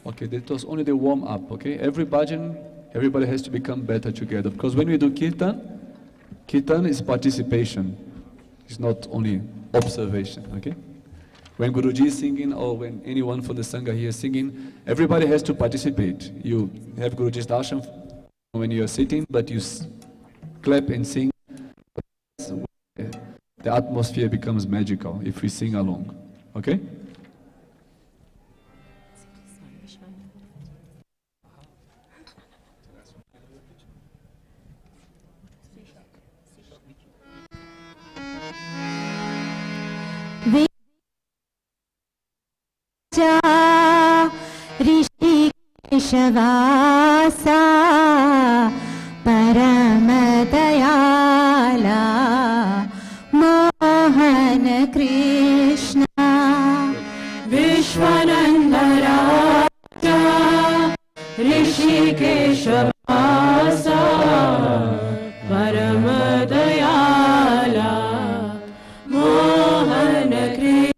Okay, that was only the warm up, okay? Every bhajan, everybody has to become better together. Because when we do Kirtan, Kirtan is participation. It's not only observation, okay? When Guruji is singing or when anyone from the Sangha here is singing, everybody has to participate. You have Guruji's darshan when you are sitting, but you clap and sing. The atmosphere becomes magical if we sing along, okay? Rishikeshvasa Paramadayala Mohana Krishna Vishwananda Raja Rishikeshvasa Paramadayala Mohana Krishna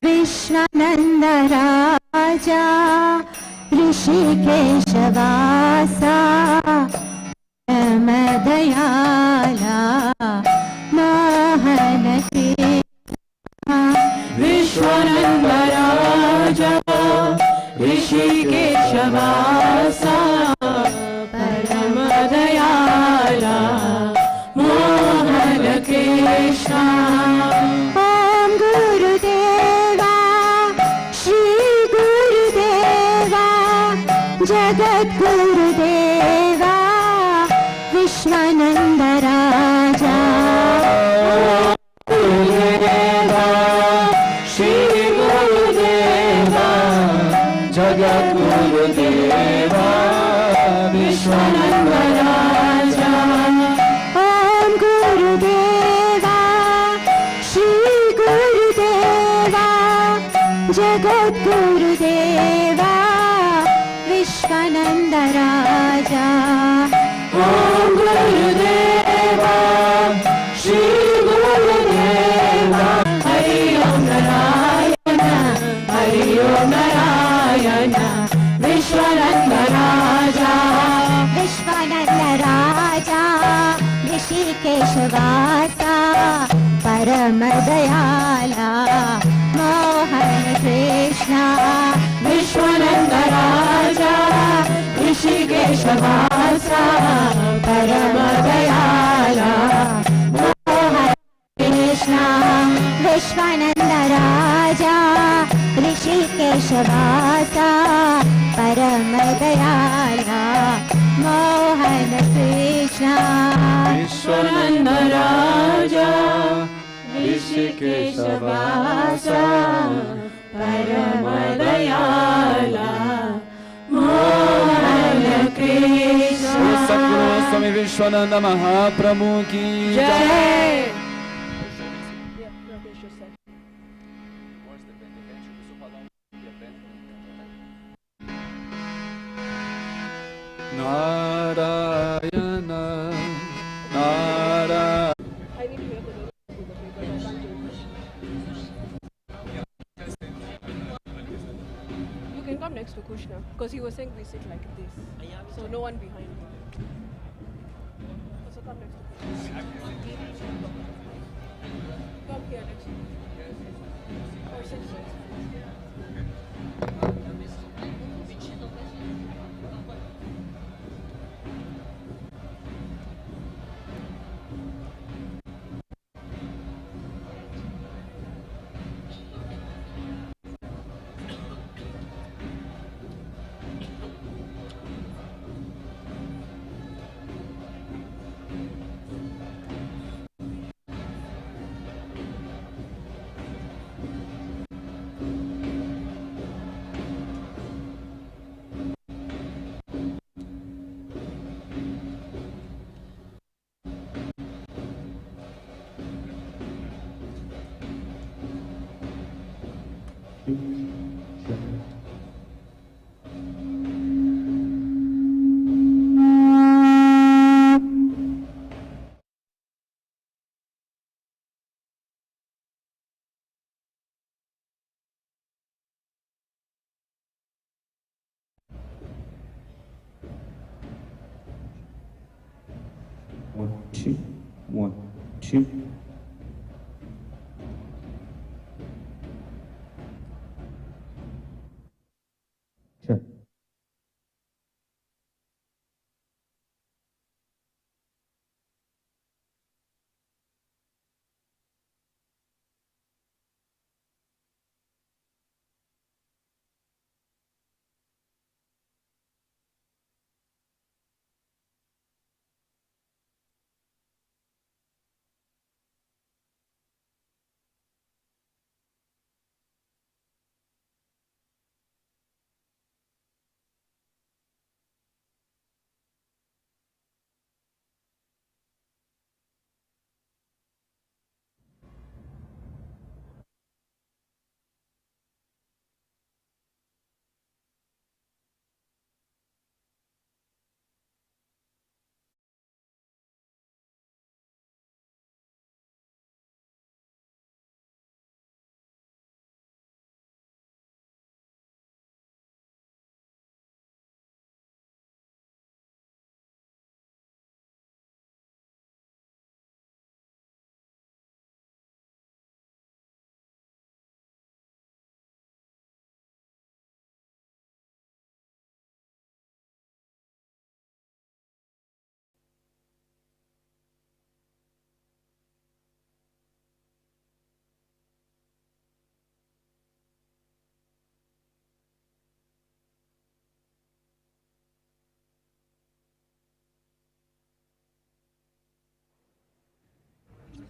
Vishwananda Raja Rishikeshvasa Paramadayala Mohana Krishna Vishwananda Raja Rishikeshvasa Paramadayala Mohana Krishna Om Gurudeva Shri Gurudeva Jagat Gurudeva Vishwananda Raja Jagat Gurudeva Vishwananda Raja Om Gurudeva Shri Gurudeva Jagat Gurudeva Vishwananda Raja Om Gurudeva Shri Gurudeva Hari Om Narayana Hari Om Narayana Vishwananda Raja Vishwananda Raja Rishikeshvasa Paramadayala Mohana Krishna Vishwananda Raja Rishikeshvasa Paramadayala Mohana Krishna Vishwananda Raja Rishikeshvasa Paramadayala Mohana Krishna Vishwananda Raja Rishikeshvasa Paramadayala Mohana Krishna Satguru Swami Vishwananda Mahaprabhu ki Jai. Narayana Narayana. You can come next to Krishna because he was saying we sit like this, so no one behind him. So come next to Krishna. Come here next to him. Or sit here. 1, 2, 1, 2. Turn.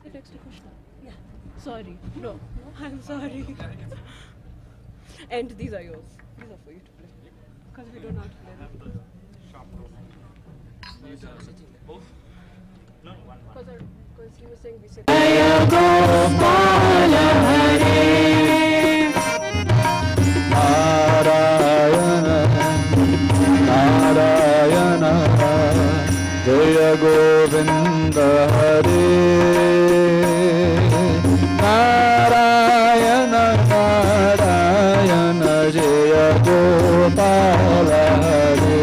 Sit next to Krishna. Yeah. Sorry. No. I'm sorry. And these are yours. These are for you to play. Because we don't know how to play them. Because he was saying we said. Narayana, Jaya Govinda Hare. Narayana, Narayana, Jaya Gopala Hare.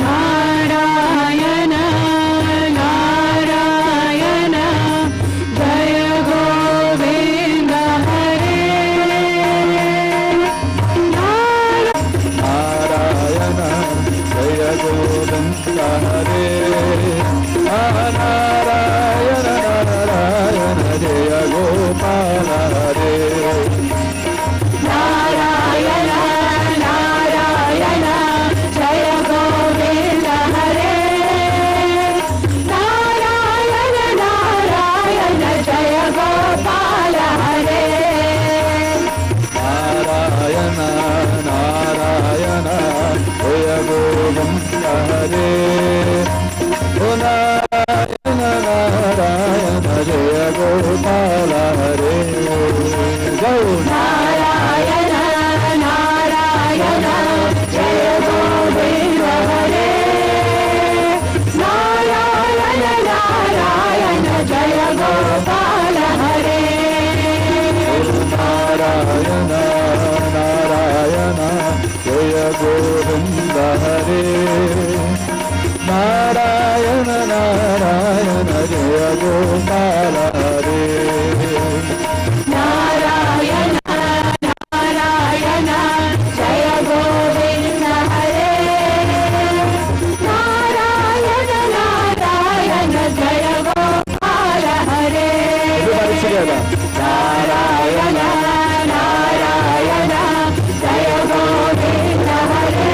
Narayana, Narayana, Jaya Govinda Hare. Narayana, Jaya Govinda Hare. Narayana, Narayana, Jaya Gopala Hare. Narayana, Narayana, Jaya Govinda Hare. Narayana, Narayana, Jaya Gopala Hare. Narayana, Narayana, Jaya Govinda Hare. Oh Narayana, Narayana, Jaya Gopala Hare. Go! Narayana, Narayana, Jaya Govinda Hare. Narayana, Narayana, Jaya Gopala Hare. Narayana, Narayana, Jaya Govinda Hare. Narayana, Narayana, Jaya Gopala Hare. Narayana, Narayana, Jaya Govinda Hare. Narayana, Narayana, Jaya Gopala Hare. Everybody together. Narayana, Narayana, Jaya Govinda Hare.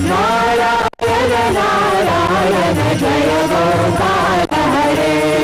Narayana, Narayana, Jaya Gopala Hare.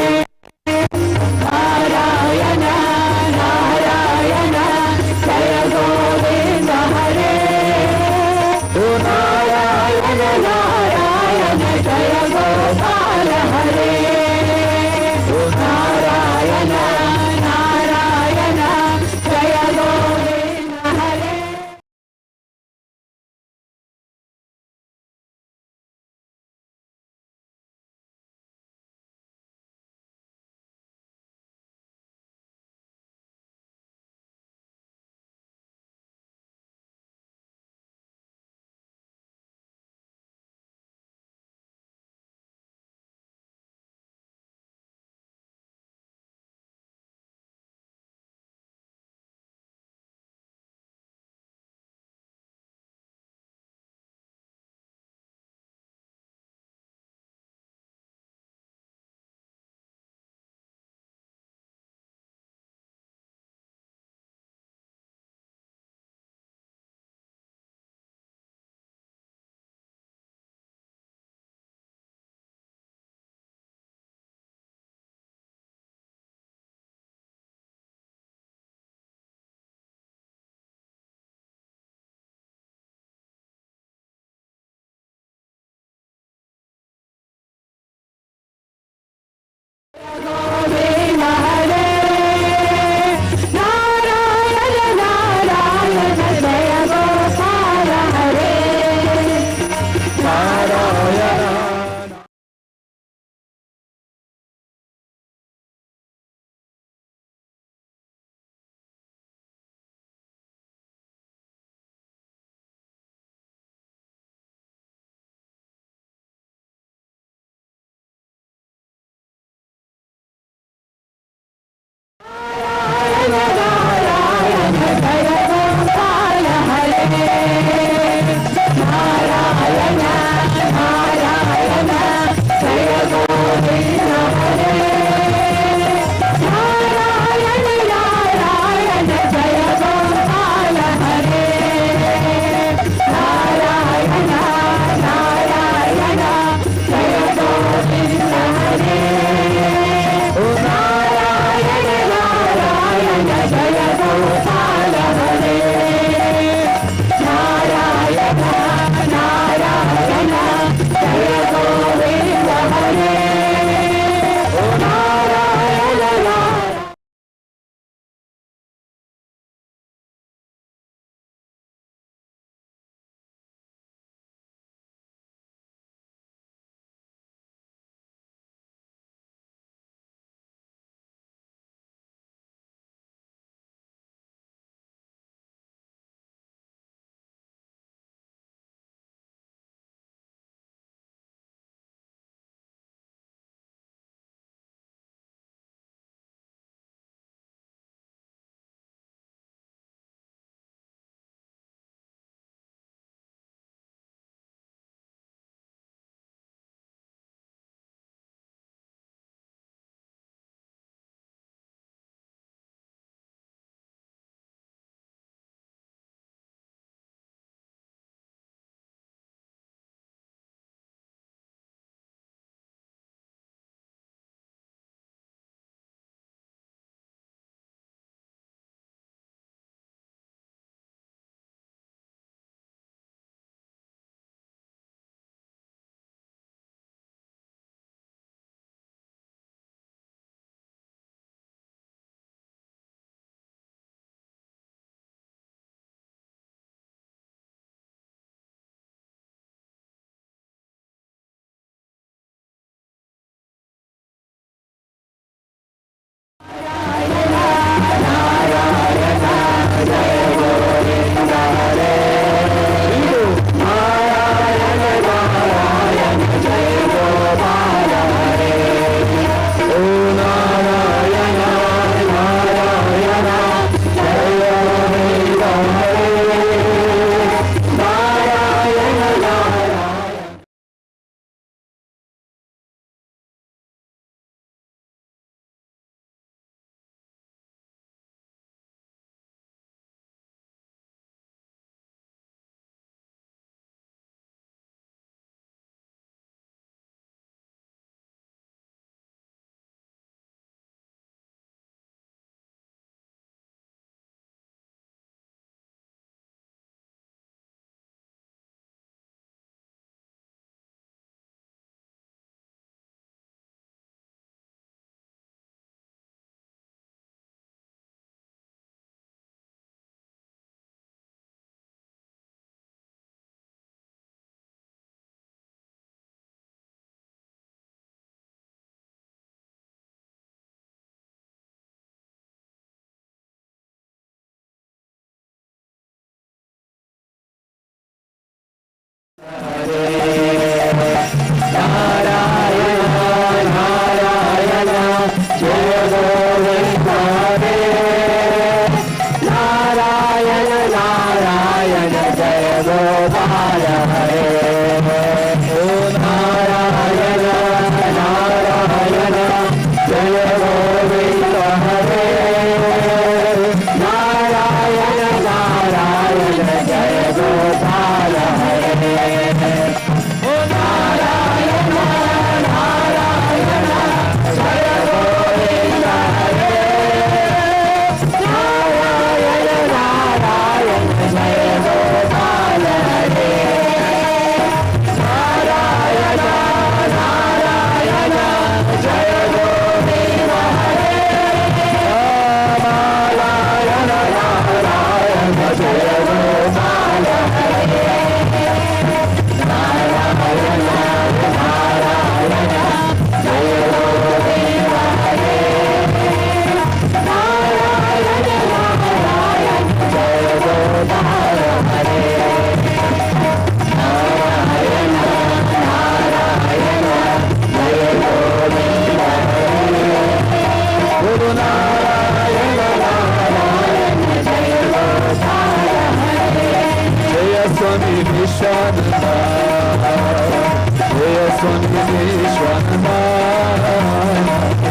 Swami Vishwananda,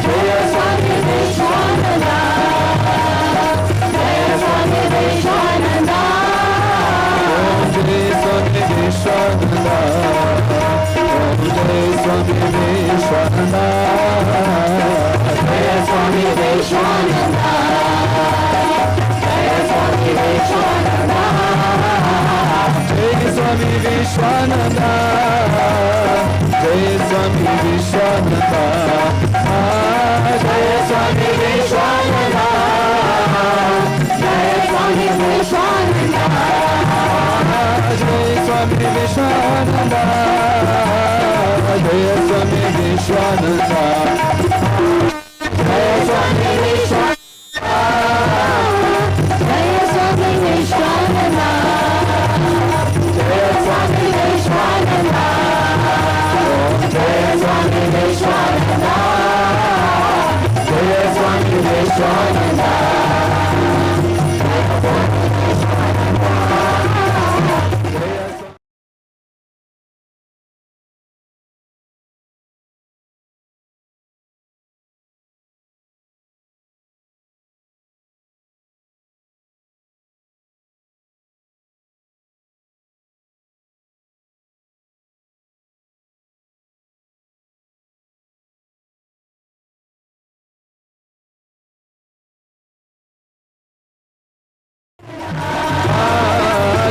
Jaya Swami Vishwananda, Jaya Swami Vishwananda, Om Jai Swami Vishwananda, Om Jai Swami Vishwananda, Jaya Swami Vishwananda, Jaya Swami Vishwananda, Jai Swami Vishwananda, Jai Swami Vishwananda, Jai Swami Vishwananda, Jai Swami Vishwananda, Jai Swami Vishwananda, Jai Swami Vishwananda, Jai Swami Vishwananda, Jai Swami Vishwananda, Jaya Swami Vishwananda, Jaya Swami Vishwananda, Jaya Swami Vishwananda,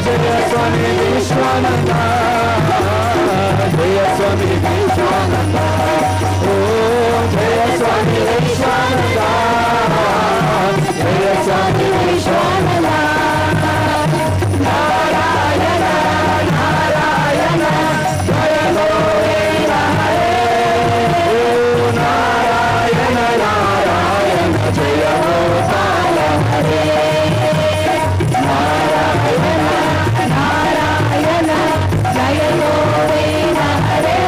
Jaya Swami Vishwananda, Jaya Swami Vishwananda, Oh Jaya Swami Vishwananda, Jaya Swami Vishwananda, Narayana, Narayana, Jaya Govinda Hare, Oh Narayana, Narayana, Jaya Gopala Hare, Narayana, Narayana, Jaya Govinda Hare,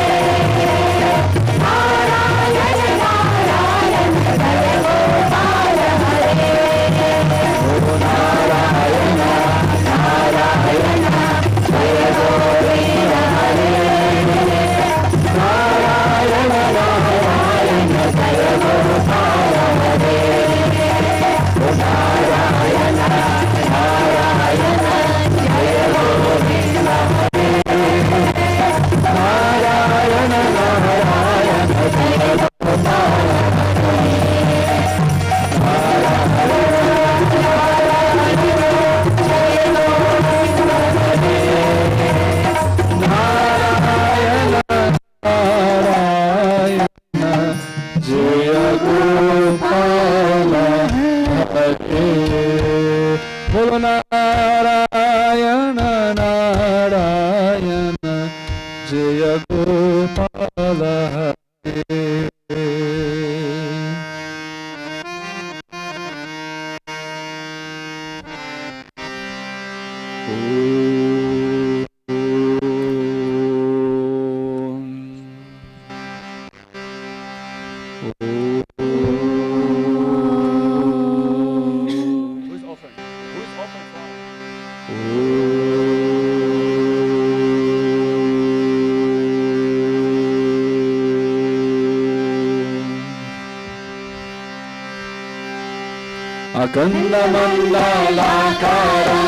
Narayana, Narayana, Jaya Gopala Hare, Oh Narayana, Narayana, Jaya Govinda Hare, Narayana, Narayana, Jaya Gopala Hare, Oh Narayana, Narayana, Jaya Govinda Hare, Narayana, Narayana, Jaya Gopala Narayana, Narayana, Jaya Gopala Hare, Bolo Narayana, Narayana, Jaya Gopala Hare. Who's offering? Who's offering fire? Akanda Mandalakaram,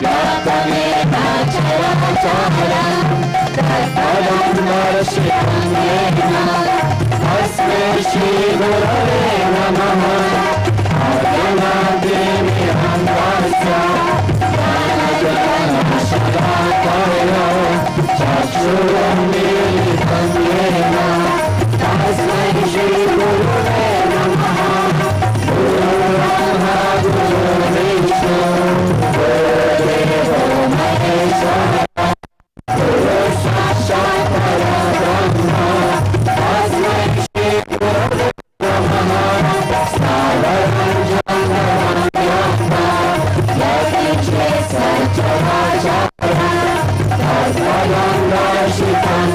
Vyaptamena Characharam, Tatpadam Varashikandena, Asme Shri Gurave Namaha, Adana Devi Andasya, Jana Jana Shadakaya, Chachuram Militam Yena, Asme Shri Gurave Namaha, Guru Brahma Guru Vishnu, Guru Deva Maheshwara, Guru Sakshat Parabrahma, Tasmai Shri Gurave Namaha, Stavaram Jangaram Vyapta, Yati Chesa Charachara, Tasmadam Vashitam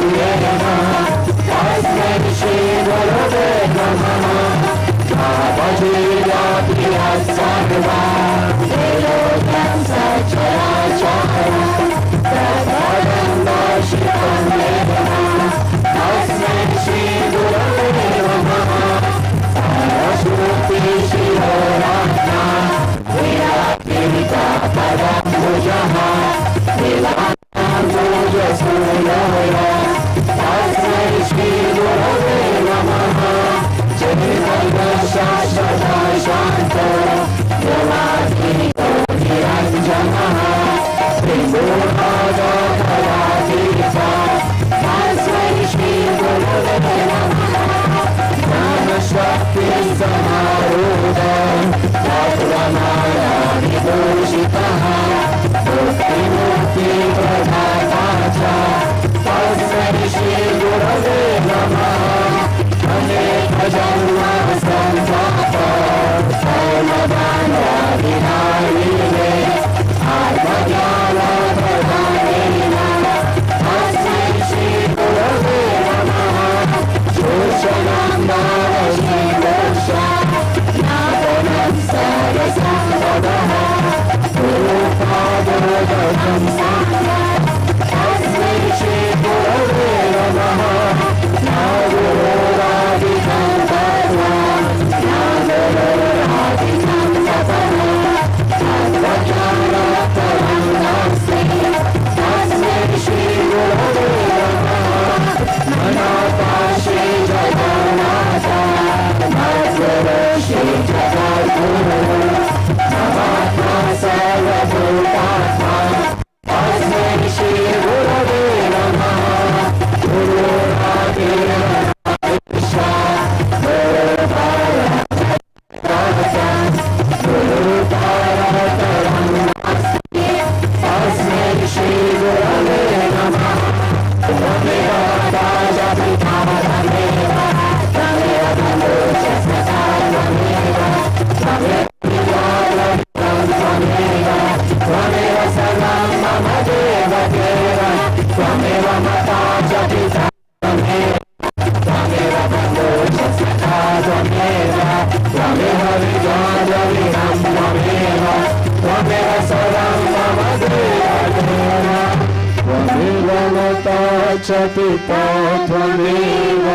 पिता त्वमेव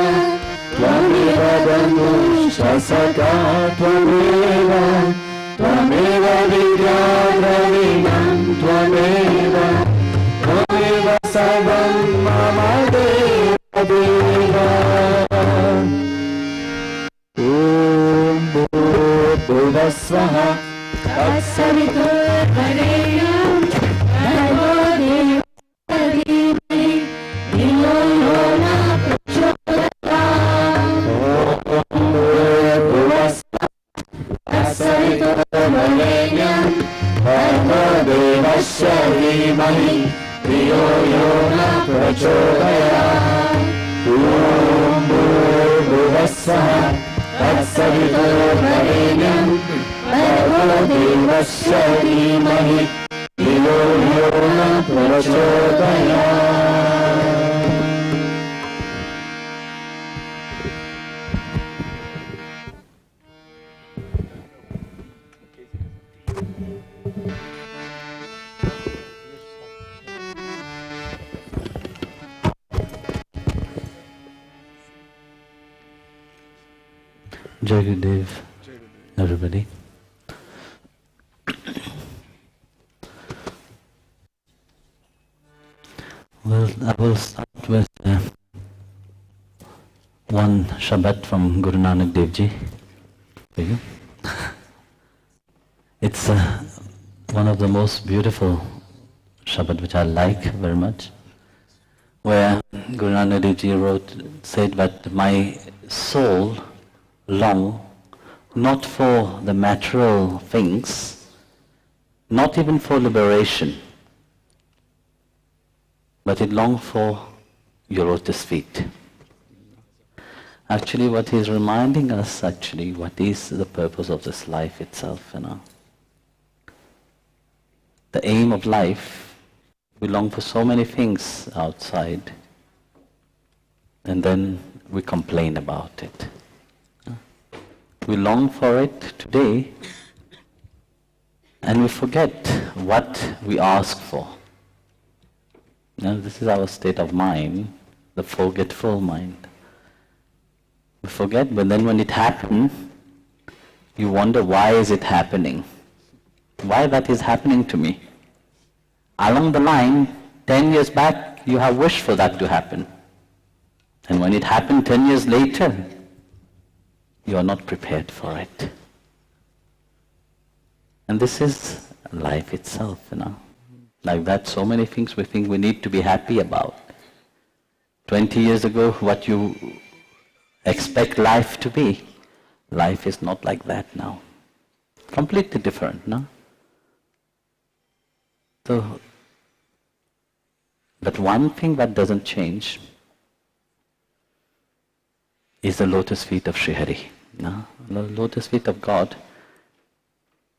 त्वमेव बन्धुश्च त्वमेव त्वमेव विद्या द्रविणं त्वमेव त्वमेव सर्वं मम देव ॐ भूर्भुवस्वः तत्सवितुर्वरेण्यं भर्गो देवस्य धीमहि धियो यो न प्रचोदयात् ॐ भूर्भुवस्वः तत्सवितुर्वरेण्यं भर्गो देवस्य धीमहि धियो यो न प्रचोदयात् ॐ भूर्भुवस्वः तत्सवितुर्वरेण्यं भर्गो देवस्य धीमहि धियो यो न प्रचोदयात्। Jai Gurudev, everybody. Well, I will start with one Shabad from Guru Nanak Dev Ji for you. It's one of the most beautiful Shabad which I like very much, where Guru Nanak Dev Ji said that my soul long not for the material things, not even for liberation, but it longs for your lotus feet. Actually, what he's reminding us, actually, what is the purpose of this life itself, The aim of life, we long for so many things outside, and then we complain about it. We long for it today, and we forget what we ask for. This is our state of mind, the forgetful mind. We forget, but then when it happens, you wonder why is it happening? Why that is happening to me? Along the line, 10 years back, you have wished for that to happen. And when it happened 10 years later, you are not prepared for it. And this is life itself, Like that, so many things we think we need to be happy about. 20 years ago, what you expect life to be, life is not like that now. Completely different, So, but one thing that doesn't change is the lotus feet of Sri Hari. The lotus feet of God.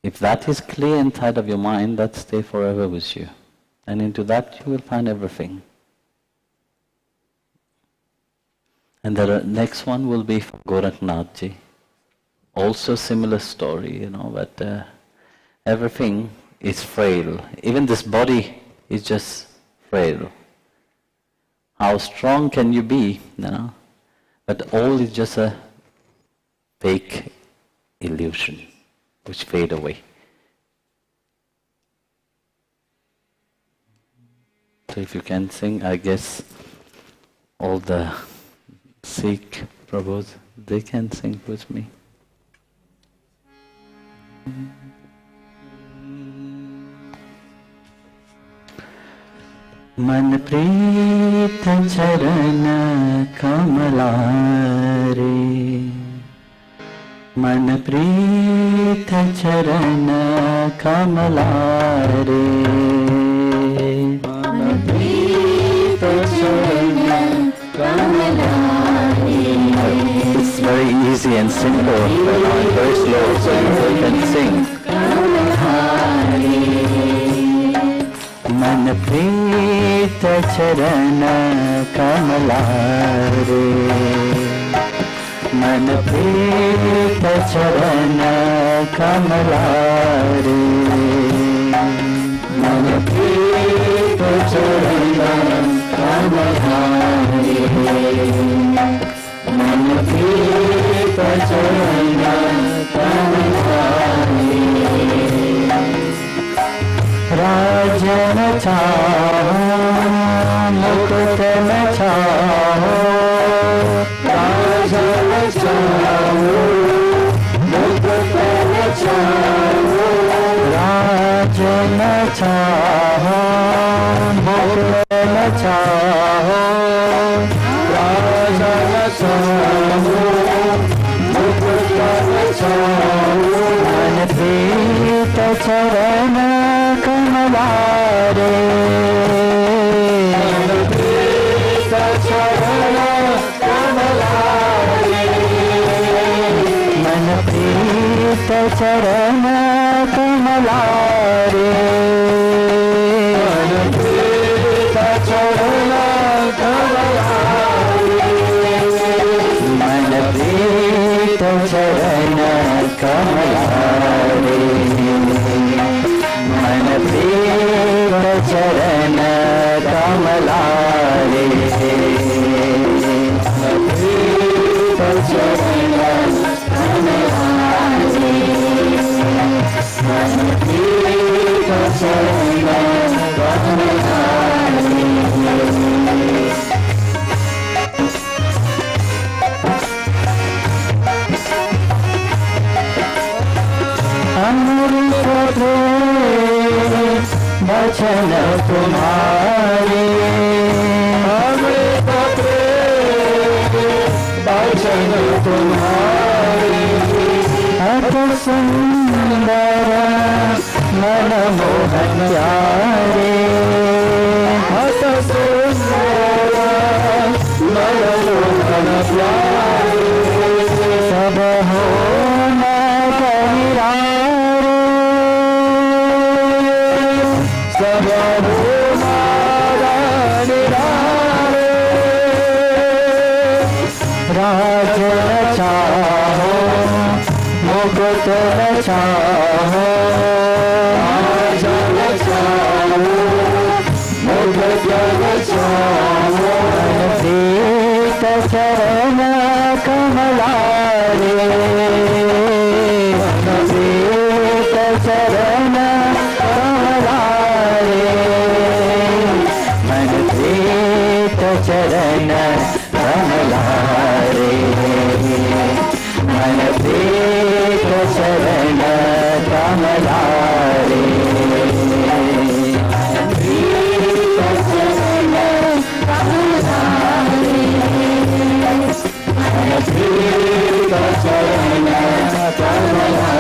If that is clear inside of your mind, that stay forever with you. And into that you will find everything. And the next one will be from Gorakhnath Ji. Also similar story, but everything is frail. Even this body is just frail. How strong can you be, But all is just a fake illusion which fade away. So if you can sing, I guess all the Sikh Prabhus, they can sing with me. मन प्रीत चरण कमलारे मन प्रीत चरण कमलारे मन प्रीत चरण कमलारे. It's very easy and simple, but very slow, so you can sing. मन प्रीत चरण कमलारे मन प्रीत चरण कमलारे मन प्रीत चरण कमलारे चाहूं मुकुट चाहूं मन प्रीत चरण कमलारे मन प्रीत चरण कमलारे मन प्रीत चरण कमलारे मन प्रीत चरण मन प्रीत चरण कमलारे मन प्रीत चरण कमलारे मन प्रीत चरण कमलारे मन प्रीत चरण कमलारे अमृत प्रेम वचन तुम्हारे अमृत प्रेम वचन तुम्हारे अत सुंदर मन मोहन प्यारे अत सुंदर मन मोहन प्यारे सब हो राजन चाहो मुकुट चाहो राजन चाहो मुकुट चाहो प्रीत चरण कमलारे प्रीत चरण कमलारे मन प्रीत चरण कमलारे मन प्रीत चरण कमलारे प्रीत चरण कमलारे मन प्रीत चरण कमलारे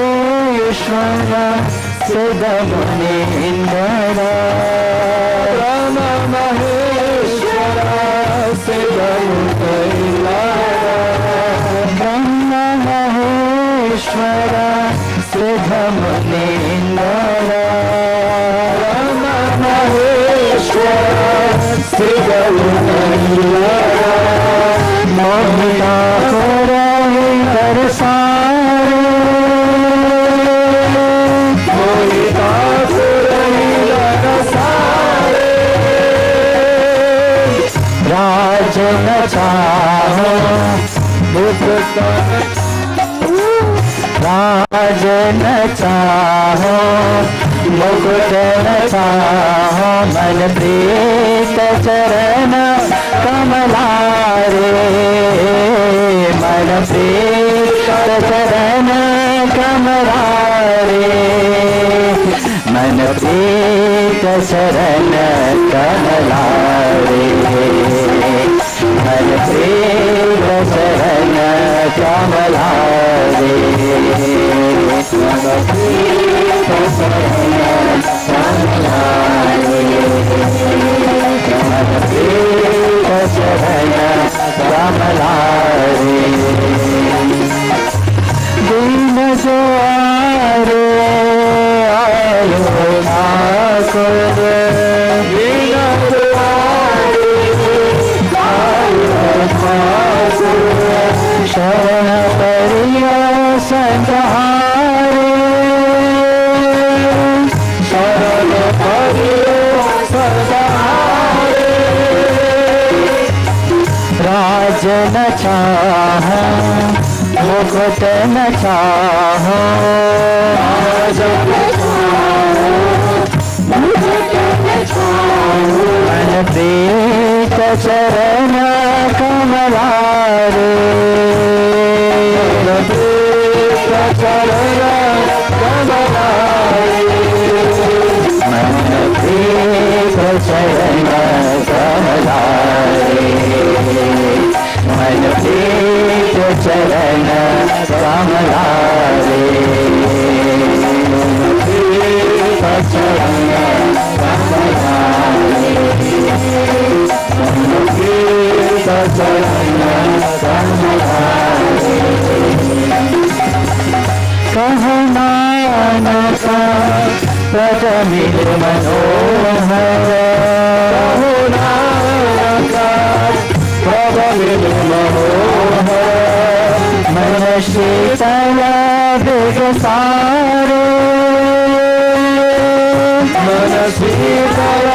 महेश्वर सिद्धमुनीन्द्र ब्रह्म महेश्वर सिद्धमुनीन्द्र ब्रह्म महेश्वर सिद्धमुनीन्द्र ब्रह्म महेश्वर सिद्धमुनीन्द्र मोहिता पुरहि दर्शारे राजन चाहो मुकुट राजन चाहो मुकुट चाहो मन प्रीत चरण कमलारे मन प्रीत चरण कमलारे मन प्रीत चरण कमलारे मन प्रीत चरण कमलारे मन प्रीत चरण कमलारे मन प्रीत चरण कमलारे दिन जो आरे आयो ठाकुर दिन जो शरण परिया संहारे शरण परिया संहारे राजन चाह मुकुट न चाहो राजन मन प्रीत चरण कमलारे मन प्रीत चरण चरण कमलारे मन प्रीत चरण कमलारे कहनानका प्रजमिल मनोहर कहनानका प्रजमिल मनोहर मन शीतल विगसारे मन शीतल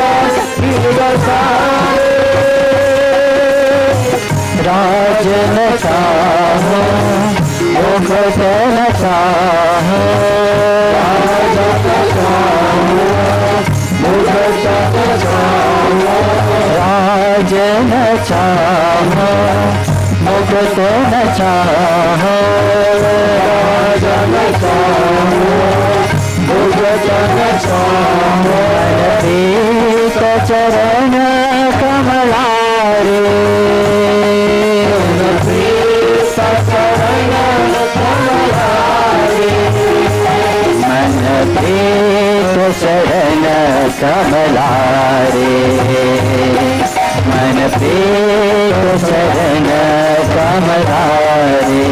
विगसारे राजन चाहो मुकुट न चाहो राजन चाहो मुकुट न चाहो राजन चाहो मुकुट न चाहो राजन चाहो मुकुट न चाहो प्रीत चरण कमलारे मन प्रीत चरण कमलारे मन प्रीत चरण कमलारे मन प्रीत चरण कमलारे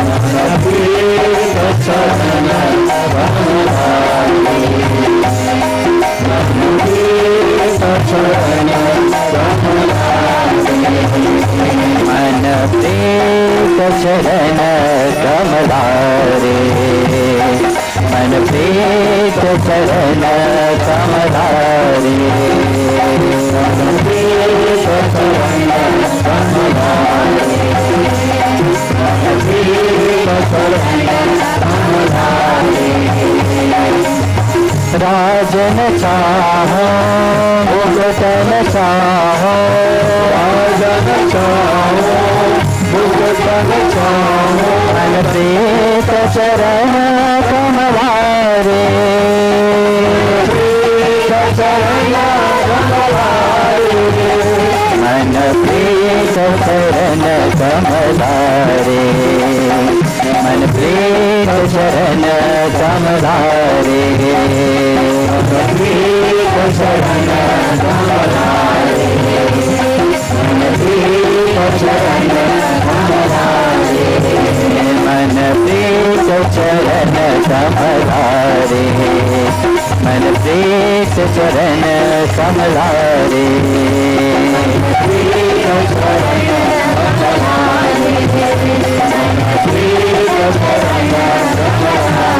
मन प्रीत चरण मन प्रीत चरण कमलारे मन प्रीत चरण कमलारे मन प्रीत चरण कमलारे मन प्रीत चरण कमलारे राजन चाहो मुकुट न चाहो राजन चाहो मुकुट न चाहो मन प्रीत चरण कमलारे प्रीत चरण कमलारे मन प्रीत चरण कमलारे मन प्रीत चरण कमलारे मन प्रीत चरण कमलारे मन प्रीत चरण कमलारे मन प्रीत चरण कमलारे मन प्रीत चरण कमलारे प्रीत चरण कमलारे प्रीत चरण कमलारे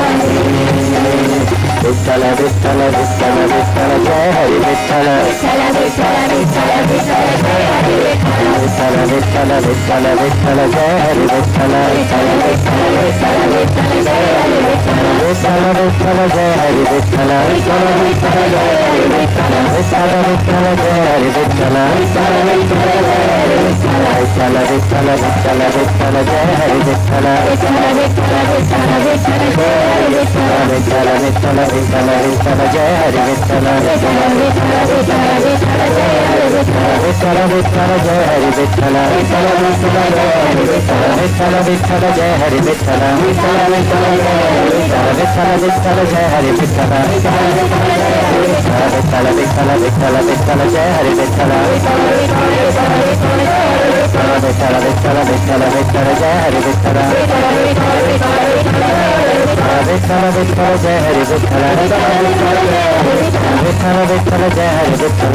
विठ्ठल विठ्ठल विठ्ठल विठ्ठल जय हरि विठ्ठल विठ्ठल विठ्ठल विठ्ठल जय हरि विठ्ठल विठ्ठल विठ्ठल विठ्ठल जय हरि विठ्ठल विठ्ठल विठ्ठल विठ्ठल जय हरि विठ्ठल विठ्ठल विठ्ठल जय हरि विठ्ठल विठ्ठल विठ्ठल जय हरि विठ्ठल विठ्ठल विठ्ठल जय हरि विठ्ठल विठ्ठल विठ्ठल जय हरि विठ्ठल विठ्ठल विठ्ठल विठ्ठल विठ्ठल जय हरि विठ्ठल विठ्ठल विठ्ठल विठ्ठल विठ्ठल जय हरि विठ्ठल विठ्ठल विठ्ठल विठ्ठल विठ्ठल जय हरि विठ्ठल विठ्ठल विठ्ठल विठ्ठल विठ्ठल जय हरि विठ्ठल विठ्ठल विठ्ठल जय हरि विठ्ठल विठ्ठल विठ्ठल जय हरि विठ्ठल विठ्ठल विठ्ठल जय हरि विठ्ठल विठ्ठल विठ्ठल जय हरि विठ्ठल विठ्ठल विठ्ठल जय हरि विठ्ठल विठ्ठल विठ्ठल विठ्ठल विठ्ठल जय हरि विठ्ठल विठ्ठल विठ्ठल विठ्ठल विठ्ठल विठ्ठल जय हरि विठ्ठल विठ्ठल विठ्ठल जय हरि विठ्ठल विठ्ठल विठ्ठल जय हरि विठ्ठल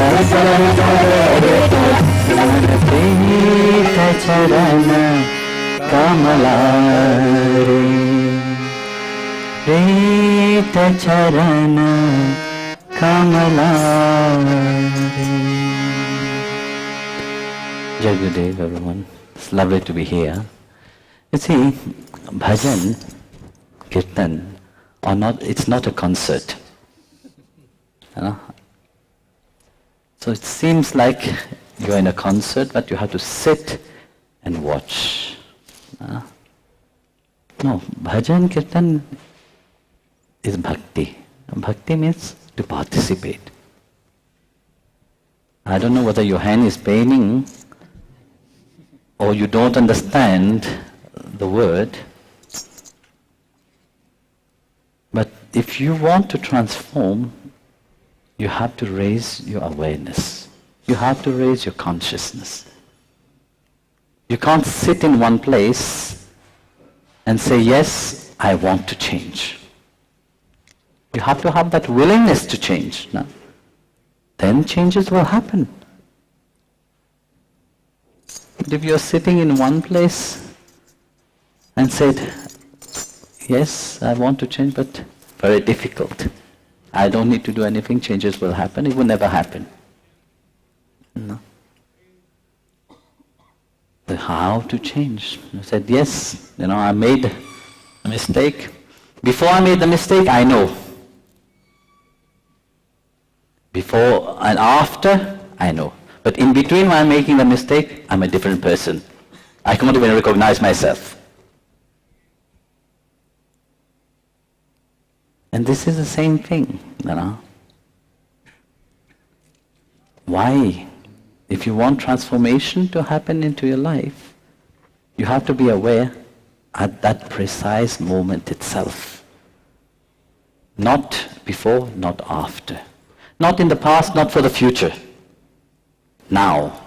मन प्रीत चरण कमलारे प्रीत चरण कमलारे. Jai Gurudev, everyone. It's lovely to be here. You see, bhajan, kirtan, or not, it's not a concert. You know? So it seems like you're in a concert, but you have to sit and watch. No, bhajan, kirtan is bhakti. Bhakti means to participate. I don't know whether your hand is paining or you don't understand the word. But if you want to transform, you have to raise your awareness. You have to raise your consciousness. You can't sit in one place and say, yes, I want to change. You have to have that willingness to change. No? Then changes will happen. But if you're sitting in one place and said, yes, I want to change, but very difficult. I don't need to do anything, changes will happen. It will never happen. No. How to change? I said, yes, I made a mistake. Before I made the mistake, I know. Before and after, I know. But in between when I'm making the mistake, I'm a different person. I can't even recognize myself. And this is the same thing, Why? If you want transformation to happen into your life, you have to be aware at that precise moment itself. Not before, not after. Not in the past, not for the future. Now.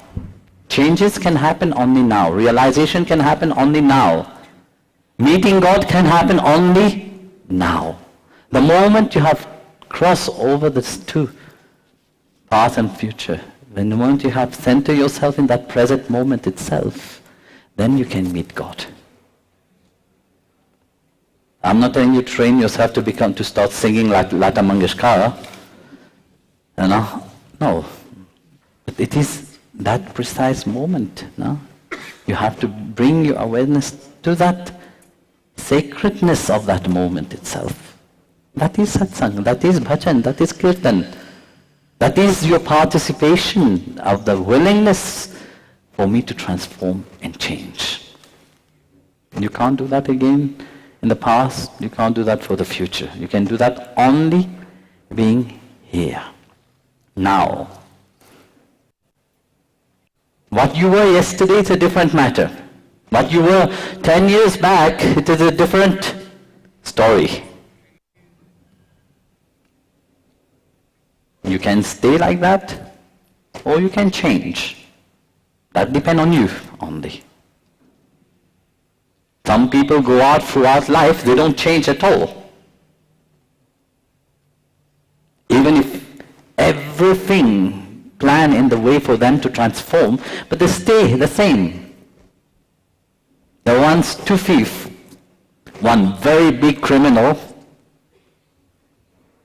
Changes can happen only now. Realization can happen only now. Meeting God can happen only now. The moment you have crossed over these two, past and future, the moment you have centered yourself in that present moment itself, then you can meet God. I'm not telling you train yourself to start singing like Lata Mangeshkar. No. But it is that precise moment. No? You have to bring your awareness to that sacredness of that moment itself. That is satsang, that is bhajan, that is kirtan. That is your participation of the willingness for me to transform and change. You can't do that again in the past, you can't do that for the future. You can do that only being here, now. What you were yesterday is a different matter. What you were 10 years back, it is a different story. You can stay like that, or you can change. That depends on you only. Some people go out throughout life, they don't change at all. Even if everything planned in the way for them to transform, but they stay the same. There were once two thieves, one very big criminal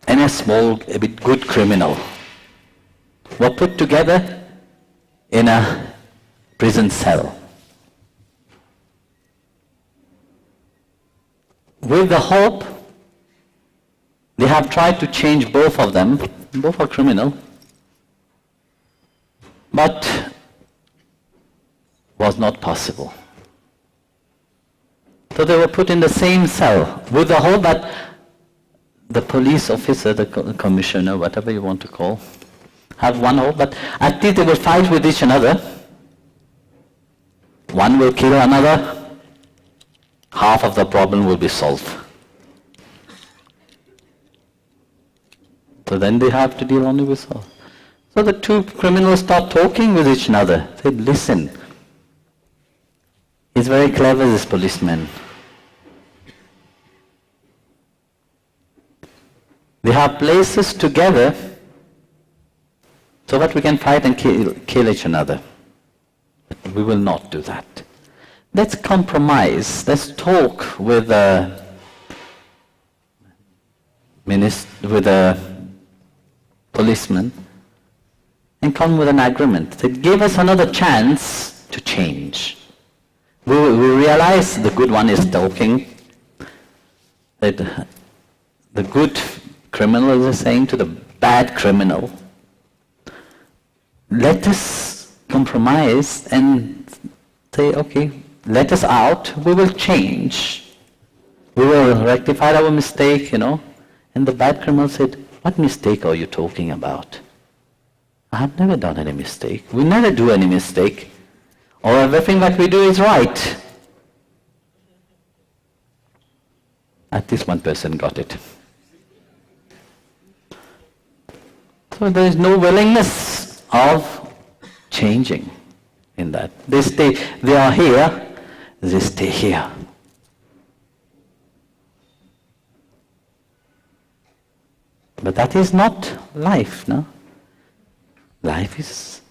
and a bit good criminal, were put together in a prison cell. With the hope, they have tried to change both of them, both are criminal, but was not possible. So they were put in the same cell with the hope that the police officer, the commissioner, whatever you want to call, have one hope, but at least they will fight with each other. One will kill another, half of the problem will be solved. So then they have to deal only with solve. So the two criminals start talking with each other. They said, listen, he's very clever, this policeman. We have places together so that we can fight and kill each other. But we will not do that. Let's compromise. Let's talk with the policeman and come with an agreement that give us another chance to change. We realize the good one is talking, that the good criminal is saying to the bad criminal, let us compromise and say, okay, let us out, we will change. We will rectify our mistake, And the bad criminal said, what mistake are you talking about? I have never done any mistake. We never do any mistake. Or everything that we do is right. At least one person got it. So there is no willingness of changing in that. They are here, they stay here. But that is not life, no? Life is,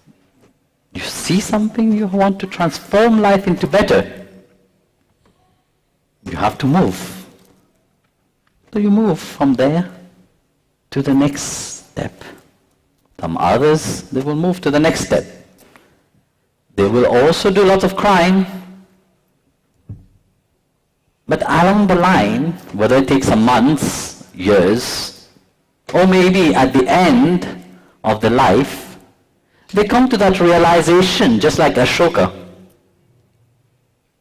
you see something, you want to transform life into better. You have to move. So you move from there to the next step. Some others, they will move to the next step. They will also do lots of crying. But along the line, whether it takes some months, years, or maybe at the end of the life, they come to that realization, just like Ashoka.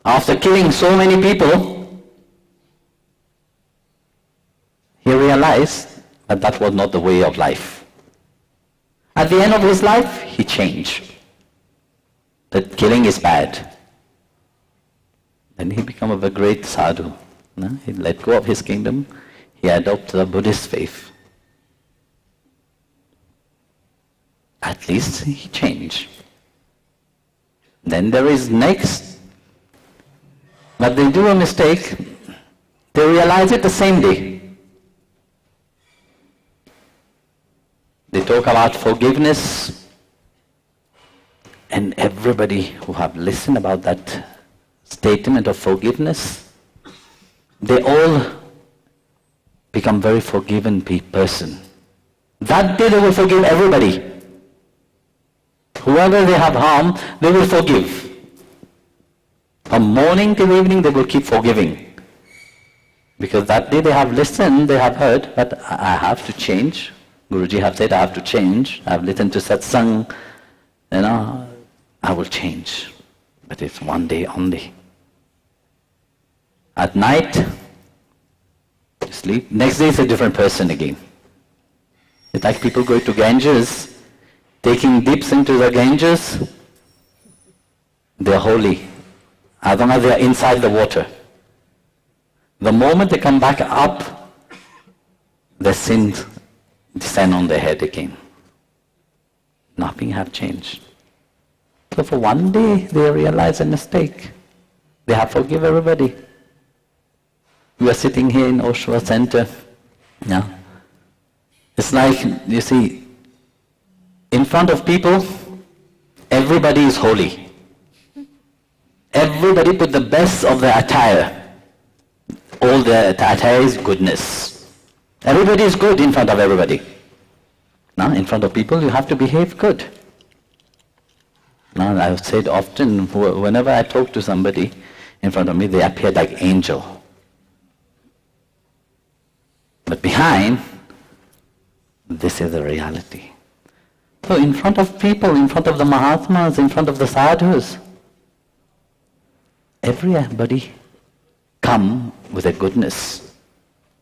After killing so many people, he realized that that was not the way of life. At the end of his life, he changed. That killing is bad. Then he became a great sadhu. No? He let go of his kingdom. He adopted the Buddhist faith. At least he changed. Then there is next. But they do a mistake. They realize it the same day. They talk about forgiveness, and everybody who have listened about that statement of forgiveness, they all become very forgiven person. That day they will forgive everybody. Whoever they have harmed, they will forgive. From morning till evening they will keep forgiving. Because that day they have listened, they have heard, but I have to change. Guruji have said, I have to change. I have listened to satsang, I will change. But it's one day only. At night, you sleep. Next day is a different person again. It's like people going to Ganges, taking dips into the Ganges. They are holy, as long as they are inside the water. The moment they come back up, their sins descend on their head again. Nothing have changed. So for one day, they realize a mistake. They have forgive everybody. We are sitting here in Oshawa Center. Yeah. It's like, you see, in front of people, everybody is holy. Everybody put the best of their attire. All their attire is goodness. Everybody is good in front of everybody. Now, in front of people, you have to behave good. Now, I've said often, whenever I talk to somebody in front of me, they appear like angel. But behind, this is the reality. So in front of people, in front of the Mahatmas, in front of the sadhus, everybody come with a goodness.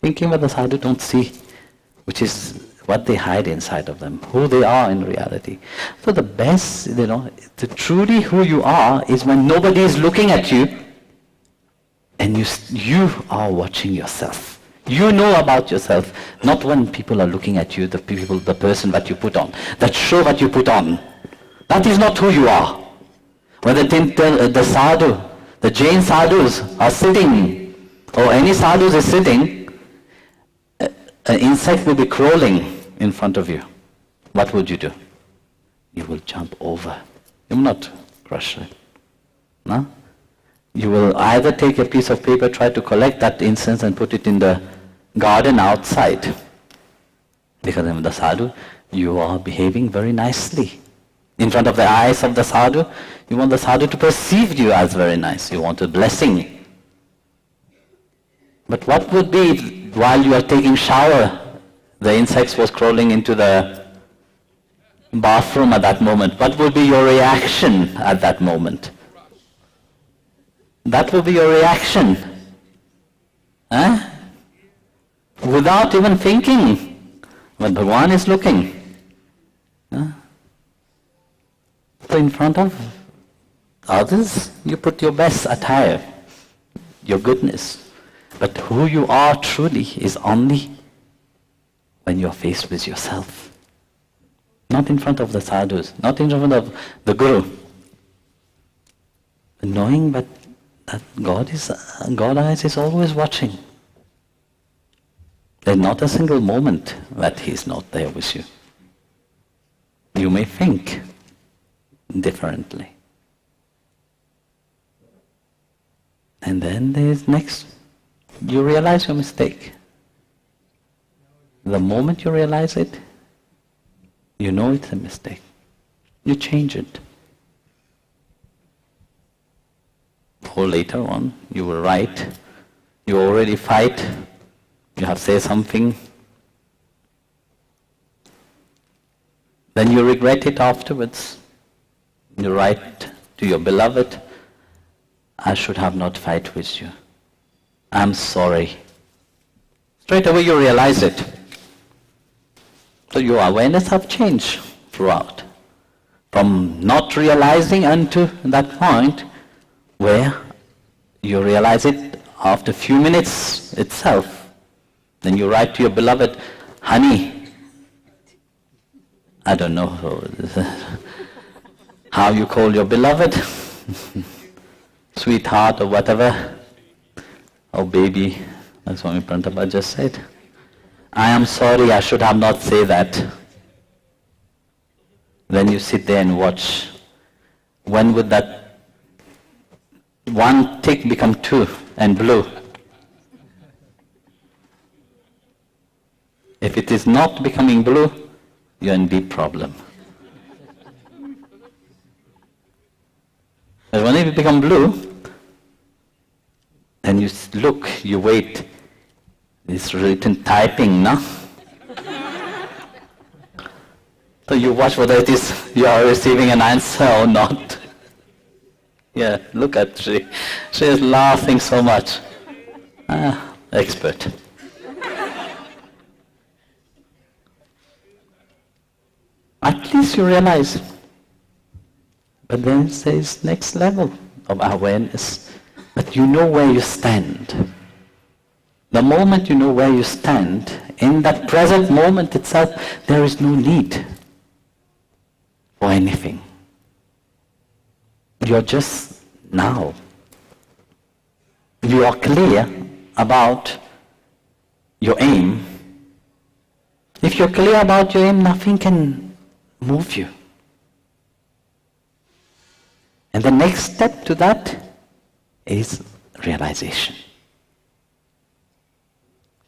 Thinking what the sadhu don't see, which is what they hide inside of them, who they are in reality. So the best, the truly who you are is when nobody is looking at you and you are watching yourself. You know about yourself, not when people are looking at you, the person that you put on, that show that you put on. That is not who you are. When the sadhu, the Jain sadhus are sitting, or any sadhus is sitting, an insect will be crawling in front of you. What would you do? You will jump over. You will not crush it. No? You will either take a piece of paper, try to collect that incense and put it in the garden outside. Because in the sadhu, you are behaving very nicely. In front of the eyes of the sadhu, you want the sadhu to perceive you as very nice. You want a blessing. But what would be while you are taking shower, the insects was crawling into the bathroom at that moment? What would be your reaction at that moment? That will be your reaction. Without even thinking. When Bhagavan is looking. in front of others, you put your best attire, your goodness. But who you are truly is only when you are faced with yourself. Not in front of the sadhus, not in front of the guru. But knowing that God eyes is always watching. There's not a single moment that He's not there with you. You may think differently. And then there's next, you realize your mistake. The moment you realize it, you know it's a mistake. You change it. Or later on, you will write, you already fight, you have said something, then you regret it afterwards. You write to your beloved, I should have not fight with you. I'm sorry. Straight away you realize it. So your awareness have changed throughout. From not realizing unto that point where you realize it after a few minutes itself. Then you write to your beloved, honey, I don't know how you call your beloved, sweetheart or whatever, or baby, that's what Swami Prantapa just said. I am sorry, I should have not said that. Then you sit there and watch. When would that one tick become two and blue? If it is not becoming blue, you're in deep problem. But when it becomes blue, then you look, you wait. It's written typing, no? So you watch whether it is you are receiving an answer or not. Yeah, look at she. She is laughing so much. Expert. At least you realize. But then there's next level of awareness. But you know where you stand. The moment you know where you stand, in that present moment itself, there is no need for anything. You're just now. You are clear about your aim. If you're clear about your aim, nothing can move you. And the next step to that is realization.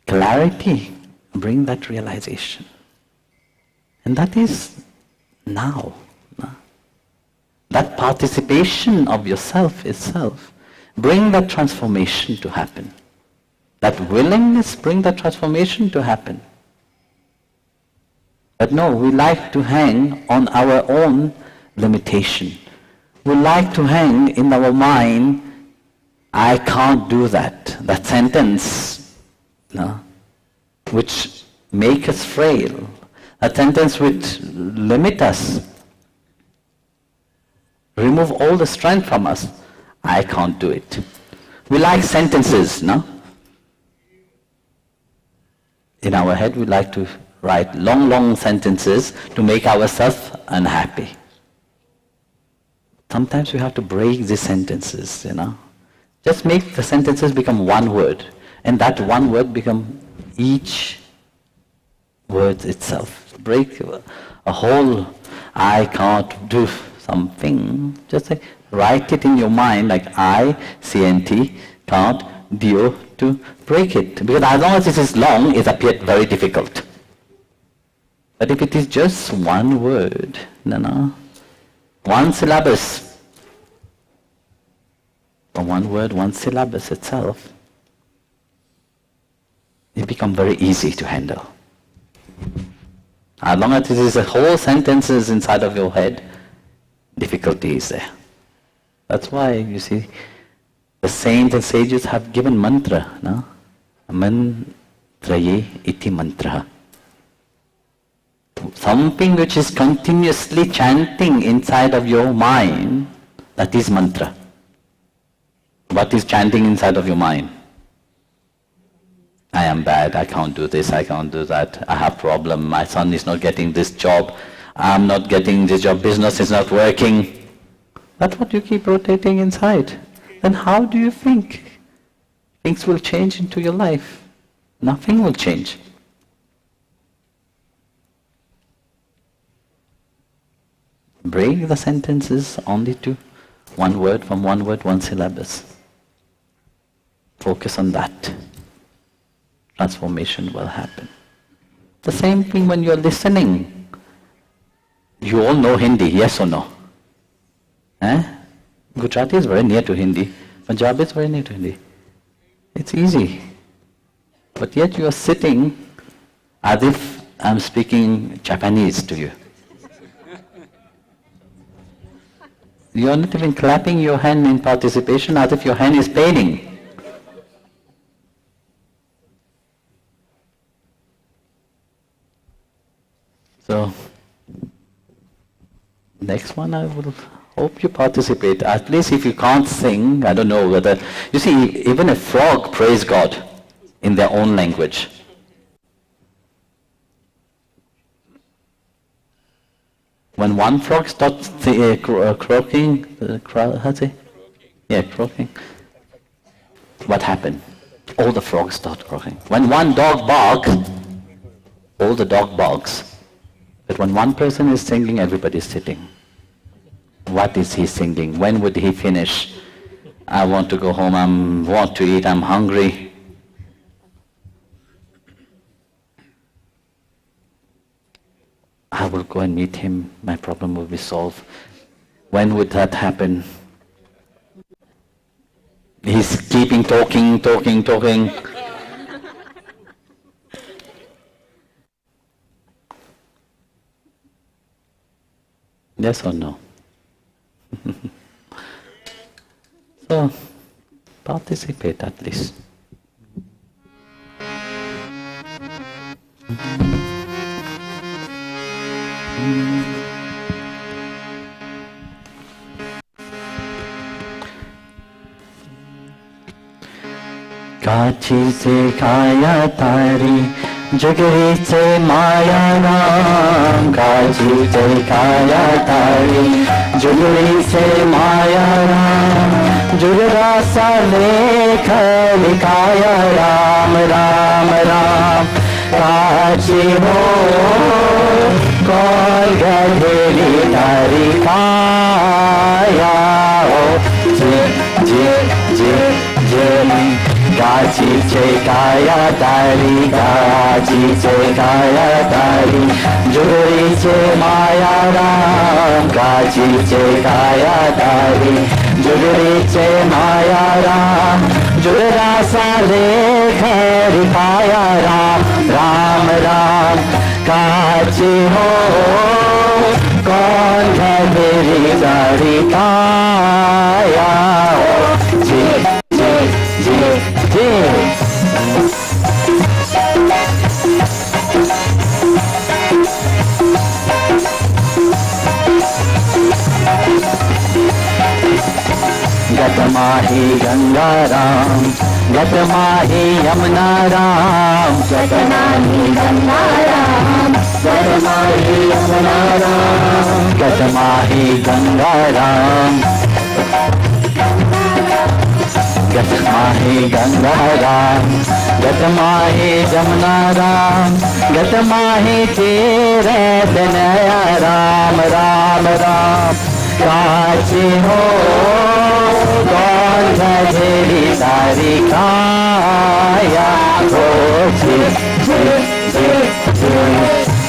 Clarity, bring that realization. And that is now. That participation of yourself itself, bring that transformation to happen. That willingness, bring that transformation to happen. But no, we like to hang on our own limitation. We like to hang in our mind, I can't do that. That sentence, no, which make us frail. A sentence which limit us. Remove all the strength from us. I can't do it. We like sentences, no? In our head we like to write long, long sentences to make ourselves unhappy. Sometimes we have to break these sentences, you know. Just make the sentences become one word, and that one word become each word itself. Break a whole, I can't do something. Just like write it in your mind like I, CNT, can't, do, to break it. Because as long as it is long, it appears very difficult. But if it is just one word, one syllabus, or one word, one syllabus itself, it becomes very easy to handle. As long as it is a whole sentences inside of your head, difficulty is there. That's why you see the saints and sages have given mantra, no? Mantraye iti mantra. something which is continuously chanting inside of your mind, that is mantra. What is chanting inside of your mind? I am bad, I can't do this, I can't do that, I have problem, my son is not getting this job, I am not getting this job, business is not working. That's what you keep rotating inside. Then how do you think things will change into your life? Nothing will change. Break the sentences only to one word, from one word, one syllabus. Focus on that. Transformation will happen. The same thing when you're listening. You all know Hindi, yes or no? Gujarati is very near to Hindi. Punjabi is very near to Hindi. It's easy. But yet you are sitting as if I'm speaking Japanese to you. You are not even clapping your hand in participation as if your hand is paining. So, next one I will hope you participate. At least if you can't sing, I don't know whether... You see, even a frog praise God in their own language. When one frog starts croaking, croaking, what happened? All the frogs start croaking. When one dog barks, all the dog barks. But when one person is singing, everybody is sitting. What is he singing? When would he finish? I want to go home, I want to eat, I'm hungry. I will go and meet him, my problem will be solved. When would that happen? He's keeping talking. Yes or no? So, participate at least. काची से काया तारी जुगरी से माया राम काची से काया तारी जुगरी से माया राम जुगरा सा लेख लिखाया राम राम राम काची हो कौन गधेली तारी काया हो जी गाची से काया तारी गाची से काया तारी जुगरी से माया राम गाची से काया तारी जुगरी से माया राम जुगरा सा लेख लिखाया राम राम राम काची हो कौन है मेरी तारी काया हो गतमाही गंगा राम गतमाही यमुना राम गतमाही गंगा राम गतमाही यमुना राम गतमाही गंगा राम गतमाही गंगा राम गतमाही जमुना राम गतमाही तेरे तनया राम राम राम काची हो कौन गधेली तारी काया हो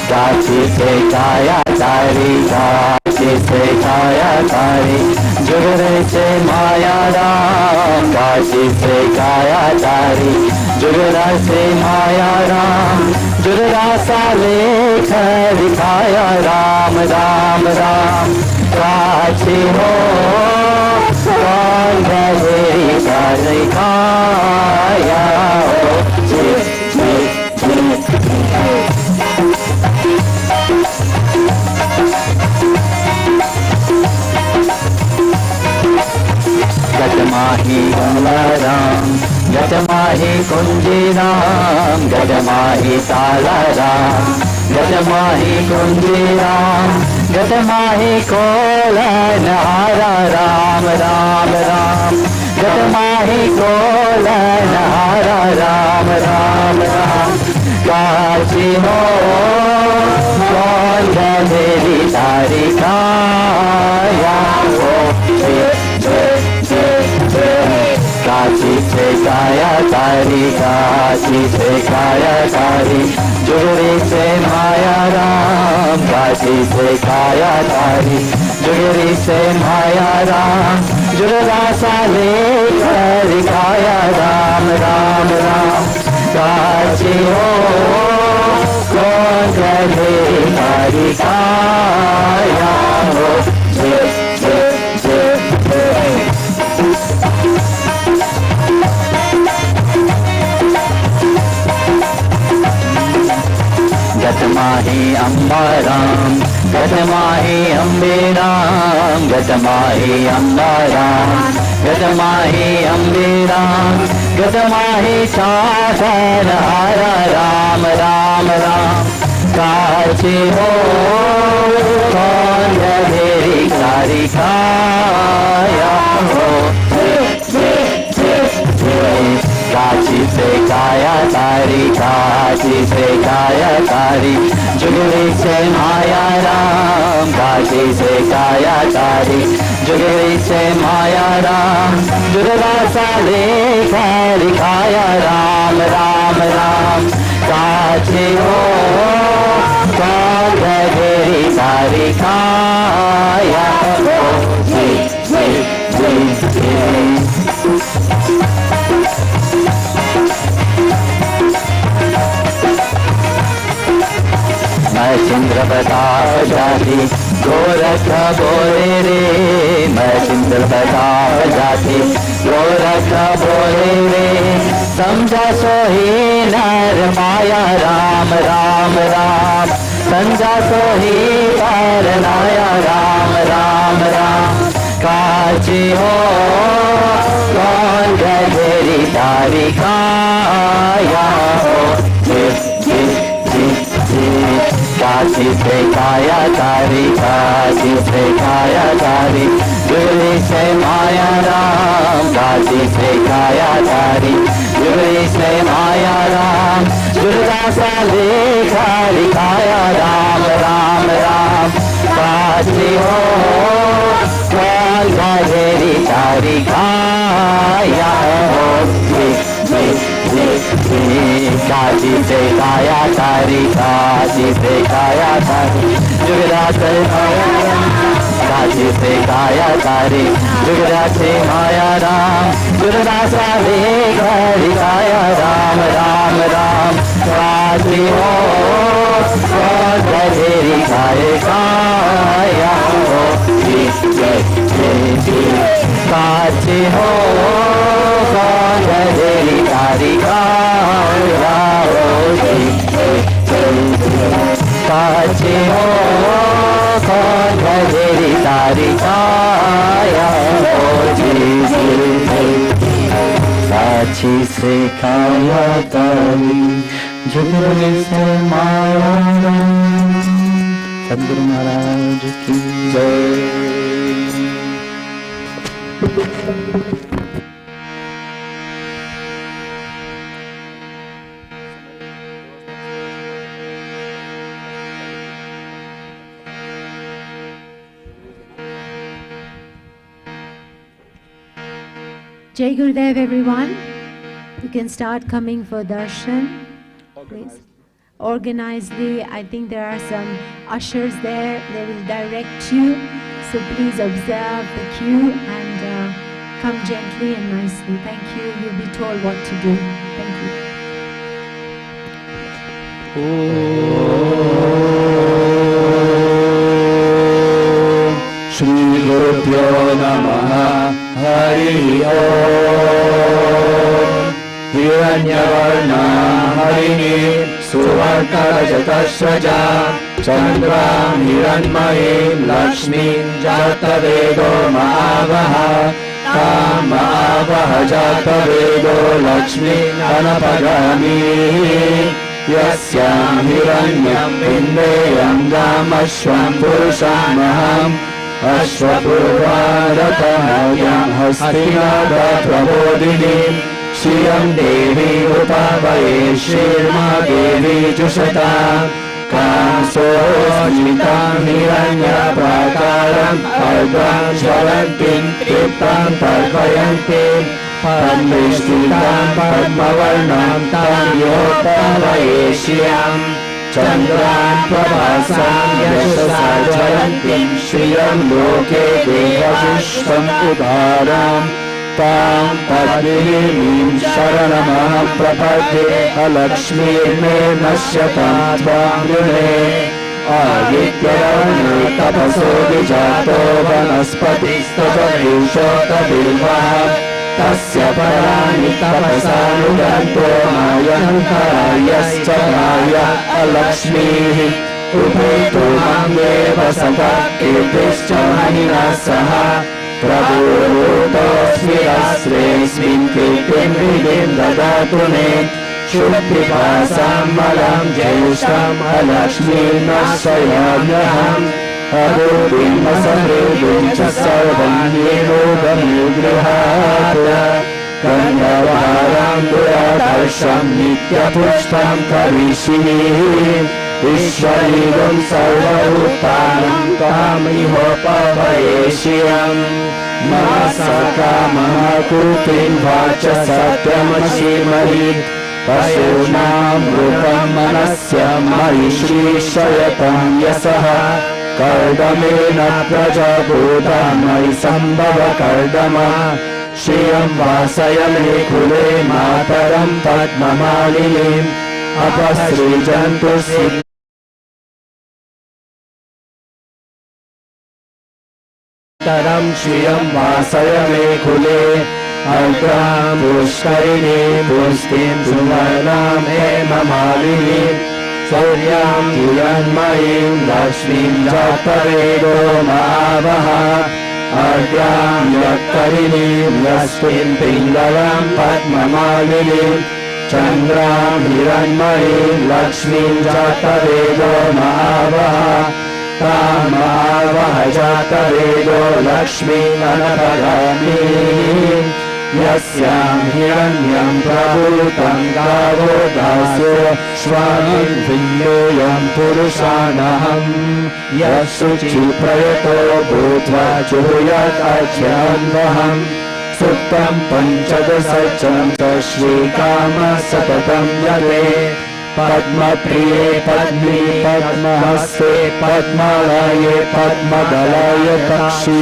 काची से काया तारी काची से काया तारी जुगरे से माया राम काची से काया तारी जुगरा से माया राम जुगरा सा लेख लिखाया राम राम राम काची हो कौन गधेली तारी काया हो Ram, Gadamahi Tala Ram, Gadamahi Kunji Ram, Gadamahi Kola Nara Ram, Ram Ram, Gadamahi Kola Nara Ram, Ram Ram, Kachi Ho, Konga Meri Tarika, Ya Ho, Kachi se kaya tari, Kachi se kaya tari, Juguri se Maya Ram, Kachi se kaya tari, Juguri se Maya Ram, Jugura sale kari kaya Ram, Ram Ram, Kachi ho, Konga meri tari kaya ho, Gatamahi Ambaram, Gatamahi Ambiram, Gatamahi Ambaram, Gatamahi Ambiram, Gatamahi Chasan Hara Ram, Ram Ram, Kachi ho, Konga meri tari kaya ho, Kachi se kaya tari, Kachi se kaya tari, Juguri se Maya Ram, Kachi se kaya tari, Juguri se Maya Ram, Jugura sale kari kaya Ram, Ram Ram, Kachi ho, Konga meri tari kaya ho, मैं चंद्र प्रताप जाति गोरख बोले रे, मैं चंद्र प्रताप जाति गोरख बोले रे, समझा सोही नर माया राम, राम राम, समझा सोही पर नाया राम, राम राम, काची हो कौन गहरी तारी काया हो, काशी से काया तारी, काशी से काया तारी, जुगली से माया राम, काशी से काया तारी, जुगली से माया राम, दुर्गा सा लेखा लिखाया राम, राम राम, काशी हो कौन गहरी तारी काया हो, काशी से काया तारी, काशी से काया तारी, जुगरा से माया राम, काशी से काया तारी, जुगरा से माया राम, जुगरा सा लेखा काया राम, राम राम, काशी हो कौन गहरी काया काया हो, काशी हो कौन गहरी तारी काया हो, काशी हो कौन गहरी तारी काया हो, काशी से काया तारी, जुगली से माया राम, सद्गुरु महाराज की जय। Jai Gurudev, everyone. You can start coming for darshan. Please. Organizedly, I think there are some ushers there. They will direct you. So please observe the queue and come gently and nicely. Thank you. You'll be told what to do. Thank you. Shri Gurubhyo Namaha Hari Om Hiranyavarna Harini Suvartarajataśraja Chandram Hiranmayim Lakshmin Jatavedo Mahavaha Tam Mahavaha Jatavedo Lakshmin Anapagami यस्यां हिरण्यं पिण्डेयं गामश्वं पुरुषामहम् अश्वपूर्वारतमयं हस्तिनाद प्रबोधिनीं श्रियं देवी उपावये श्रीर्मा देवी जुषताम् कांसोऽस्मितां हिरण्यप्राकारम् अर्द्रां ज्वलन्तीं दीप्तां तर्पयन्तीं पद्मैस्थितां पद्मवर्णां तां योपावये श्रियम् चन्द्रान् प्रभासां यशसा ज्वलन्तीं श्रियं लोके देवशिष्टम् उदाराम् तां पद्मिनीं शरणमहं प्रपद्ये अलक्ष्मीर्मे नश्यतां त्वां गृहे आदित्यवर्णे तपसो विजातो वनस्पतिस्तदीशोतबिल्वः तस्य पराणि तपसानुगन्तो मायन्तरायश्च माय अलक्ष्मीः उभेतो मामेव सदा कीर्तिश्च मणिना सह प्रभुतोऽस्मिन् कीर्तिं विधिं ददातु मे शुभपिपासां मलं ज्येष्ठम् अलक्ष्मीं नश्ययाम्यहम् अरूपिमसमृद्धिं च सर्वं निरोधमुद्गृहात् कन्यवारां दुरादर्शं नित्यपुष्टं करिष्ये ईश्वरीं सर्वरूपाणां तामिहोपवये श्रियम् मनसकामः कृतिं वाच सत्यमशीमहि पशूनां रूपं मनस्य मयि श्रीशयतं यशः कर्दमेन प्रजाभूतं मयि सम्भव कर्दमा श्रियं वासय मे कुले मातरं पद्ममालिनीम् अपसृजन्तु तरं श्रियं वासय मे कुले अर्द्रां पुष्करिणीं पुष्टिं सुवर्णां हेममालिनीं सूर्यां हिरण्मयीं लक्ष्मीं जातवेदो महावः अर्द्रां यत्करिणीं लक्ष्मीं पिङ्गलां पद्ममालिनीं चन्द्रां हिरण्मयीं लक्ष्मीं जातवेदो महावः तां महावः जातवेदो लक्ष्मीं अनपगामिनीं यस्यां हिरण्यं प्रभूतं गावो दासो श्वानं विन्देयं पुरुषानहम् यः शुचिप्रयतो भूत्वा जुहुयात् अज्ञान्वहम् सुप्तं पञ्चदशचं च श्रीकामः सततं यते पद्मप्रिये पद्मी पद्महस्ते पद्मालये पद्मदलाय पक्षी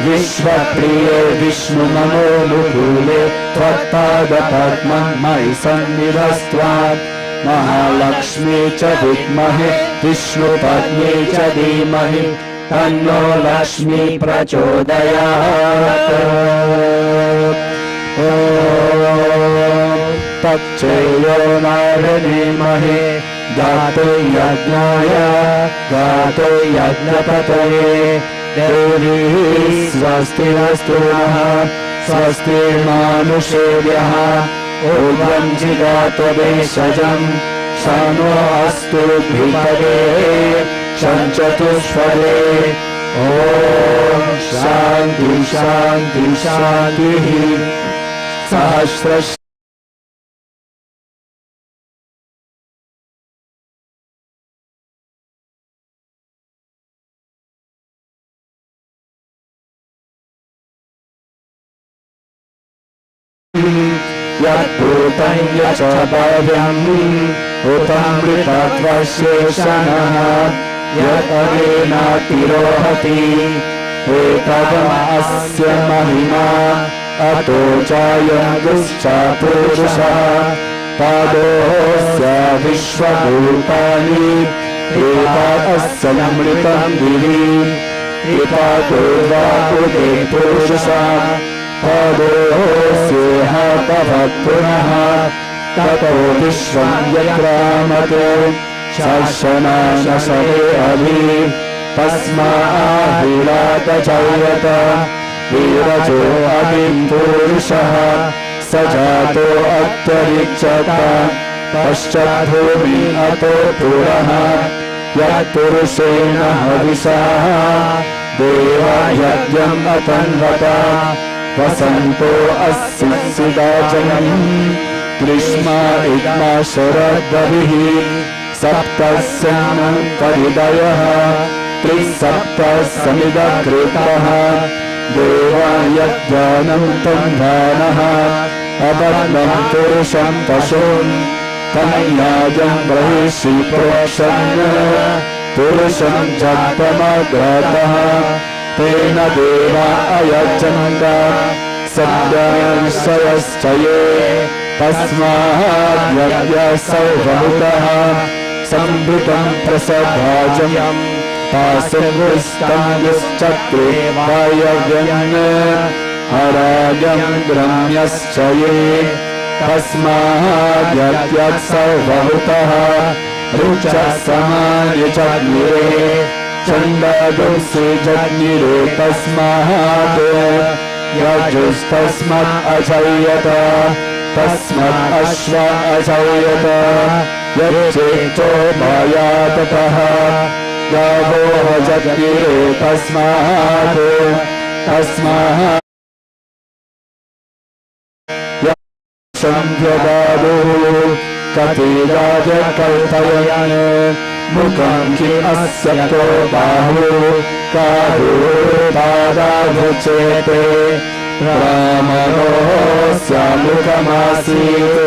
विश्वप्रिये विष्णुमनोनुकूले त्वत्पादपद्मं मयि सन्निधस्त्वात् महालक्ष्मी च विद्महे विष्णुपत्नी च धीमहि तन्नो लक्ष्मी प्रचोदयात् ॐ तच्चैयो नारनीमहे गातो यज्ञाय गातो यज्ञपतये देवी स्वस्तिरस्तु नः स्वस्तिर्मानुषेभ्यः ऊर्ध्वं जिगातो भेषजं शनो अस्तु द्विपदे चतुष्पदे ॐ शान्ति शान्ति शान्तिः सहस्र यद्भूतं यच्च भव्यम् उतमृतत्वशेषणः यदनेनातिरोहति एतदस्य महिमा अतो चायगुश्च पुरुषः पादोऽस्य विश्वभूतानि एतदस्यमृतं दिवि एतदुर्वाकुते पुरुषः पादोऽस्येह भवत्पुनः ततो विश्वं यद्रामते शासनाशये अभि तस्माभिरातचयत वीरजो अभिं पुरुषः स जातो अत्यरिच्यत पश्चाद्भूमि अतो पुरः यत्पुरुषेण हविषा देवा यज्ञम् अतन्वता वसन्तो अस्सि सिदाचनम् ग्रीष्मा इग्मा शरद्रविः सप्तस्यन्तरिदयः त्रिसप्तः समिदकृतः देवा यज्ञानं तन्धानः अबद्धं पुरुषं पशून् तन्याजं बहिषि प्रोक्षन् पुरुषं जप्तमग्रतः तेन देवा अयजन्त सद्यंशयश्च ये तस्मात् यज्ञसौ बहुतः संवृतं प्रसभाजं पाशुगुस्तं युश्चक्रे वायव्यन् अराजं ग्रम्यश्च ये तस्मात् यज्ञसौ बहुतः रुचः समानि जग्निरे चण्डागुंसि जग्निरे तस्मात् यजुस्तस्मात् अचयत तस्मात् अश्व अचयत यच्चेतो मायाततः गावो जग्निरे तस्मात् तस्मात् संध्यदादुः कतिराज कल्पयन् मुखं किम् अस्य को बाहु काहु पादाभुचेते ब्राह्मणोऽस्यामुखमासीत्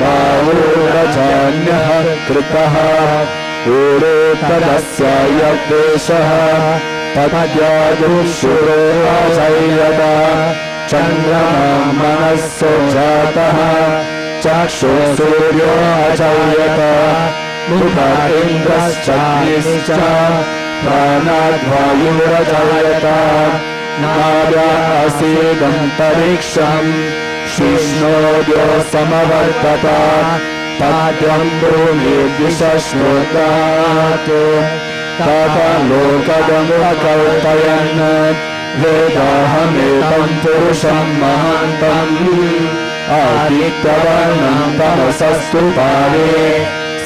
बाहुरजान्यः कृतः ऊरे तदस्य यद्देशः तद्यादुशुरो अचयत चन्द्रमा मनस्सो जातः चक्षुसूर्यो अचयत मुख इन्द्रश्चाग्निश्च प्राणाद्वायुरचयत नाभ्या असीदन्तरिक्षम् शिष्णोद्यो समवर्तत पाद्यं भूमिर्दिशश्नोतात् तथा लोकदमुपकल्पयन् वेदाहमेतं पुरुषं महान्तम् आदित्यवर्णं तमसस्तु पारे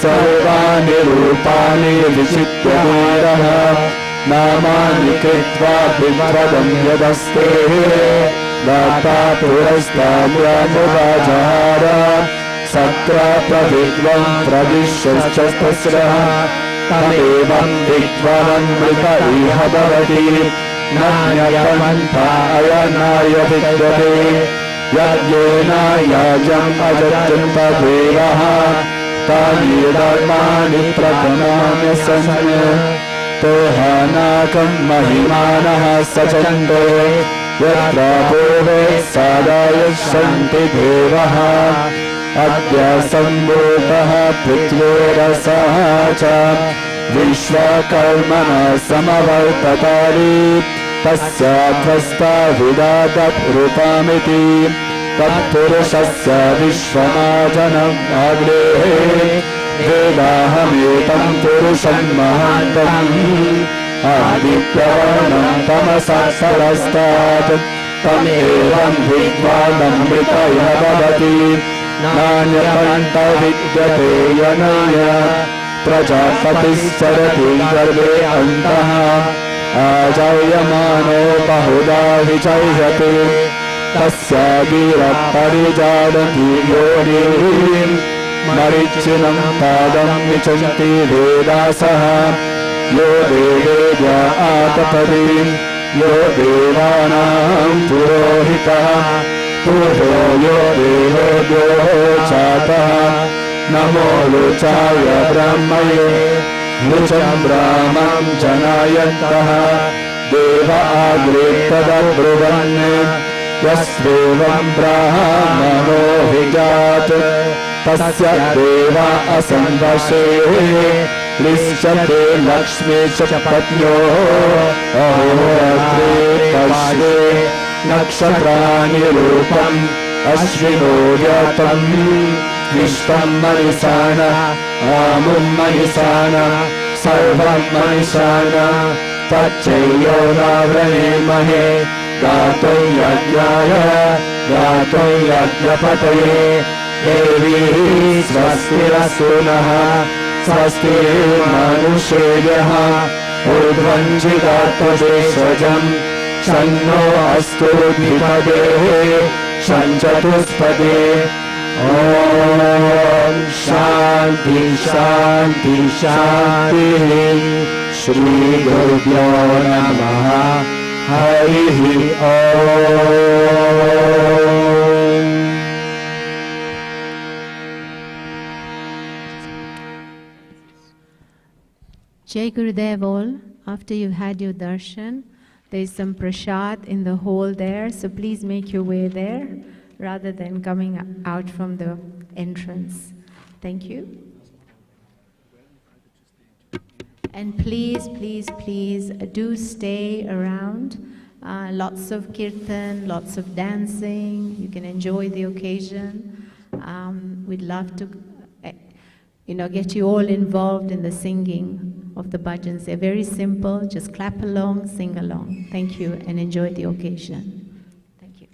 सर्वाणि रूपाणि विचित्य वीरः नामानि कृत्वा विप्रदं यदस्ते दाता पुरस्ताद्यामुपजहार सत्र प्रविद्वं प्रविश्यश्चस्रः तमेवं विद्वानमृत इह भवति नान्यपन्था अयनाय विद्यते यज्ञेन याजम् अजन्त देवः तानि धर्माणि प्रथमान्यसन् तोहानाकं महिमानः सचन्ते यत्र पूर्वे सादायच्छन्ति देवः अद्य सम्भूतः पृथ्वीरसः च विश्वकर्मणः समवर्ततानि तस्याध्वस्ता विदातरूपमिति तत्पुरुषस्य विश्वमाजनम् अग्रेः वेदाहमेतं पुरुषं महान्तम् आदित्यवर्णं तमसा सरस्तात् तमेवं विद्वानमृतय भवति नान्यपन्तविद्यते यनाय प्रजापतिश्चरति गर्भे अन्तः आजायमानो बहुधा विचह्यते तस्य गिरपरिजानति योनिं मरीचिनं पादं विचन्ति वेदासः यो देवेद्य आतपति यो देवानां पुरोहितः पूर्वो यो देवेद्यो चातः नमो लुचाय ब्रह्मये लुचं ब्राह्मं जनायन्तः देव आग्रे तदब्रुवन् यस्वेवं ब्राह्मणो विजात् तस्य देवा असंवशे लिश्यते लक्ष्मी च पत्न्यो अहोरात्रे पश्ये नक्षत्राणि रूपम् अश्विनो जातं विश्वं मनिषाण आमुं मनिषाण सर्वं मनिषाण तच्चैयो नाव्रणेमहे गातो यज्ञाय गातो यज्ञपतये देवी स्वस्तिरस्तु नः स्वस्ति मनुष्येभ्यः ऊर्ध्वञ्जिगात्मदेशजम् शन्नो अस्तु द्विपदेः शञ्चतुष्पदे ॐ शान्ति शान्ति शान्तिः श्रीगुरुभ्यो नमः हरिः ॐ Jai Gurudev all. After you've had your darshan, there is some prasad in the hall there, so please make your way there rather than coming out from the entrance. Thank you. And please, please, please do stay around. Lots of kirtan, lots of dancing. You can enjoy the occasion. We'd love to get you all involved in the singing of the bhajans. They're very simple. Just clap along, sing along. Thank you, and enjoy the occasion. Thank you.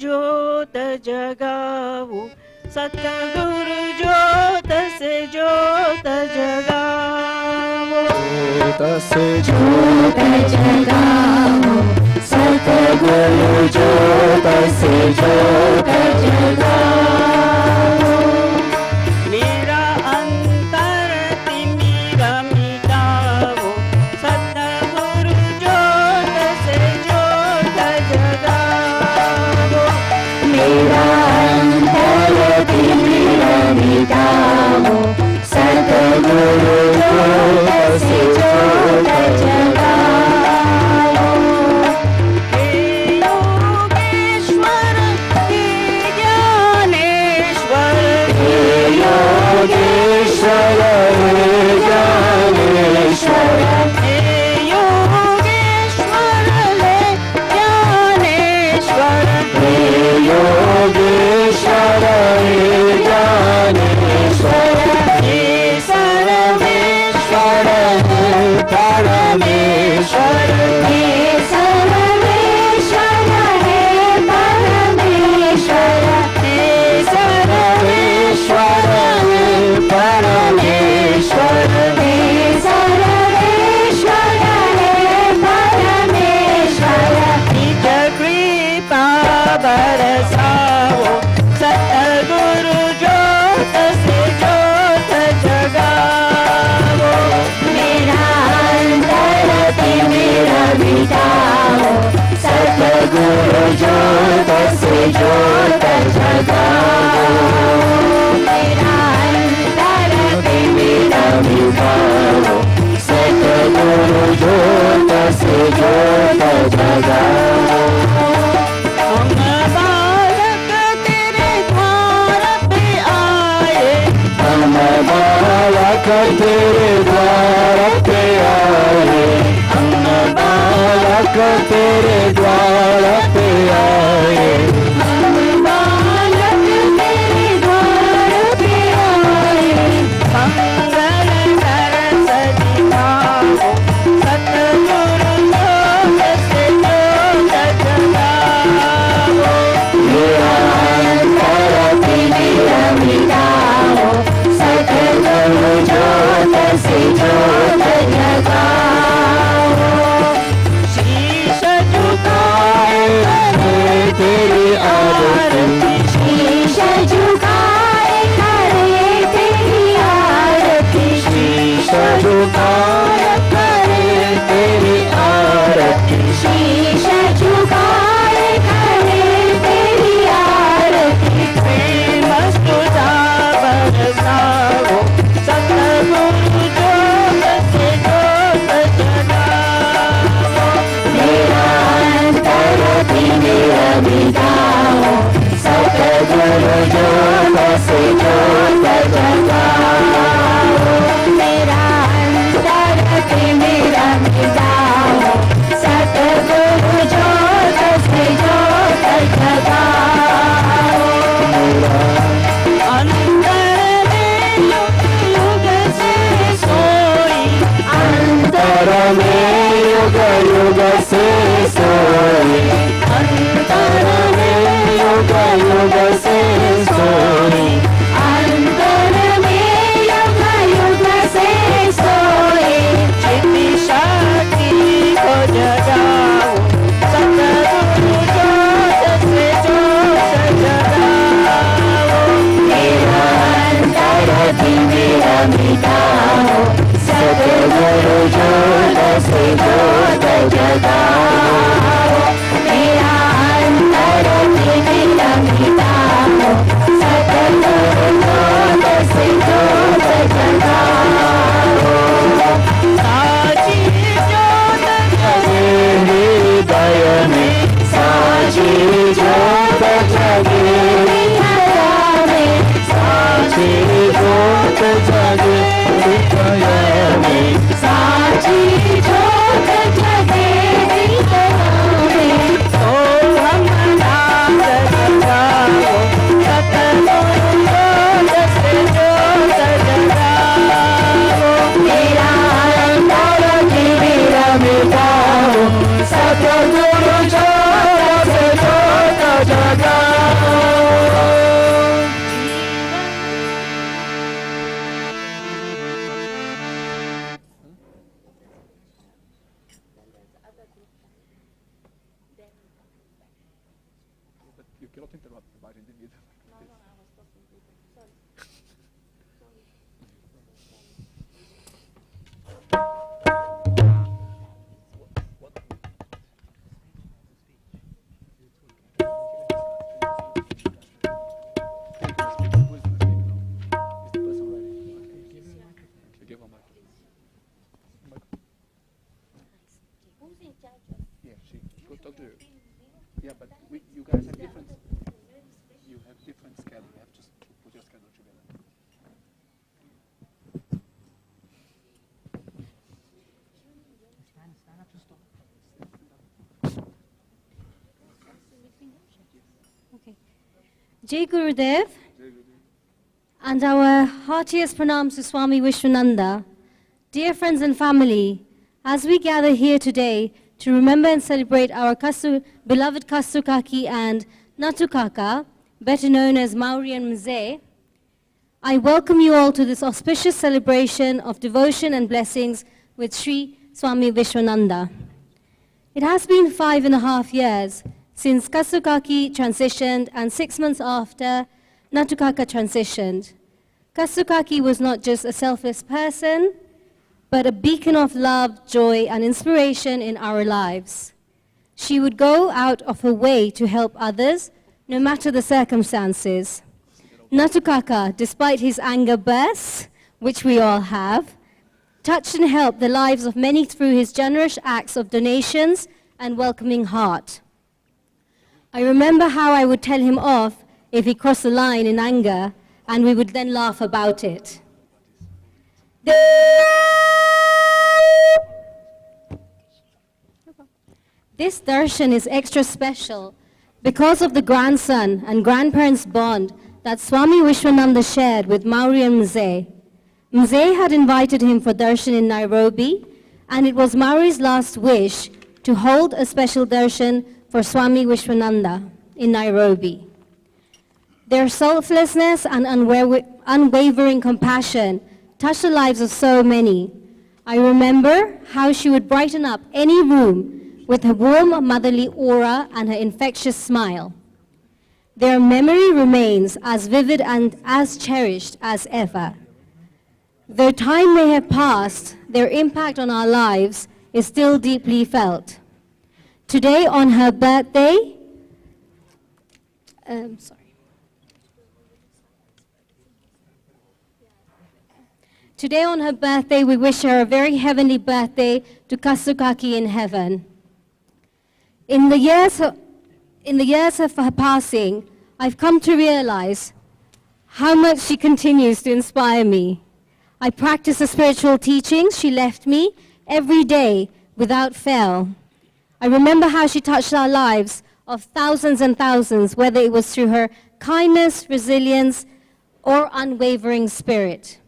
ज्योत जगाओ सतगुरु ज्योत से ज्योत जगाओ ज्योत से ज्योत जगाओ सतगुरु ज्योत से ज्योत जगाओ मेरा अंतर तिमिरा मिटाओ सतगुरु ज्योत से ज्योत जगाओ मेरा अंतर तिमिरा मिटाओ सतगुरु ज्योत से ज्योत जगाओ हे योगेश्वर हे ज्ञानेश्वर हे योगेश्वर हे ज्ञानेश्वर हे योगेश्वर हे ज्ञानेश्वर हे योगेश्वर हे ज्ञानेश्वर हे सर्वेश्वर हे परमेश्वर हे सर्वेश्वर हे परमेश्वर हे सर्वेश्वर हे परमेश्वर हे सर्वेश्वर हे परमेश्वर निज कृपा बरसाओ सतगुरु ज्योत से ज्योत जगाओ मेरा अंतर तिमिरा मिटाओ सतगुरु ज्योत से ज्योत जगाओ मेरा अंतर तिमिरा मिटाओ सतगुरु ज्योत से ज्योत जगाओ हम बालक तेरे द्वार पे आए हम बालक तेरे द्वार पे आए हम बालक तेरे द्वार पे आए हम बालक तेरे द्वार पे आए मंगल कर सदिखाओ सतगुरु ज्योत से ज्योत जगाओ मेरा अंतर तिमिरा मिटाओ सतगुरु ज्योत से ज्योत जगाओ शीश झुकाए करे तेरी आरती शीश झुकाए करे तेरी आरती शीश झुकाए करे तेरी आरती शीश झुकाए करे तेरी आरती प्रेम स्तुता बरसाओ से जोत जगाओ मेरा अंतर मेरा मिटाओ सतगुरु जोत से जोत जगाओ अंतर में युग युग से सोई अंतर में युग युग से सोई अंतर में युग युग से सोई अंतर में युग युग से सोई चिति शक्ति को जगाओ सतगुरु जोत से जोत जगाओ मेरा अंतर मेरा मिटाओ सतगुरु जोत से जोत जगाओ मेरा अंतर मेरा मिटाओ सतगुरु जोत से जोत जगाओ साची जोत जगे हृदय में साची जोत जगे हृदय में साची जोत जगे हृदय में साची जोत जगे हृदय में तो हम नाम जगाओ सतगुरु जोत से जोत जगाओ मेरा अंतर मेरा मिटाओ सतगुरु जोत से जोत जगाओ You cannot interrupt the bhajan in either. Yeah, she go talk to you. Yeah, but you guys have different. You have different schedule. You have to put your schedule together. Jai Gurudev and our heartiest pranams to Swami Vishwananda. Dear friends and family, as we gather here today to remember and celebrate our beloved Kasukaki and Natukaka, better known as Maori and Muse, I welcome you all to this auspicious celebration of devotion and blessings with Sri Swami Vishwananda. It has been 5.5 years since Kasukaki transitioned and 6 months after Natukaka transitioned. Kasukaki was not just a selfless person, but a beacon of love, joy, and inspiration in our lives. She would go out of her way to help others, no matter the circumstances. Natukaka, despite his anger bursts, which we all have, touched and helped the lives of many through his generous acts of donations and welcoming heart. I remember how I would tell him off if he crossed the line in anger, and we would then laugh about it. This darshan is extra special because of the grandson and grandparents' bond that Swami Vishwananda shared with Maori and Muse. Muse had invited him for darshan in Nairobi, and it was Maori's last wish to hold a special darshan for Swami Vishwananda in Nairobi. Their selflessness and unwavering compassion touched the lives of so many. I remember how she would brighten up any room with her warm motherly aura and her infectious smile. Their memory remains as vivid and as cherished as ever. Though time may have passed, their impact on our lives is still deeply felt. Today on her birthday, Today on her birthday, we wish her a very heavenly birthday to Kasukaki in heaven. In the years of her passing, I've come to realize how much she continues to inspire me. I practice the spiritual teachings she left me every day without fail. I remember how she touched our lives of thousands and thousands, whether it was through her kindness, resilience, or unwavering spirit.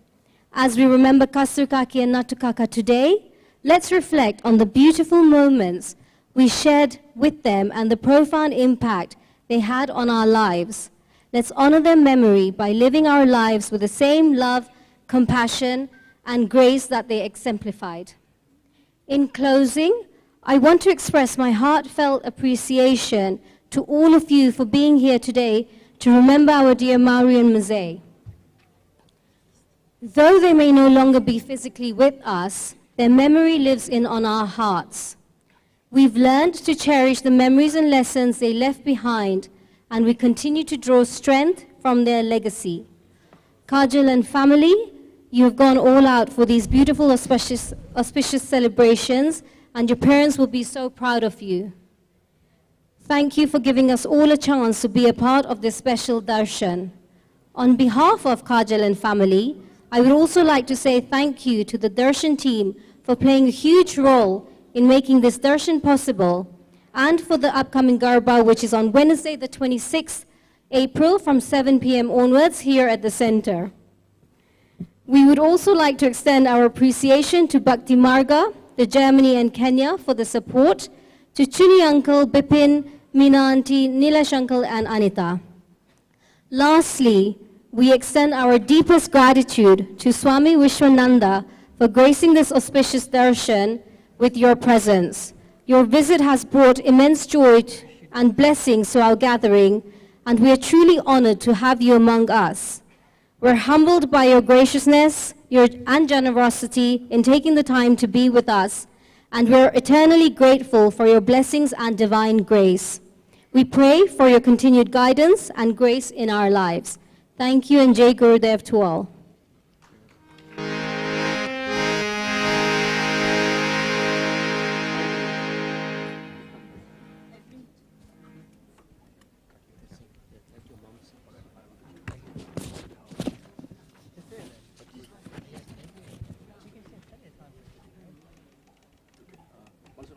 As we remember Kasturkaki and Natukaka today, let's reflect on the beautiful moments we shared with them and the profound impact they had on our lives. Let's honor their memory by living our lives with the same love, compassion, and grace that they exemplified. In closing, I want to express my heartfelt appreciation to all of you for being here today to remember our dear Maori and Muse. Though they may no longer be physically with us, their memory lives on our hearts. We've learned to cherish the memories and lessons they left behind, and we continue to draw strength from their legacy. Kajal and family, you have gone all out for these beautiful, auspicious celebrations, and your parents will be so proud of you. Thank you for giving us all a chance to be a part of this special darshan. On behalf of Kajal and family, I would also like to say thank you to the darshan team for playing a huge role in making this darshan possible, and for the upcoming Garba, which is on Wednesday, the 26th April from 7 p.m. onwards here at the center. We would also like to extend our appreciation to Bhakti Marga, the Germany and Kenya for the support, to Chuni Uncle, Bipin, Meena Auntie, Nilesh Uncle, and Anita. Lastly, we extend our deepest gratitude to Swami Vishwananda for gracing this auspicious darshan with your presence. Your visit has brought immense joy and blessings to our gathering, and we are truly honored to have you among us. We're humbled by your graciousness and generosity in taking the time to be with us, and we're eternally grateful for your blessings and divine grace. We pray for your continued guidance and grace in our lives. Thank you, and Jai Gurudev to all.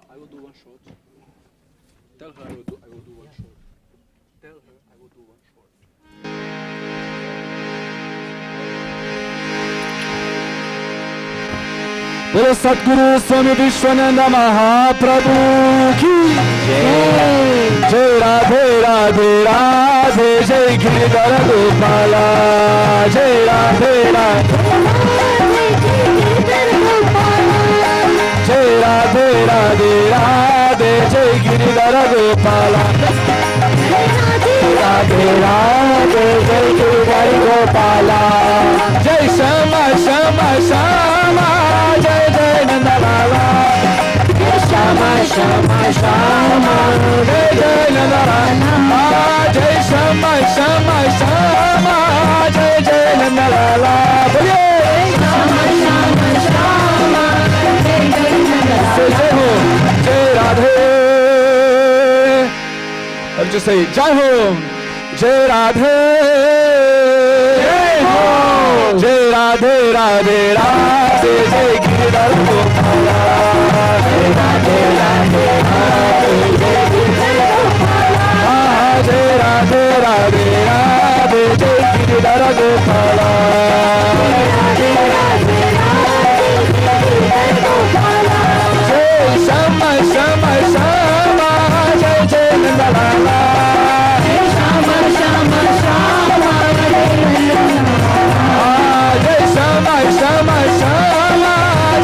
I will do one short. Tell her I will do one short. Tell her I will do one short. Bolo Satguru Swami Vishwananda Mahaprabhu ki Jai. Jai Radhe Radhe Radhe Jai Giridhara Gopala. Jai Radhe Radhe Jai Radhe Radhe Radhe Jai Giridhara Gopala. Radhe Radhe Jai Giridhara Gopala. Jai Shama Shama Shama Jai Jai Nandalala. Jai Shama Shama Shama Jai Jai Nandalala. Jai Shama Shama Shama Jai Jai Nandalala. Shama Shama Shama Say Jai Ho, Jai Radhe. Or just say Jai Ho, Jai Radhe. Jai Ho, Jai Radhe Radhe Radhe Jai Giridhara Gopala. Jai Radhe Radhe Radhe Jai Giridhara Gopala. Jai Radhe Radhe Radhe Jai Giridhara Gopala. Radhe Radhe Radhe Jai Giridhara Gopala. Jai Shama Shama Shama Jai Jai Nandalala. Jai Shama Shama Shama Jai Nandalala. Jai Shama Shama Shama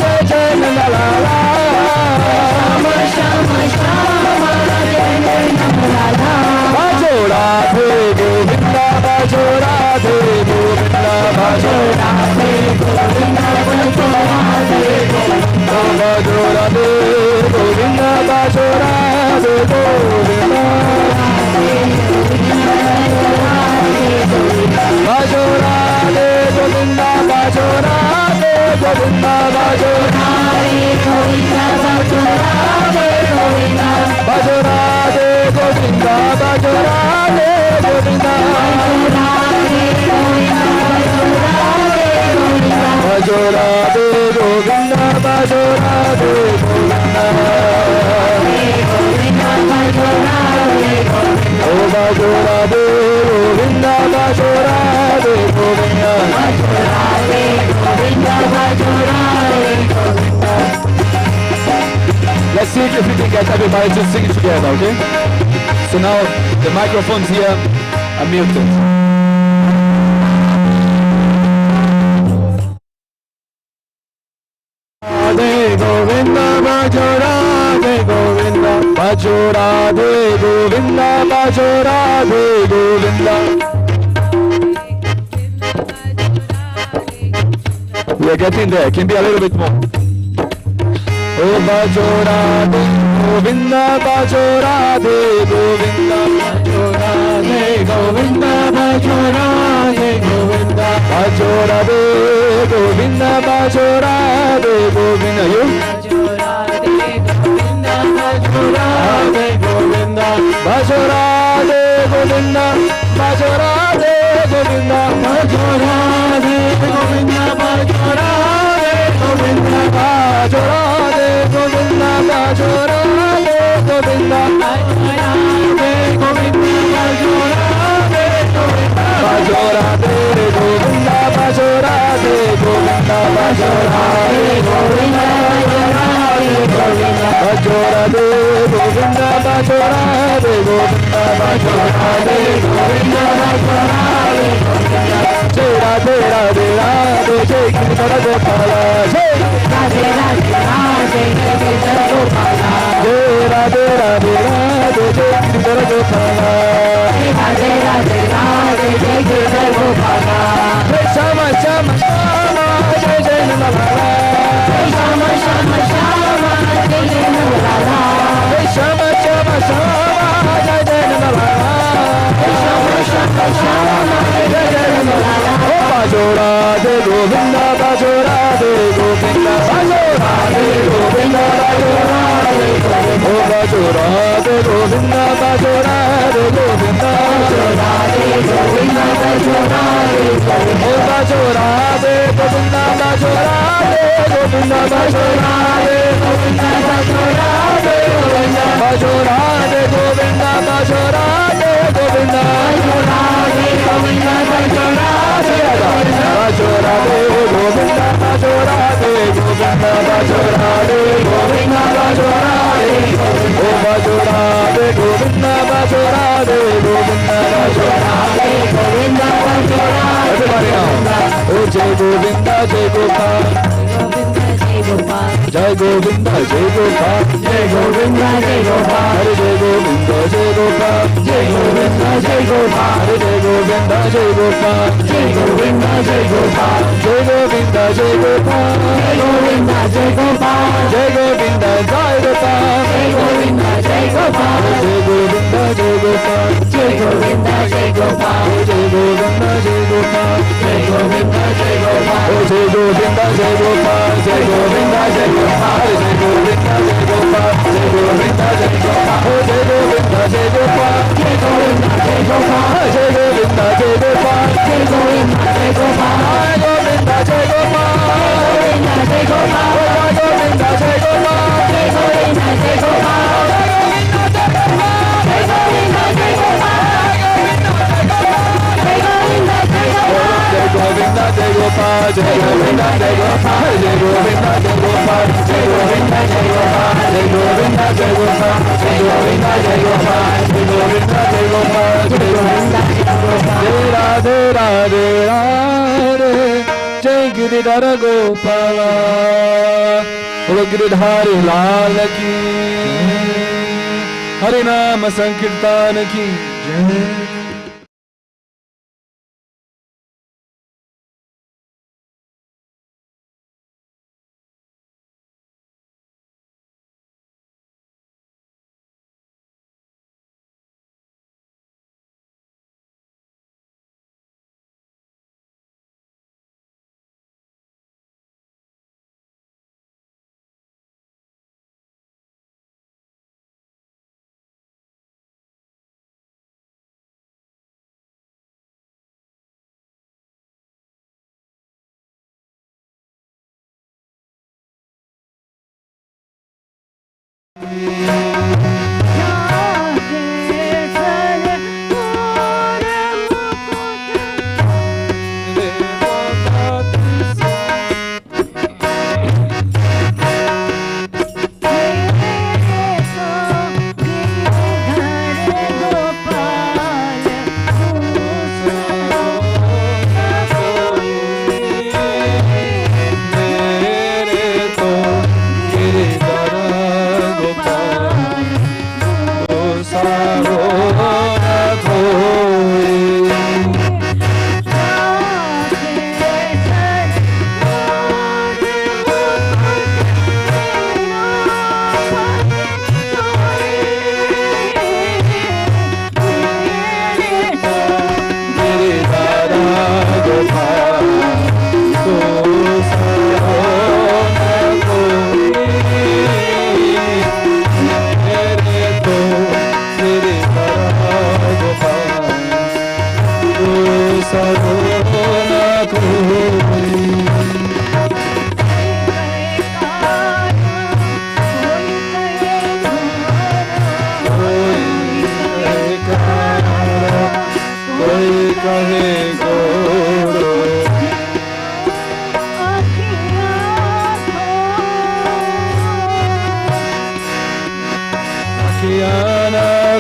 Jai Jai Nandalala. Shama Shama Shama Jai Jai Nandalala. Bhajo Radhe Govinda, Bhajo Radhe Govinda, Bhajo Radhe Govinda, Bhajo Radhe Govinda, Bhajo Radhe Govinda, Bhajo Radhe Govinda, Bhajo Radhe Govinda, Bhajo Radhe Govinda, Bhajo Radhe Govinda, Bhajo Radhe Govinda, Bhajo Radhe Govinda, Bhajo Radhe Govinda, Bhajo Radhe Govinda. Let's see if we can get everybody to sing it together, okay? So now the microphones here are muted. Radhe Govinda Bhajo Radhe Govinda Bhajo Radhe Govinda Bhajo Radhe Govinda. We are getting there, can be a little bit more. Oh Bhajo Radhe Govinda Bhajo Radhe Govinda Bhajo Radhe Govinda Bhajo Radhe Govinda Bhajo Radhe Govinda Bhajo Radhe Govinda. You? Bhajo Radhe Govinda Bhajo Radhe Govinda Bhajo Radhe Govinda Bhajo Radhe Govinda Bhajo Radhe Govinda Bhajo Radhe Govinda Bhajo Radhe Govinda Bhajo Radhe Govinda Bhajo Radhe Govinda Bhajo Radhe Govinda Bhajo Radhe Govinda Bhajo Radhe Govinda Bhajo Radhe Govinda Bhajo Radhe Govinda Bhajo Radhe Govinda Bhajo Radhe Govinda. Jai Radhe Radhe Radhe Jai Kirtan Gopala Jai Radhe Radhe Radhe Jai Kirtan Gopala Jai Radhe Radhe Radhe Jai Kirtan Gopala Radhe Radhe Radhe Jai Kirtan Gopala. Jai Shama Shama Shama Jai Jai Nandalala Jai Shama Shama Shama Jai Jai Nandalala Jai Shama Shama Shama Jai Jai Nandalala Jai Shama Shama Shama Jai Jai Nandalala. Bhajo Radhe Govinda Bhajo Radhe Govinda Bhajo Radhe Govinda Bhajo Radhe Govinda. Oh Bhajo Radhe Govinda Bhajo Radhe Govinda Bhajo Radhe Govinda Bhajo Radhe Govinda. Oh Bhajo Radhe Govinda Bhajo Radhe Govinda Bhajo Radhe Govinda Bhajo Radhe Govinda Bhajo Radhe Govinda Bhajo Radhe Govinda Bhajo Radhe Govinda Bhajo Radhe Bhajo Radhe Govinda Bhajo Radhe Govinda Bhajo Radhe Govinda Bhajo Radhe Govinda. Oh Bhajo Radhe Govinda Bhajo Radhe Govinda Bhajo Radhe Govinda Bhajo Radhe. Everybody now. Oh Jai Govinda Jai Gopal Jai Govinda Jai Gopal Jai Govinda Jai Gopal Hare Jai Govinda Jai Gopal Jai Govinda Jai Gopal Hare Jai Govinda Jai Gopal Jai Govinda Jai Gopal Jai Govinda Jai Gopal Jai Govinda Jai Gopal Jai Govinda Jai Gopal Jai Govinda Jai Gopal Jai Govinda Jai Gopal Jai Govinda Jai Gopal Jai Govinda Jai Gopal Jai Govinda Jai Gopal. Oh Jai Govinda Jai Gopal Jai Govinda Jai Gopal Jai Govinda Jai Gopal Jai Govinda Jai Gopal. Oh Jai Govinda Jai Gopal Jai Govinda Jai Gopal Jai Govinda Jai Gopal Jai Govinda Jai Gopal Jai Govinda Jai Gopal Jai Govinda Jai Gopal Jai Govinda Jai Gopal Jai Govinda Jai Gopal Jai Govinda Jai Gopal Jai Govinda Jai Gopal Jai Govinda Jai Gopal Jai Govinda Jai Gopal Jai Govinda Jai Gopal Jai Govinda Jai Gopal Jai Govinda Jai Gopal Jai Govinda Jai Gopal Jai Govinda Jai Gopal. Jai Radhe Radhe Radhe Jai Giridhara Gopala Bolo Giridhari Lal ki Hari Nama Sankirtan ki Jai.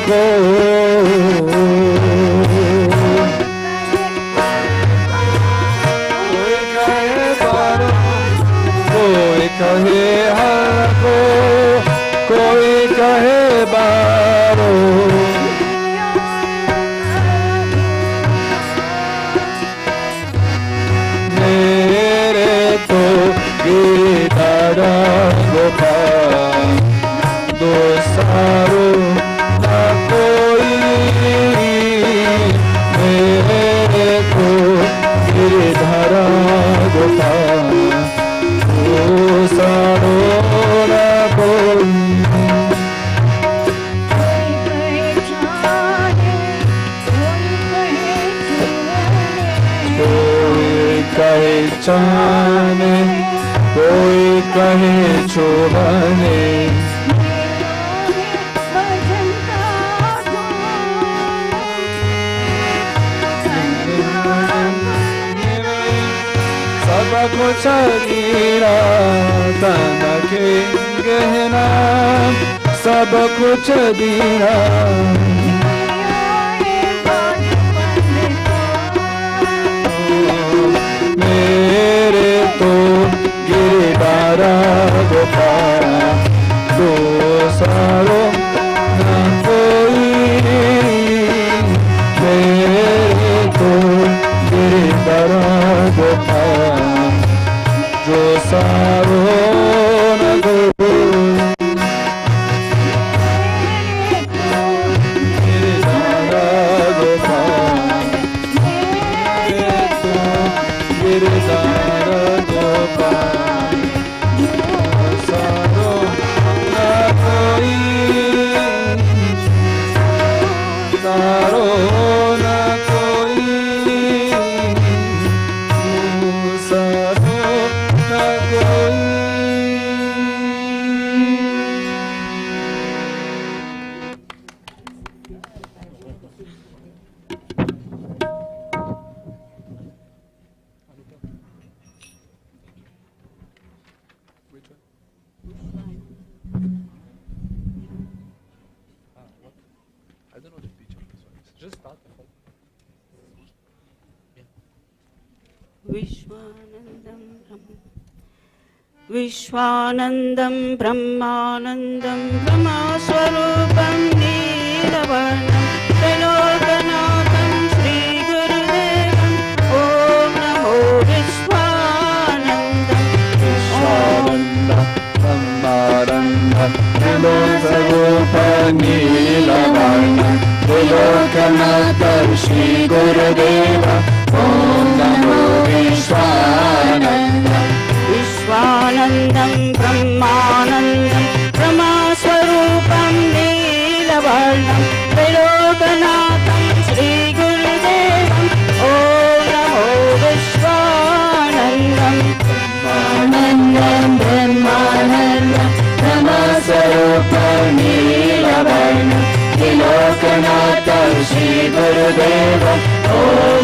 को कोई कहे बारो कोई कहे हर को कोई कहे बारो मेरे तो गिरधर गोपाल दो सारो न कोई मेरे को गिरधर गोपाल दो सारो न कोई कहे चाने कोई कहे चोबने सब कुछ गिरा तन के गहना सब कुछ दीना मेरे तो गिरधर गोपाल दो सारो न कोई मेरे तो गिरधर गोपाल जो सारो न कोई गिरधर गोपाल गिरधर गोपाल सारो न कोई सारो न कोई सारो न कोई I don't know the pitch of this one. Just start the whole. विश्वानन्दं ब्रह्मानन्दं ब्रह्मस्वरूपं नीलवर्णं त्रिलोकनाथं श्रीगुरुदेवं ॐ नमो विश्वानन्दं विश्वानन्दं ब्रह्मानन्दं त्रिलोकरूपं नीलवर्णं त्रिलोकनाथं श्रीगुरुदेवं ॐ नमो विश्वानन्दं विश्वानन्दं ब्रह्मानन्दं ब्रह्मस्वरूपं नीलवर्णं त्रिलोकनाथं श्रीगुरुदेवं ॐ नमो विश्वानन्दं आनन्दं ब्रह्मानन्दं ब्रह्मस्वरूपं नीलवर्णं त्रिलोकनाथं श्रीगुरुदेवं ॐ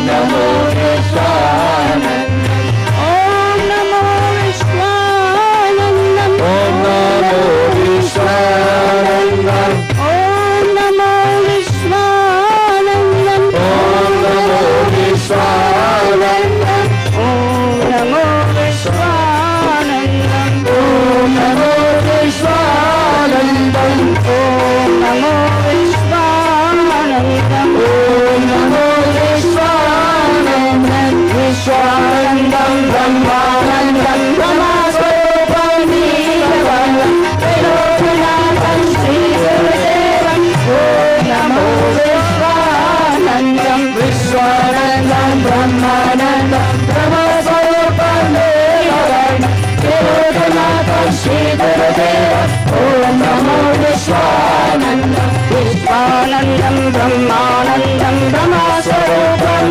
नमो विश्वानन्दं विश्वानन्दं ब्रह्मानन्दं ब्रह्मस्वरूपं नीलवर्णं त्रिलोकनाथं श्रीगुरुदेवं ॐ नमो विश्वानन्दं विश्वानन्दं ब्रह्मानन्दं ब्रह्मस्वरूपं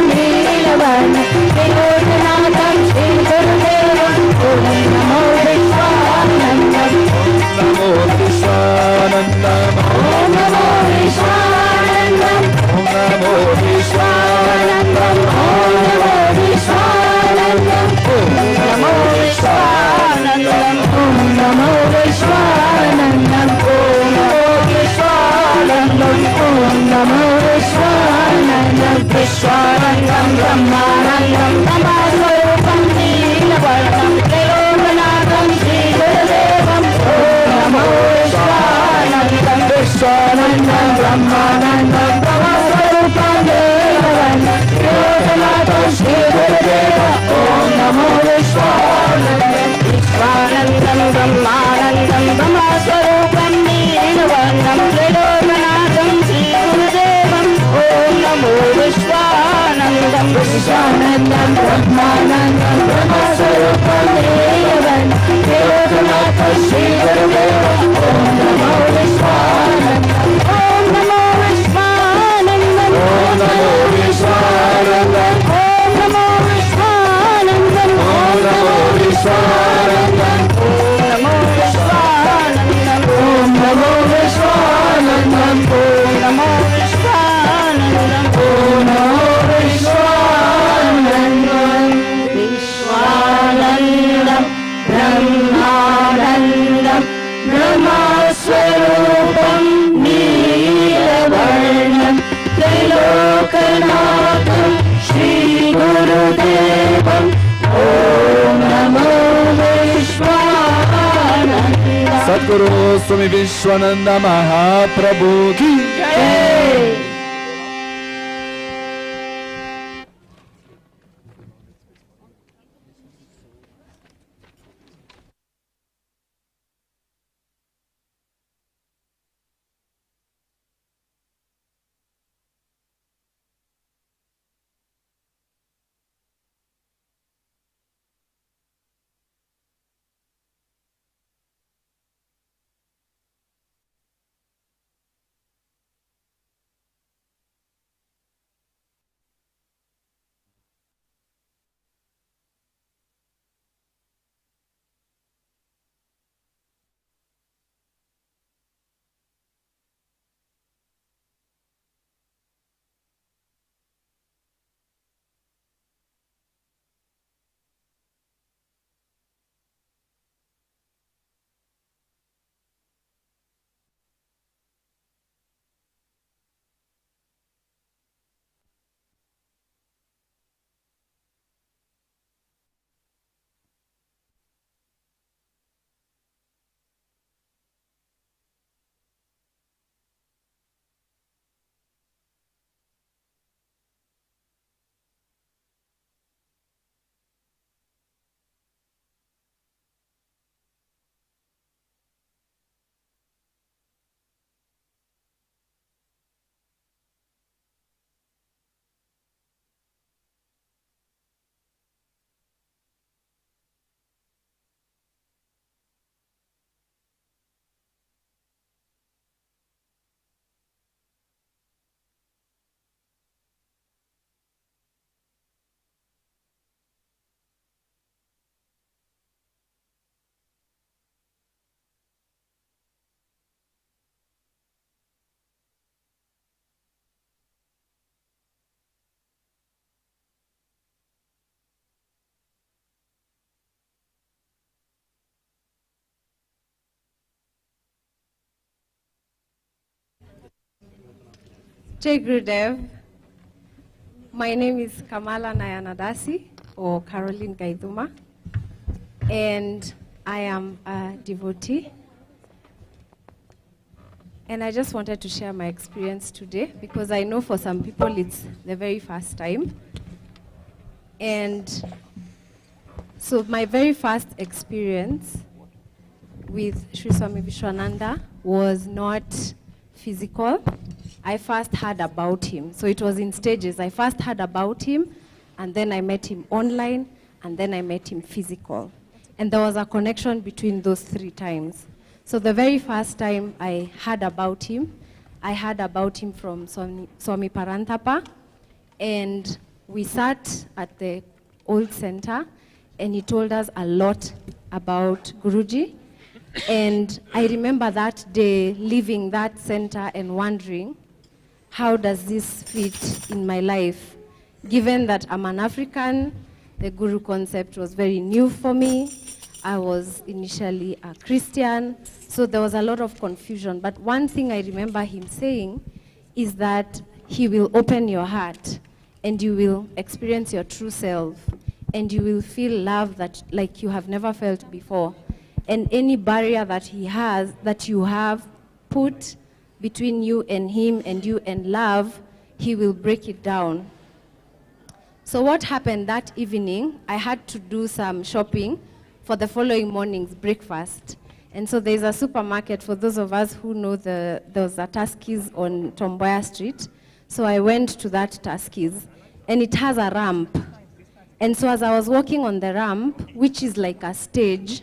नीलवर्णं त्रिलोकनाथं श्रीगुरुदेवं ॐ नमो विश्वानन्दं नमो विश्वानन्दं ॐ नमो विश्वानन्दं नमो विश्वानन्दं Om Namo Vishwanandam Vishwanandam Brahmanandam Brahmaswarupam Neelavarnam Trilokanatham Sri Gurudevam Om Namo Vishwanandam Vishwanandam Brahmanandam Brahmaswarupam Neelavarnam Trilokanatham Sri Gurudevam Om Namo Vishwanandam Vishwanandam Brahmanandam Brahmaswarupam Neelavarnam Trilokanatham Sri Gurudevam Om Namo Vishwanandam Vishwanandam Brahmanandam Brahmaswarupam Neelavarnam Trilokanatham Sri Gurudevam Om Namo Vishwanandam Om Namo Vishwanandam Om Namo Vishwanandam Om Namo Vishwanandam Om Namo Vishwanandam Om Namo Vishwanandam Om Namo Vishwanandam Om Namo Vishwanandam Om Namo Vishwanandam Vishwanandam Brahmanandam Brahmaswarupam Neelavarnam Trilokanatham Shri Gurudevam Om Namo Vishwanandam Sadguru Swami Vishwananda Mahaprabhu ki Jai. Jai Gurudev. My name is Kamala Nayanadasi, or Caroline Gaiduma, and I am a devotee. And I just wanted to share my experience today, because I know for some people it's the very first time. And so my very first experience with Sri Swami Vishwananda was not physical. I first heard about him. So it was in stages. I first heard about him, and then I met him online, and then I met him physical. And there was a connection between those 3 times. So the very first time I heard about him from Swami Parantapa, and we sat at the old center, and he told us a lot about Guruji. And I remember that day leaving that center and wondering, how does this fit in my life? Given that I'm an African, the Guru concept was very new for me. I was initially a Christian, so there was a lot of confusion. But one thing I remember him saying is that he will open your heart and you will experience your true self and you will feel love that like you have never felt before. And any barrier that he has, that you have put between you and him and you and love, he will break it down. So what happened that evening, I had to do some shopping for the following morning's breakfast. And so there's a supermarket, for those of us who know there was a Tuskys on Tomboya Street. So I went to that Tuskys, and it has a ramp. And so as I was walking on the ramp, which is like a stage,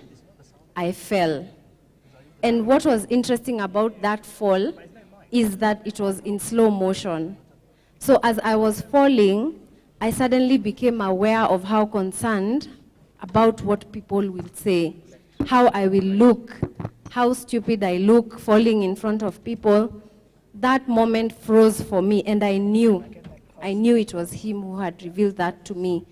I fell. And what was interesting about that fall is that it was in slow motion. So as I was falling, I suddenly became aware of how concerned about what people will say, how I will look, how stupid I look falling in front of people. That moment froze for me, and I knew it was him who had revealed that to me.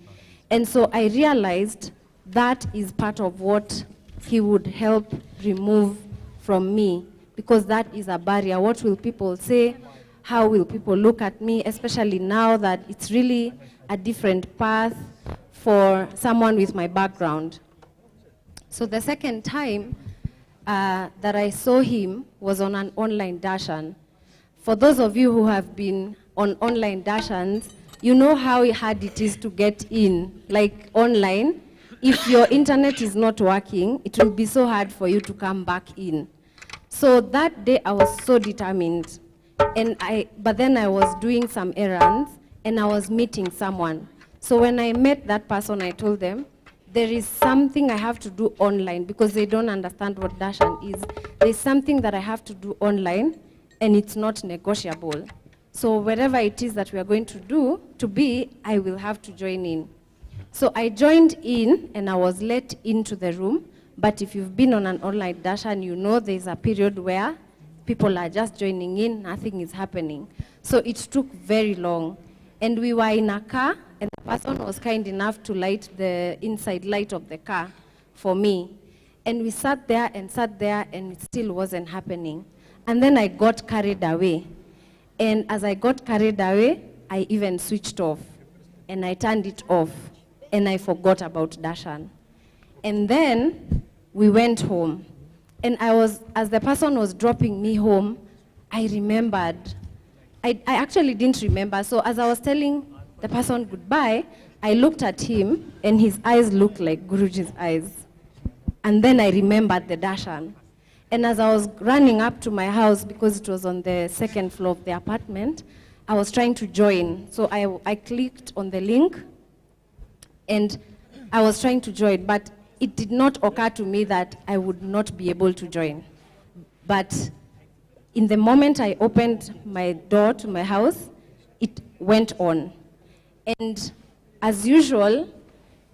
And so I realized that is part of what he would help remove from me, because that is a barrier. What will people say? How will people look at me, especially now that it's really a different path for someone with my background. So the second time that I saw him was on an online darshan. For those of you who have been on online darshans, you know how hard it is to get in, like online. If your internet is not working, it will be so hard for you to come back in. So that day I was so determined. But then I was doing some errands and I was meeting someone. So when I met that person, I told them, there is something I have to do online, because they don't understand what darshan is. There's something that I have to do online and it's not negotiable. So wherever it is that we are going to do, I will have to join in. So I joined in and I was let into the room. But if you've been on an online darshan, you know there's a period where people are just joining in, nothing is happening. So it took very long. And we were in a car, and the person was kind enough to light the inside light of the car for me. And we sat there, and it still wasn't happening. And then I got carried away. And as I got carried away, I even switched off. And I turned it off. And I forgot about darshan. And then we went home. And as the person was dropping me home, I remembered. I actually didn't remember. So as I was telling the person goodbye, I looked at him, and his eyes looked like Guruji's eyes. And then I remembered the darshan. And as I was running up to my house, because it was on the second floor of the apartment, I was trying to join. So I clicked on the link, and I was trying to join. But it did not occur to me that I would not be able to join. But in the moment I opened my door to my house, it went on. And as usual,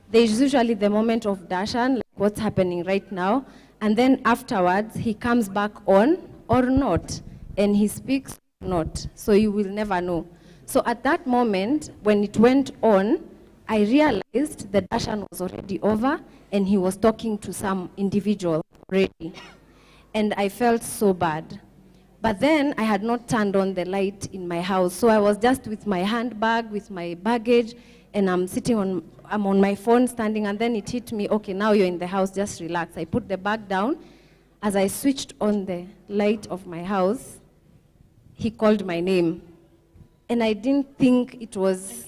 there's usually the moment of darshan, like what's happening right now, and then afterwards he comes back on or not, and he speaks or not, so you will never know. So at that moment, when it went on, I realized the darshan was already over, and he was talking to some individual already. And I felt so bad. But then I had not turned on the light in my house, so I was just with my handbag, with my baggage, and I'm on my phone standing, and then it hit me, okay, now you're in the house, just relax. I put the bag down. As I switched on the light of my house, he called my name. And I didn't think it was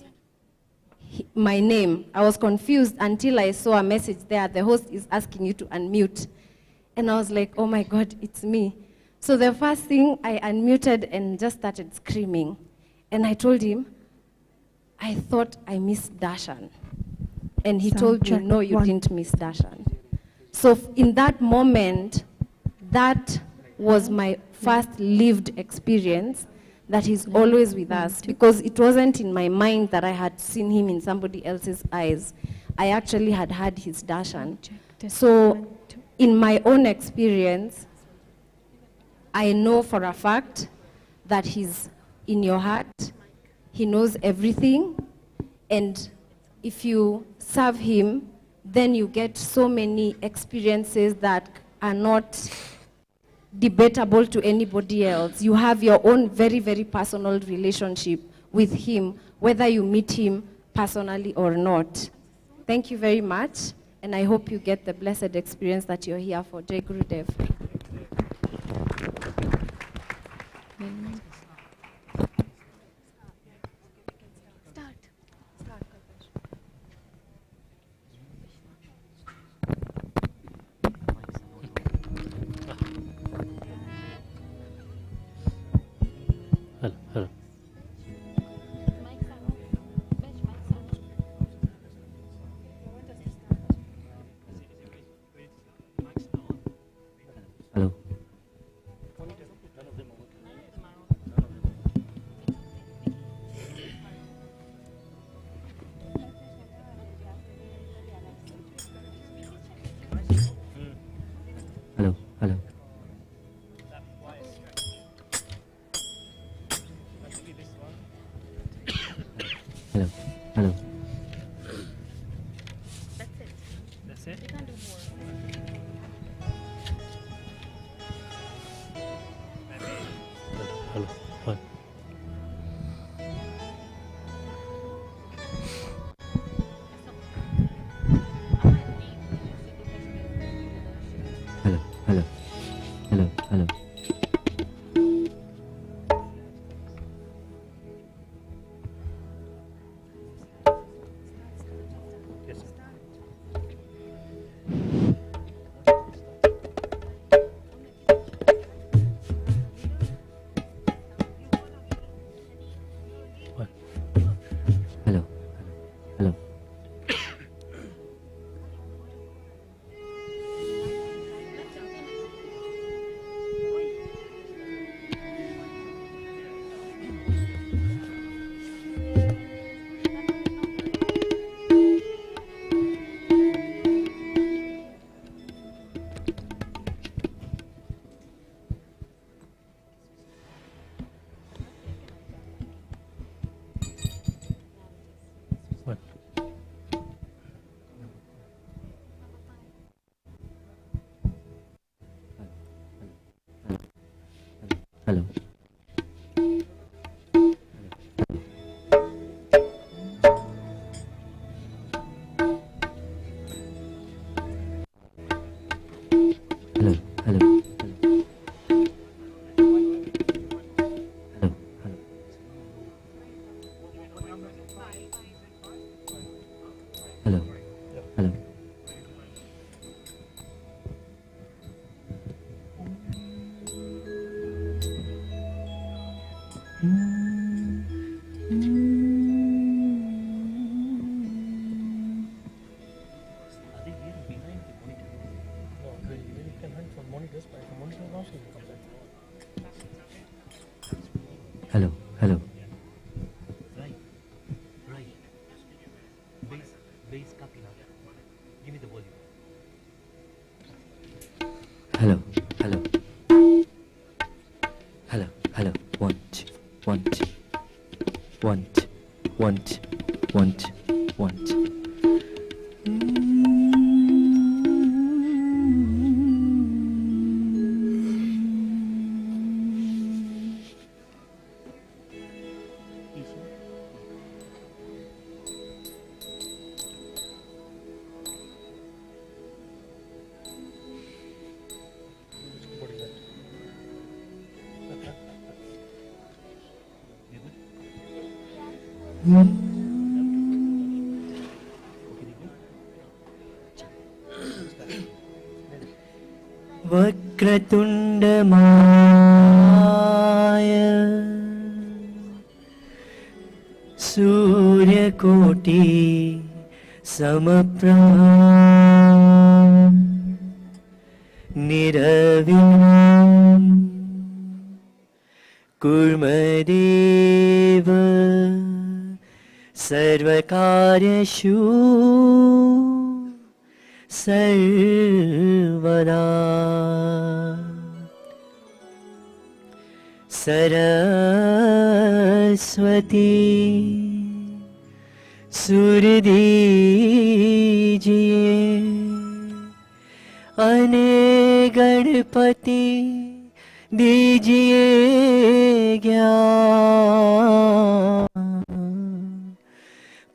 my name. I was confused until I saw a message there, the host is asking you to unmute. And I was like, oh my God, it's me. So the first thing, I unmuted and just started screaming. And I told him, I thought I missed darshan. And he told me, no, you didn't miss darshan. So in that moment, that was my first lived experience that he's always with us, because it wasn't in my mind that I had seen him in somebody else's eyes. I actually had had his darshan. So in my own experience, I know for a fact that he's in your heart. He knows everything. And if you serve him, then you get so many experiences that are not debatable to anybody else. You have your own very, very personal relationship with him, whether you meet him personally or not. Thank you very much, and I hope you get the blessed experience that you're here for. Jai Gurudev. Hello. Hello, hello. Hello, hello. That's it? Hello, hello. Hello, hello, hello, hello. Yes, sir. What? Hello, hello. What? Hello. Hello, hello. Hello, hello. Hello, hello. Are they here behind the monitor? No, you can hunt for monitors, but the monitor also will come back. Hello, hello. Right, right. Bass copy now. Give me the volume. Hello, hello. Hello, hello. 1, 2, 1, 2. 1, 2, 1, 2, 1, 2, 1, 2. What is that? You good? वक्रतुण्डमाय सूर्यकोटि समप्रभा निरविघ्नं कुर्मदेव सर्वकार्येषु सर्वदा सरस्वती सुर दीजिए अने गणपति दीजिए ज्ञान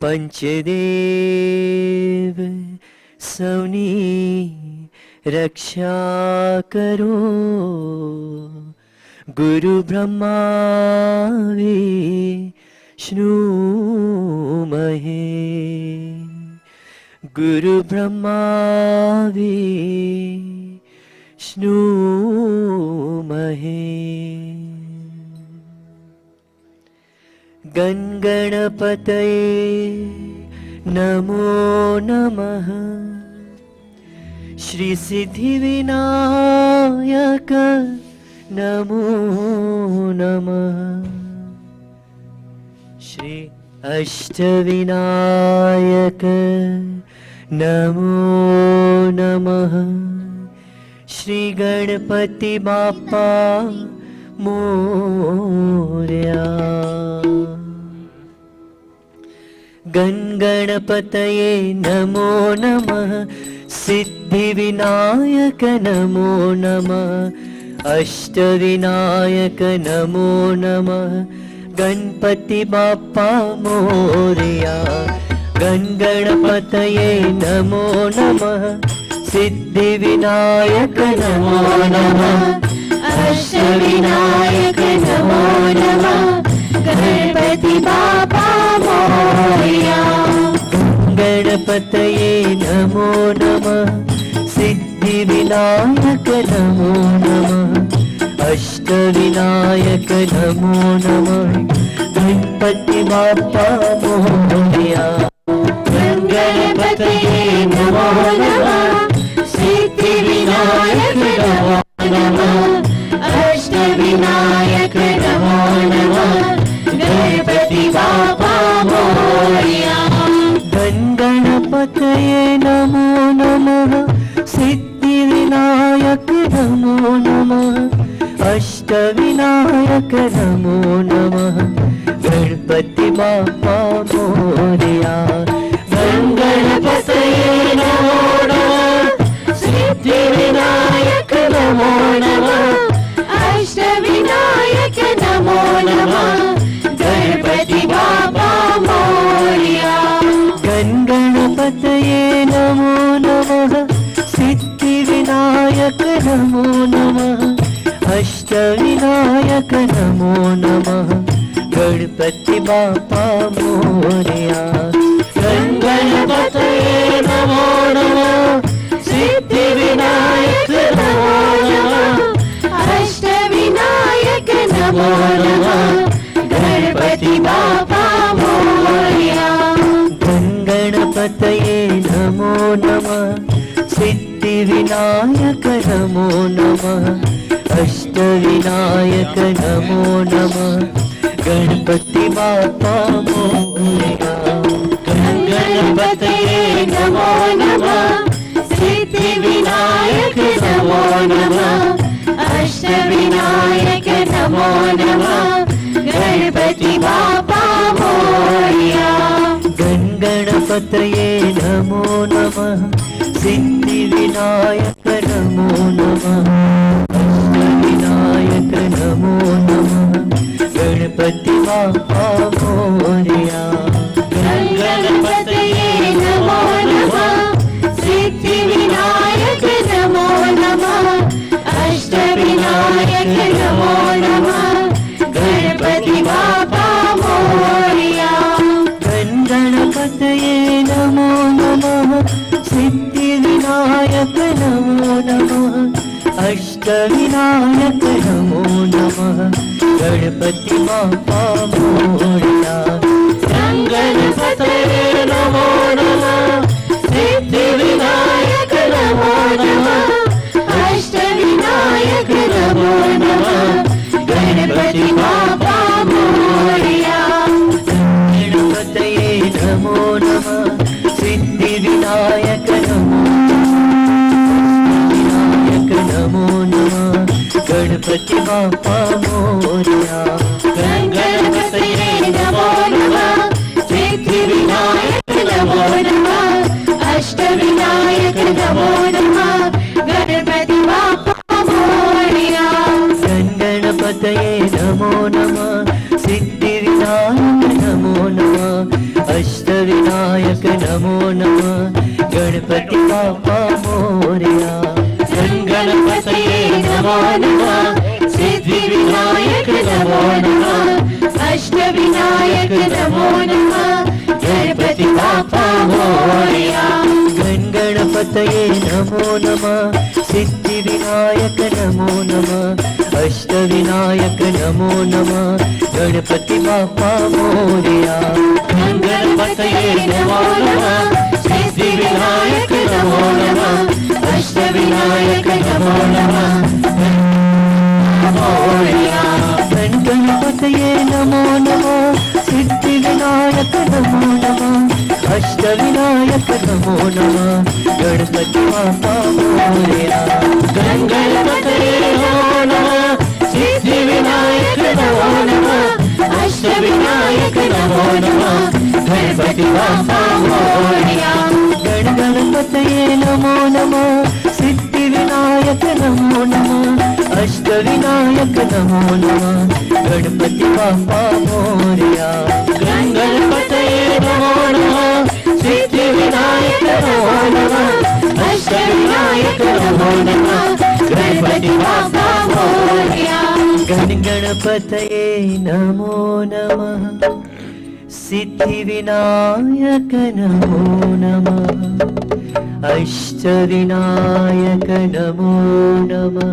पंचदेव सौनी रक्षा करो गुरु ब्रह्मा विष्णु महेश गुरु ब्रह्मा विष्णु महेश गण गणपतये नमो नमः श्री सिद्धि विनायक नमो नमः श्री अष्टविनायक नमो नमः श्री गणपति बाप्पा मोरया गण गणपतये नमो नमः सिद्धि विनायक नमो नमः अष्टविनायक नमो नमः गणपति बाप्पा मोरया गण गणपतये नमो नमः सिद्धि विनायक नमो नमः अष्टविनायक नमो नमः गणपति बाप्पा मोरया गणपतये नमो नमः सिद्धि विनायक नमो नमः अष्टविनायक नमो नमः गणपति बाप्पा मोरया गणपतये नमो नमः सिद्धि विनायक नमो नमः अष्टविनायक नमो नमः गणपति बाप्पा मोरया गणपतये नमो नमः सिद्धि विनायक नमो नमः अष्टविनायक नमो नमः गणपति बाप्पा मोरया गणपतये नमो नमः सिद्धि विनायक नमो नमः अष्टविनायक नमो नमः गणपति बाप्पा मोरया गणपतये नमो नमः सिद्धि विनायक नमो नमः अष्टविनायक नमो नमः गणपति बाप्पा मोरया गणपतये नमो नमः सिद्धि विनायक नमो नमः अष्टविनायक नमो नमः गणपति बाप्पा मोरया गणपतये नमो नमः सिद्धि विनायक नमो नमः अष्टविनायक नमो नमः गणपति बाप्पा मोरया गणपतये नमो नमः सिद्धि विनायक नमो नमः अष्टविनायक नमो नमः गणपति बाप्पा मोरया गणपतये नमो नमः सिद्धि विनायक नमो नमः अष्टविनायक नमो नमः गणपति बाप्पा मोरया गणपतये नमो नमः सिद्धि विनायक नमो नमः अष्टविनायक नमो नमः गणपति बाप्पा मोरया गणपतये नमो नमः सिद्धि विनायक नमो नमः अष्टविनायक नमो नमः गणपति बाप्पा मोरया गणपतये नमो नमः सिद्धि विनायक नमो नमः अष्टविनायक नमो नमः गणपति बाप्पा मोरया गणपतये नमो नमः सिद्धि विनायक नमो नमो नमः गणपति बाप्पा मोरया गणपतये नमो नमो नमः गणपति बाप्पा मोरया गणपतये नमो नमः सिद्धि विनायक नमो नमः अष्ट विनायक नमो नमः गणपति बाप्पा मोरया गणपतये नमो नमः सिद्धि विनायक नमो नमः अष्ट विनायक नमो नमः गणपति बाप्पा मोरया गणपतये नमो नमः सिद्धि विनायक नमो नमः अष्ट विनायक नमो नमः मोरया गणपतये नमो नमः सिद्धि विनायक नमो नमः अष्ट विनायक नमो नमः गणपति बाप्पा मोरया गणपतये नमो नमः सिद्धि विनायक नमो नमः अष्ट विनायक नमो नमः गणपति बाप्पा मोरया गणपतये नमो नमः सिद्धि विनायक नमो नमः अष्ट विनायक नमो नमः गणपति बाप्पा मोरया गणपतये नमो नमः सिद्धि विनायक नमो नमः अष्ट विनायक नमो नमः गणपति बाप्पा मोरया गणपतये नमो नमः सिद्धि विनायक नमो नमः अष्ट विनायक नमो नमः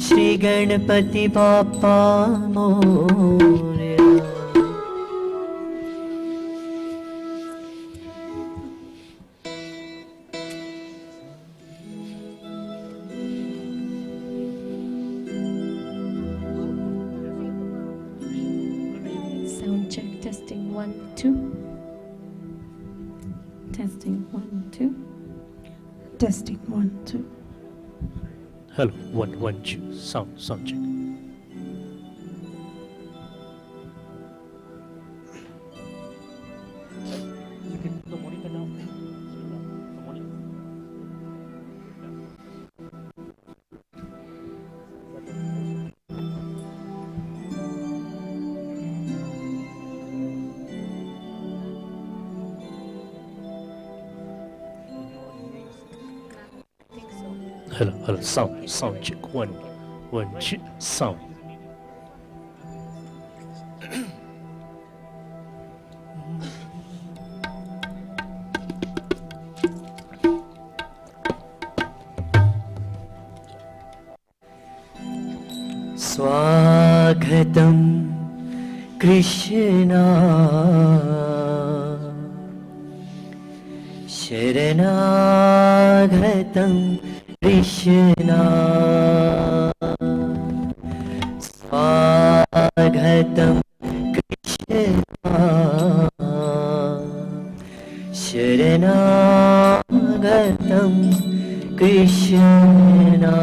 Shri Ganpati Bappa Morya Sound check, testing 1 2. Testing 1 2. Testing 1 2. Hello, 1 1 2. Sound check. You can put the monitor down. The monitor. Hello, sound check. 1 1 2. Sound. स्वागतं कृष्णा शरणागतं कृष्णा स्वागतं कृष्णा शरणागतं कृष्णा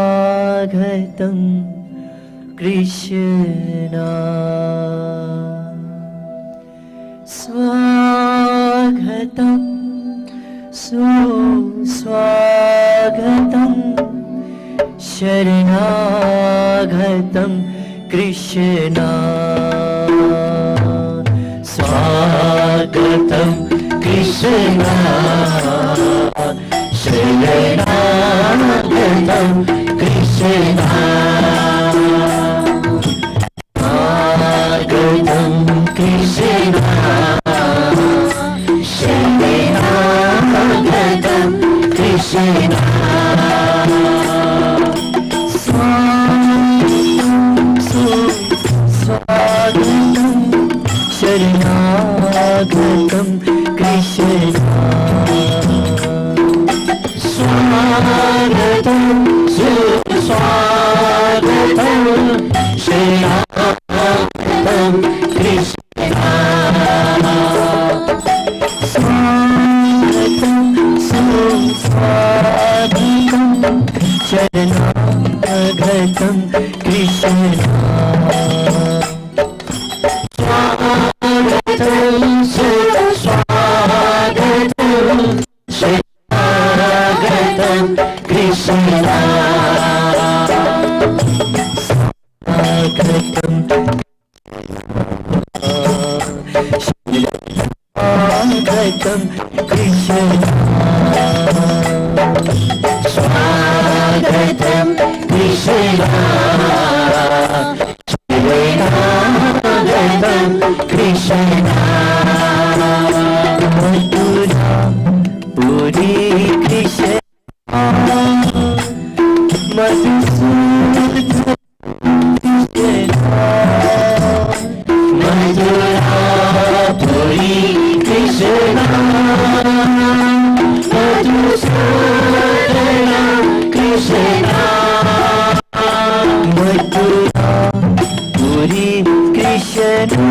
शरणागतं कृष्णा स्वागतं सुस्वागतं शरणागतं कृष्णा स्वागतं कृष्णा शरणागतं कृष्णा स्वागतं कृष्णा शरणागतं कृष्णा स्वागतं शरणागतं कृष्णा स्वागतं सुस्वागतं शरणागतं कृष्णा स्वागतं सुस्वागतं शरणागतं कृष्णा स्वागतं सुस्वागतं शरणागतं Swagatam Krishna Swagatam Krishna Swagatam Krishna Mathura Puri Krishna Madhusudan Madhurapuri Krishna Madhusudana Krishna Madhurapuri Krishna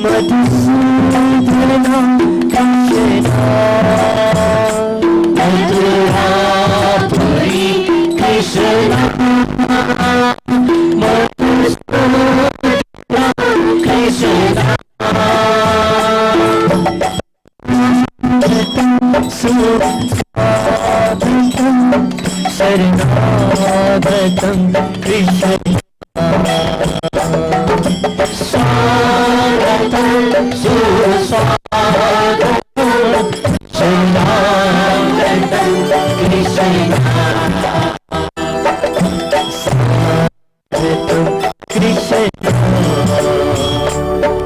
Madhusudana Krishna Madhurapuri Krishna Sarnagatam Krishna Swagatam Suswagatam Sarnagatam Krishna Swagatam Krishna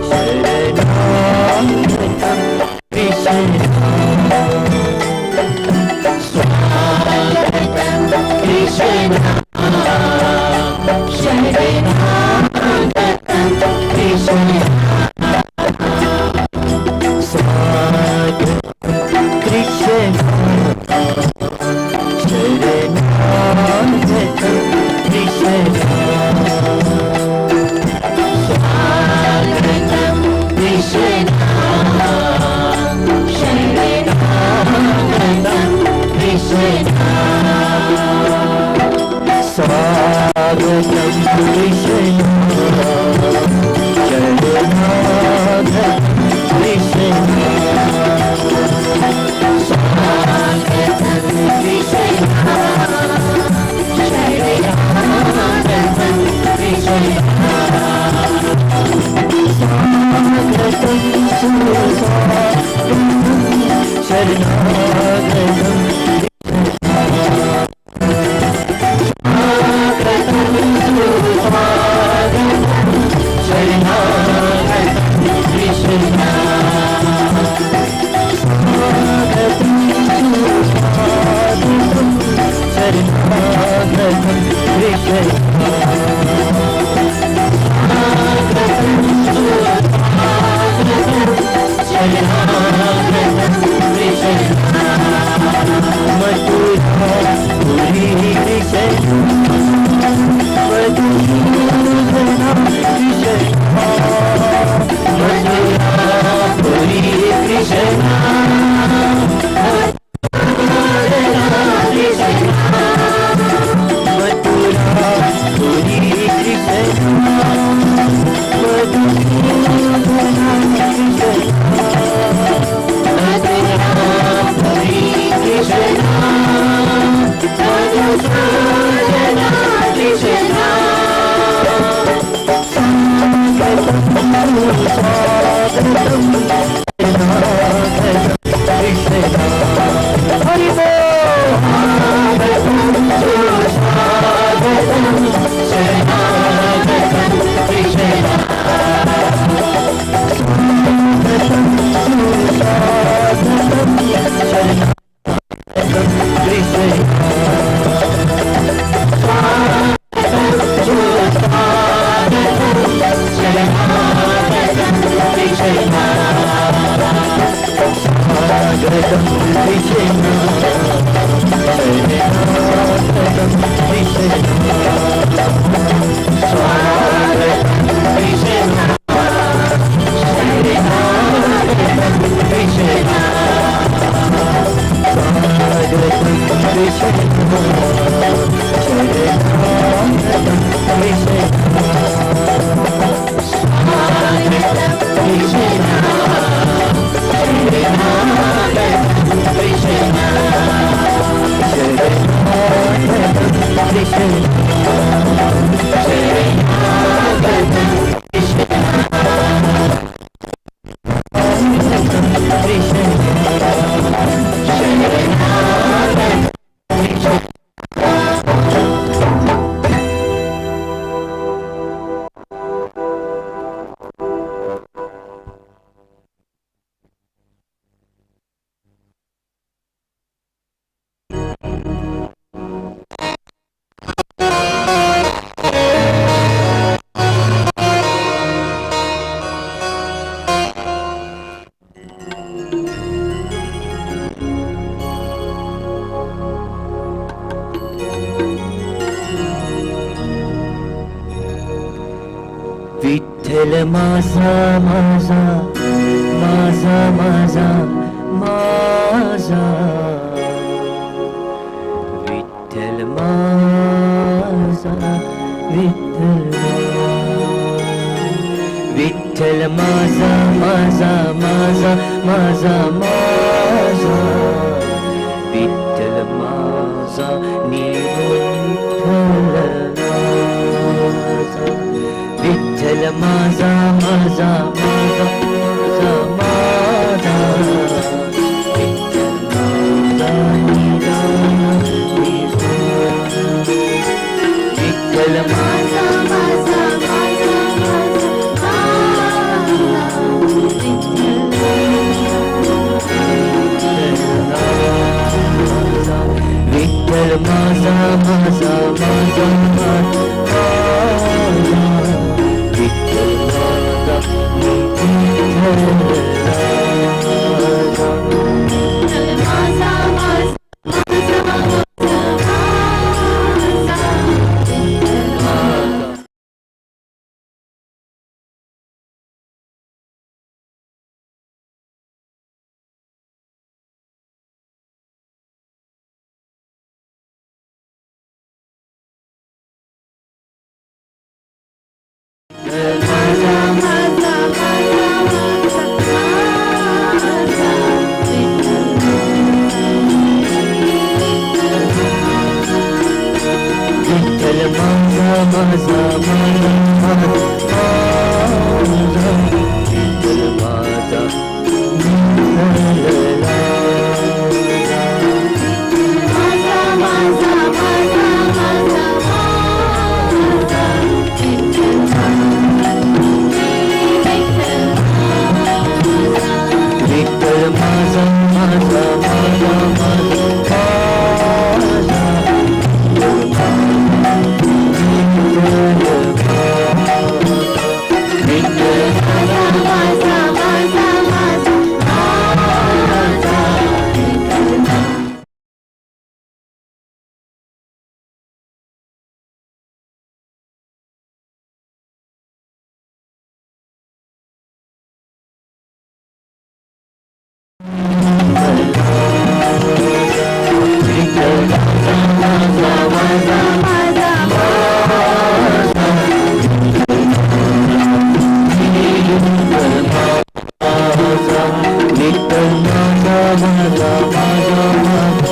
Sarnagatam Krishna Krishna Sharanagatam Krishna Swagatam Krishna Sharanagatam Krishna Swagatam Krishna Sharanagatam Krishna Swagatam Krishna Sharanagatam Krishna Swagatam Krishna Sharanagatam Krishna Swagatam Sharanagatam Krishna Maza Maza Maza Maza Maza Vittal Maza Vittal Vittal Maza Maza Maza Maza Maza Vittal Maza Vittal Maza Maza Maza Maza Maza Vittal Maza Vittal Maza Maza Maza Vittal Maza Maza Maza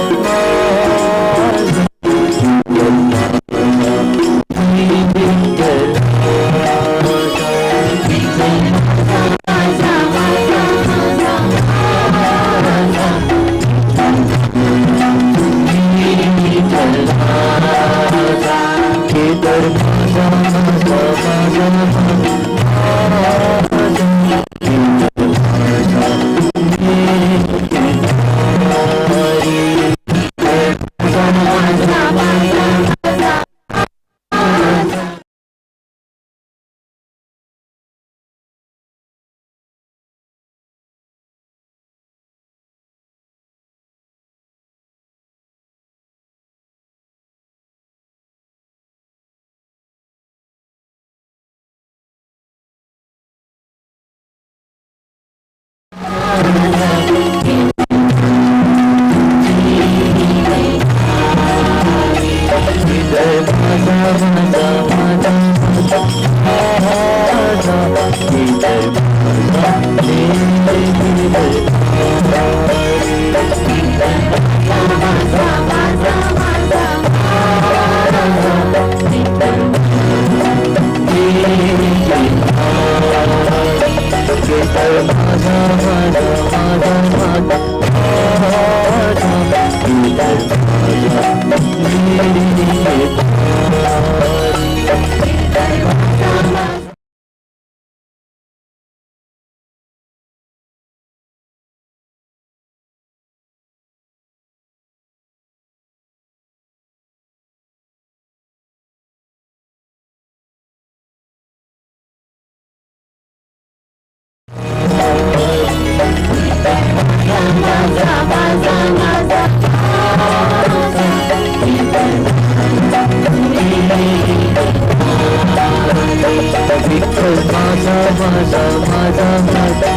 Vittal Maza Maza Maza Maza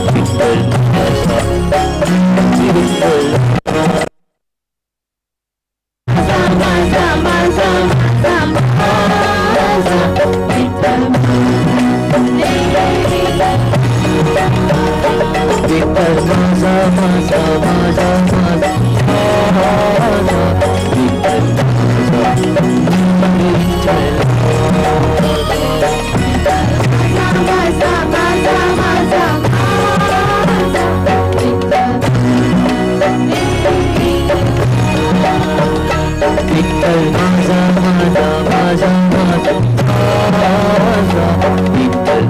Vittal Maza Vittal Maza Maza Maza Vittal Vittal Maza Maza Maza Maza Vittal Vittal Maza Maza Maza Maza Vittal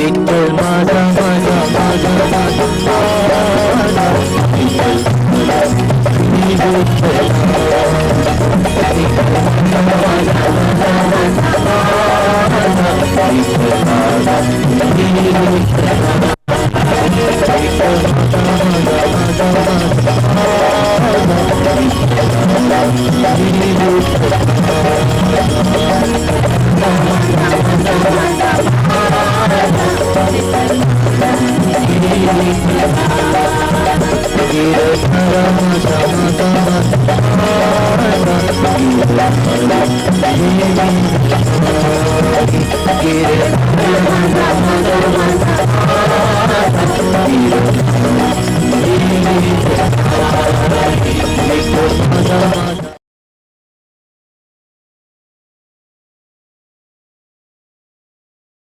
Vittal Maza Maza Maza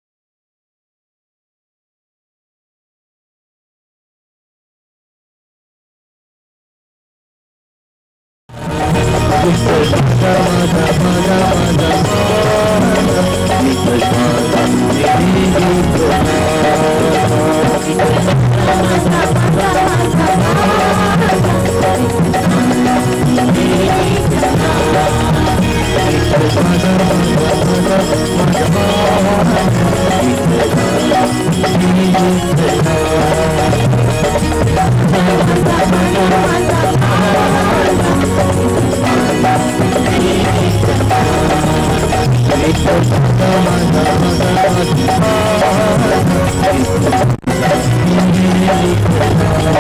Vittal Maza Maza Maza Vittal Vittal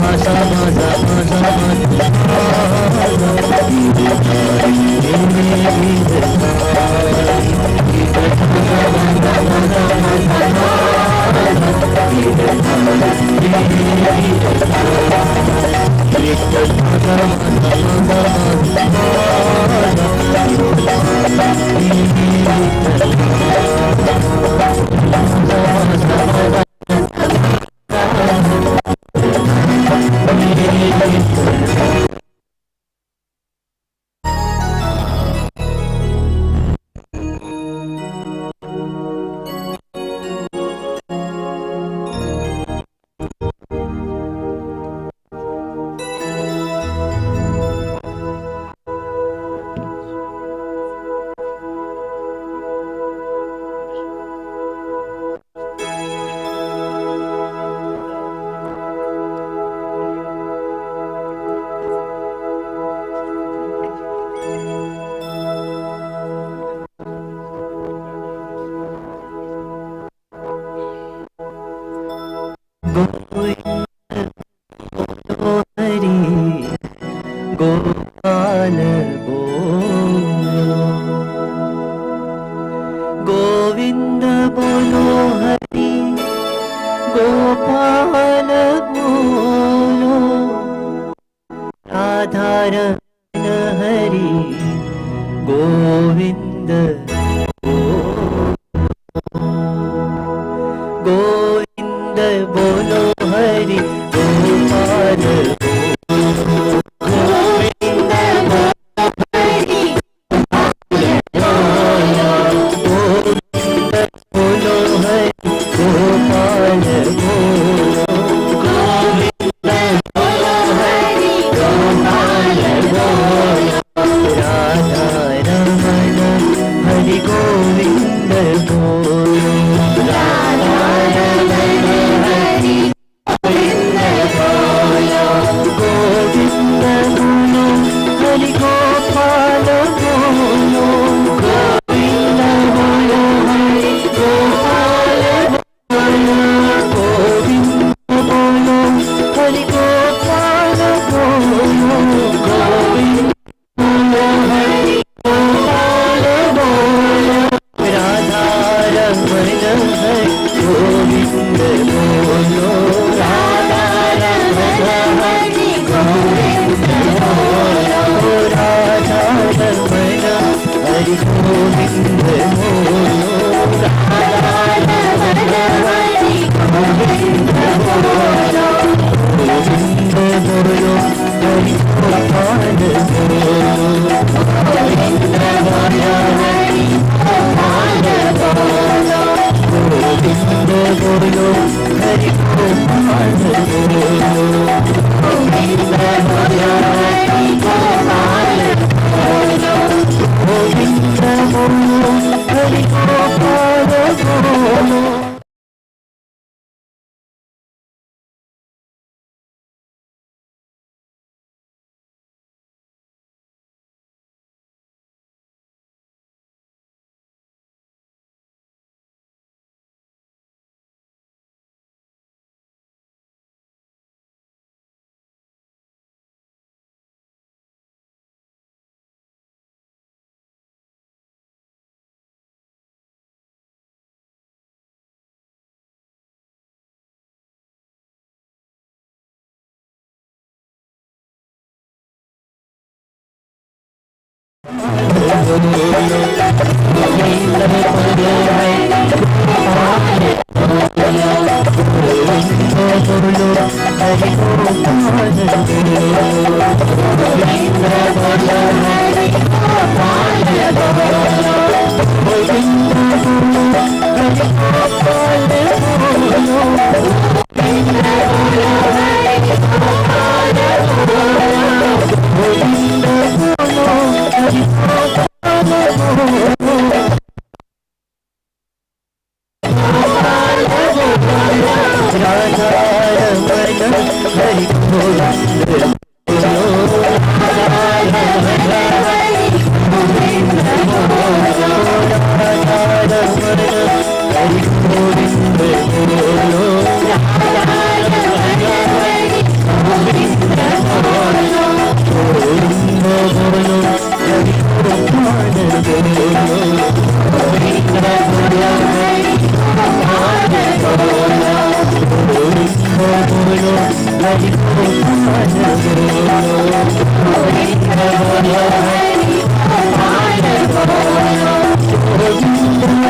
Maza Maza Maza बोलो हरि गोपाल गोविंद हरि गोविंद बोलो हरि गोपाल गोविंद बोलो हरि गोपाल राधा रमण हरि गोविंद बोलो राधा रमण हरि गोविंद बोलो गोविंद बोलो हरि गोपाल बोलो गोविंद बोलो हरि गोपाल बोलो गोविंद बोलो हरि गोपाल बोलो गोविंद बोलो हरि गोपाल बोलो राधा रमण हरि गोविंद बोलो राधा रमण हरि गोविंद बोलो राधा रमण हरि गोविंद बोलो राधा रमण हरि गोविंद बोलो गोविंद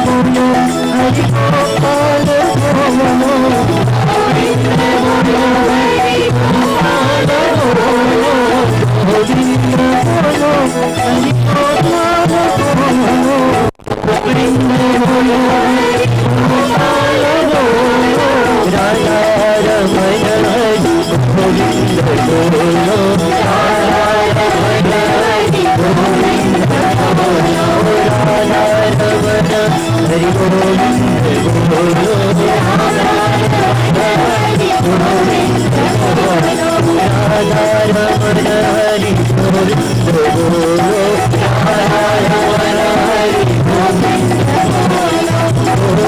बोलो हरि गोपाल बोलो गोविंद बोलो हरि गोपाल बोलो गोविंद बोलो हरि गोपाल बोलो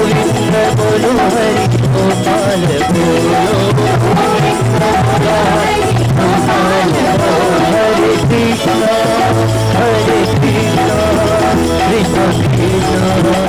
गोविंद बोलो हरि गोपाल बोलो गोविंद बोलो हरि गोपाल बोलो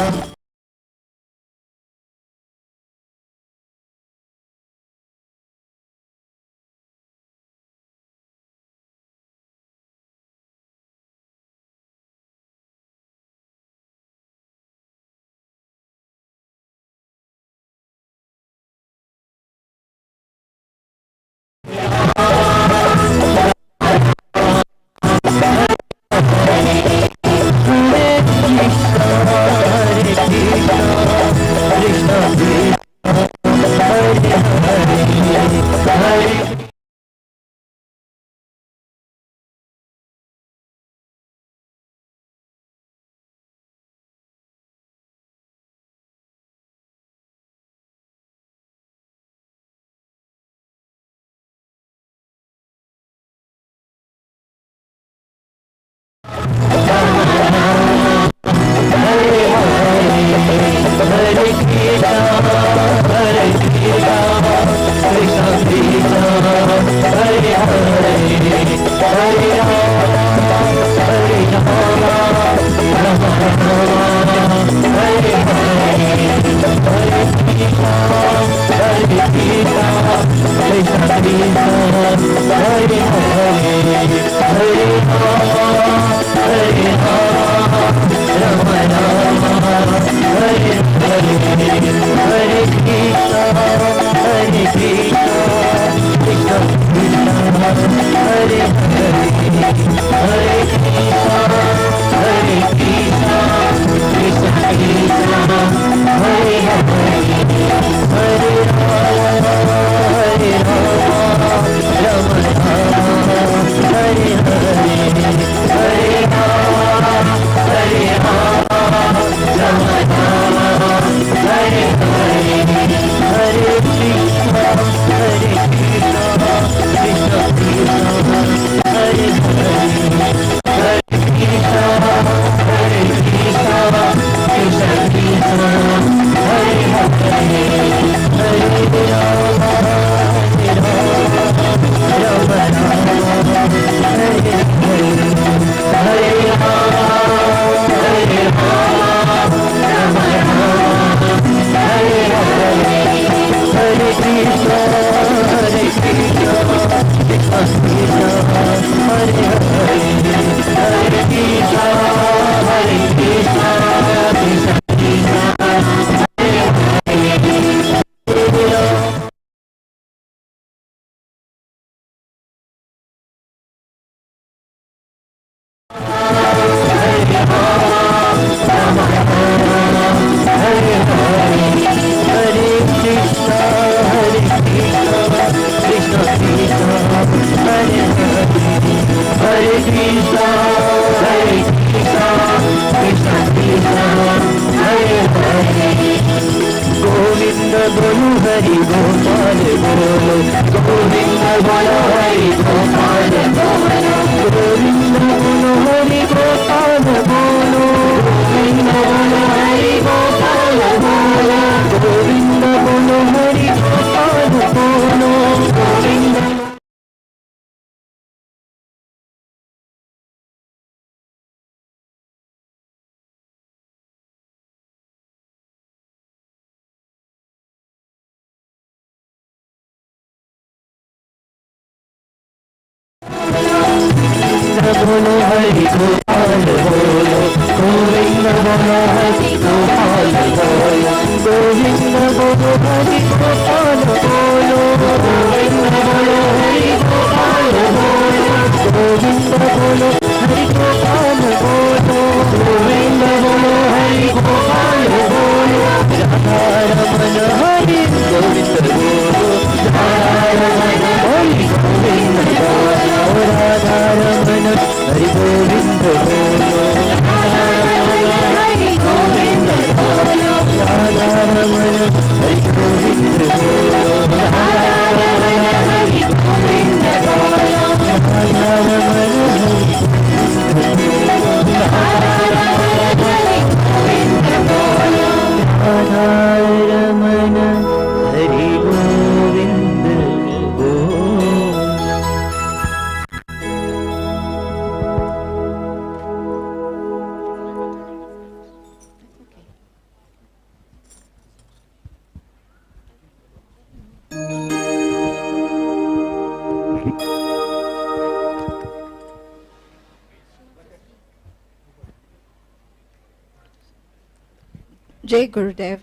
Jai Gurudev.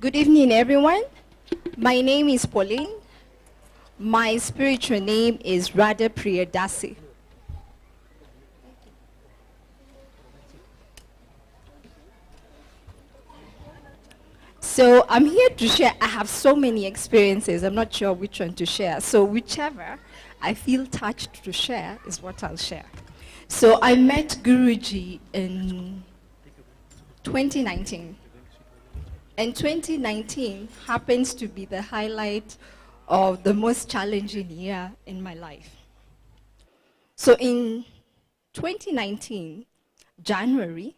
Good evening, everyone. My name is Pauline. My spiritual name is Radha Priyadasi. So I'm here to share. I have so many experiences. I'm not sure which one to share. So whichever I feel touched to share is what I'll share. So I met Guruji in 2019. And 2019 happens to be the highlight of the most challenging year in my life. So in 2019, January,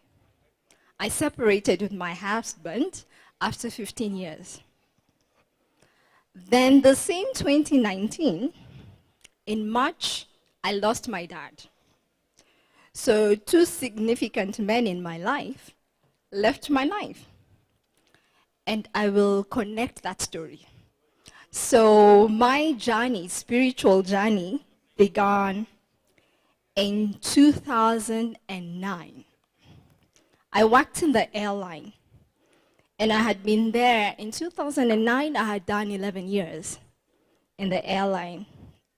I separated with my husband after 15 years. Then the same 2019, in March, I lost my dad. So two significant men in my life left my life. And I will connect that story. So my journey, spiritual journey, began in 2009. I worked in the airline, and I had been there in 2009. I had done 11 years in the airline,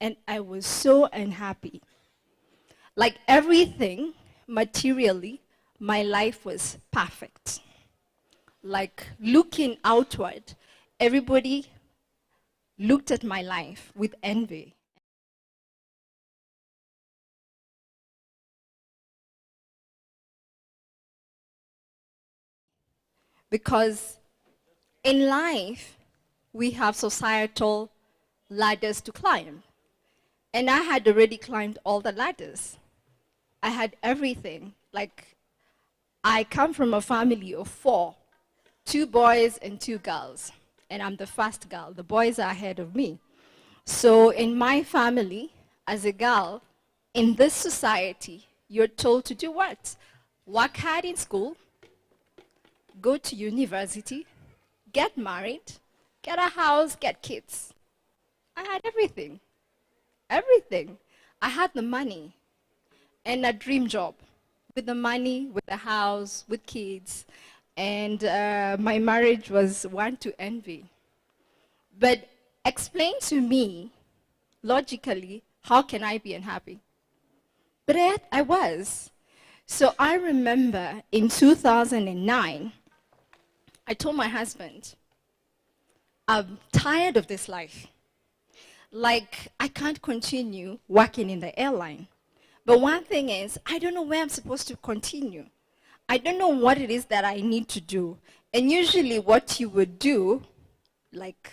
and I was so unhappy. Like everything, materially, my life was perfect. Like looking outward, everybody looked at my life with envy. Because in life, we have societal ladders to climb. And I had already climbed all the ladders. I had everything. Like, I come from a family of 4, 2 boys and 2 girls. And I'm the first girl. The boys are ahead of me. So in my family, as a girl, in this society, you're told to do what? Work hard in school, go to university, get married, get a house, get kids. I had everything. Everything. I had the money and a dream job with the money, with the house, with kids. And my marriage was one to envy. But explain to me, logically, how can I be unhappy? But yet I was. So I remember in 2009, I told my husband, I'm tired of this life. Like, I can't continue working in the airline. But one thing is, I don't know where I'm supposed to continue. I don't know what it is that I need to do. And usually what you would do, like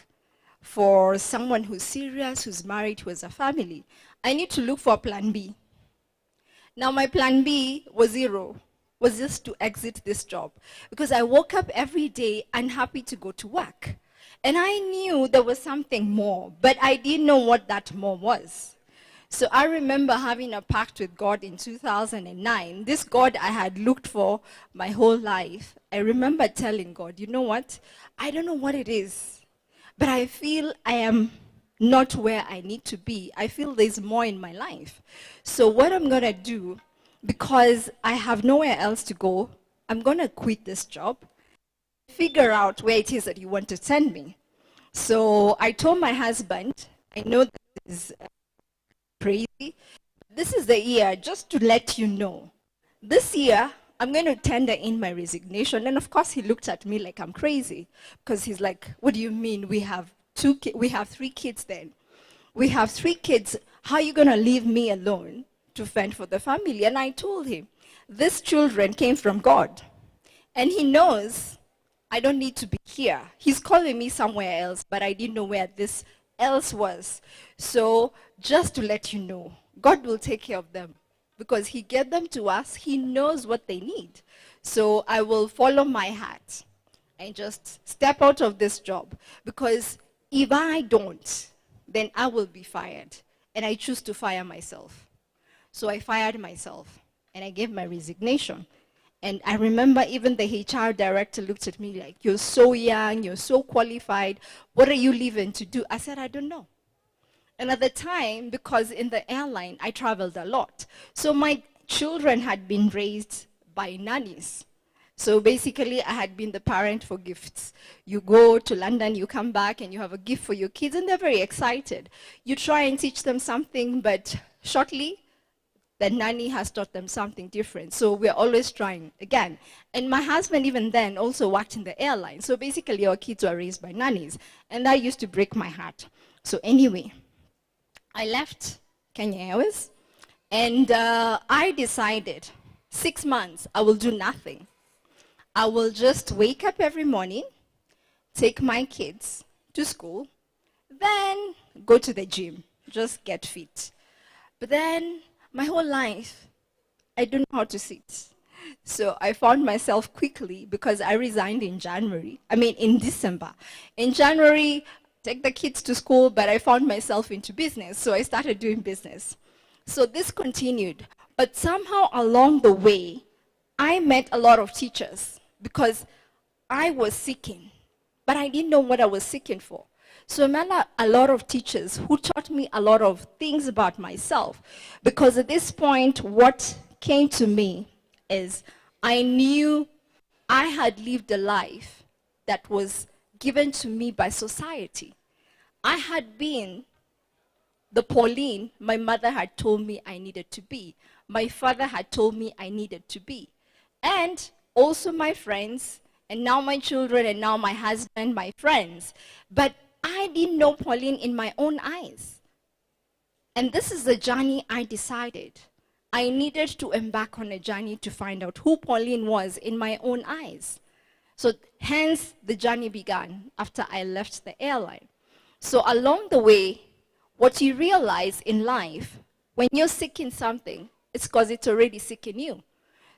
for someone who's serious, who's married, who has a family, I need to look for a plan B. Now my plan B was 0, was just to exit this job. Because I woke up every day unhappy to go to work. And I knew there was something more, but I didn't know what that more was. So I remember having a pact with God in 2009. This God I had looked for my whole life. I remember telling God, you know what? I don't know what it is, but I feel I am not where I need to be. I feel there's more in my life. So what I'm going to do, because I have nowhere else to go, I'm going to quit this job, figure out where it is that you want to send me. So I told my husband, I know this is crazy. This is the year, just to let you know. This year, I'm going to tender in my resignation. And of course, he looked at me like I'm crazy. Because he's like, what do you mean? We have 3 kids then. We have 3 kids. How are you going to leave me alone to fend for the family? And I told him, these children came from God. And he knows I don't need to be here. He's calling me somewhere else, but I didn't know where this else was. So just to let you know, God will take care of them because he gave them to us. He knows what they need. So I will follow my heart and just step out of this job, because if I don't, then I will be fired, and I choose to fire myself. So I fired myself and I gave my resignation. And I remember even the HR director looked at me like, you're so young, you're so qualified, what are you leaving to do? I said, I don't know. And at the time, because in the airline, I traveled a lot. So my children had been raised by nannies. So basically, I had been the parent for gifts. You go to London, you come back, and you have a gift for your kids, and they're very excited. You try and teach them something, but shortly, the nanny has taught them something different. So we're always trying again. And my husband, even then, also worked in the airline. So basically, our kids were raised by nannies. And that used to break my heart. So anyway, I left Kenya Airways. And I decided 6 months, I will do nothing. I will just wake up every morning, take my kids to school, then go to the gym, just get fit. But then my whole life, I don't know how to sit. So I found myself quickly, because I resigned in December. In January, take the kids to school, but I found myself into business. So I started doing business. So this continued. But somehow along the way, I met a lot of teachers, because I was seeking, but I didn't know what I was seeking for. So I met a lot of teachers who taught me a lot of things about myself. Because at this point, what came to me is I knew I had lived a life that was given to me by society. I had been the Pauline my mother had told me I needed to be. My father had told me I needed to be. And also my friends, and now my children, and now my husband, my friends. But I didn't know Pauline in my own eyes. And this is the journey I decided. I needed to embark on a journey to find out who Pauline was in my own eyes. So hence the journey began after I left the airline. So along the way, what you realize in life, when you're seeking something, it's because it's already seeking you.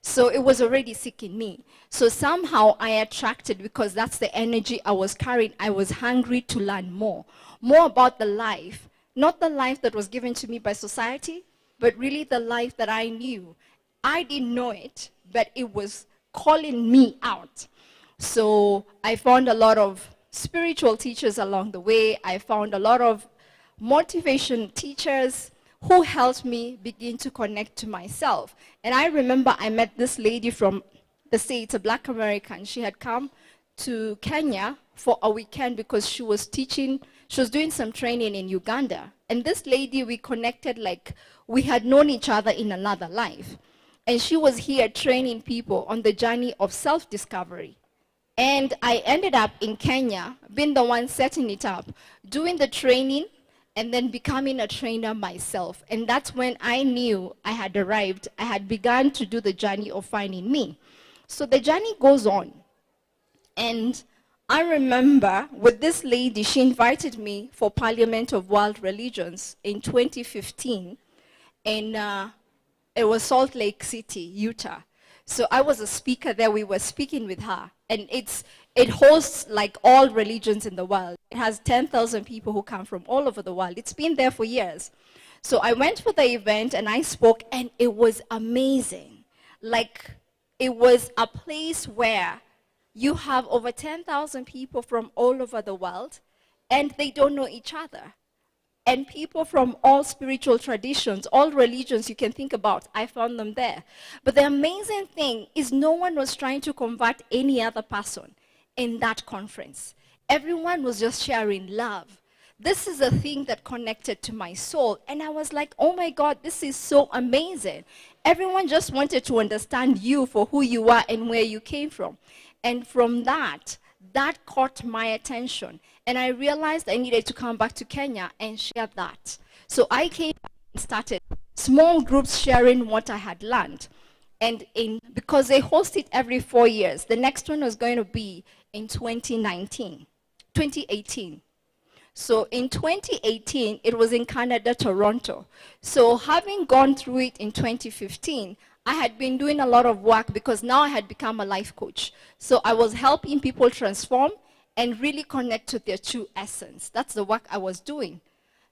So it was already seeking me. So somehow I attracted, because that's the energy I was carrying. I was hungry to learn more about the life, not the life that was given to me by society, but really the life that I knew. I didn't know it, but it was calling me out. So I found a lot of spiritual teachers along the way. I found a lot of motivation teachers who helped me begin to connect to myself. And I remember I met this lady from the States, a Black American. She had come to Kenya for a weekend because she was teaching, she was doing some training in Uganda. And this lady, we connected like we had known each other in another life. And she was here training people on the journey of self-discovery. And I ended up in Kenya, being the one setting it up, doing the training, and then becoming a trainer myself. And that's when I knew I had arrived. I had begun to do the journey of finding me. So the journey goes on. And I remember with this lady, she invited me for Parliament of World Religions in 2015. And it was Salt Lake City, Utah. So I was a speaker there. We were speaking with her. And it hosts like all religions in the world. It has 10,000 people who come from all over the world. It's been there for years. So I went for the event and I spoke, and it was amazing. Like, it was a place where you have over 10,000 people from all over the world, and they don't know each other. And people from all spiritual traditions, all religions you can think about, I found them there. But the amazing thing is no one was trying to convert any other person in that conference. Everyone was just sharing love. This is a thing that connected to my soul. And I was like, oh my God, this is so amazing. Everyone just wanted to understand you for who you are and where you came from. And from that caught my attention. And I realized I needed to come back to Kenya and share that. So I came back and started small groups sharing what I had learned. And because they host it every 4 years, the next one was going to be in 2018. So in 2018, it was in Canada, Toronto. So having gone through it in 2015, I had been doing a lot of work because now I had become a life coach. So I was helping people transform and really connect to their true essence. That's the work I was doing.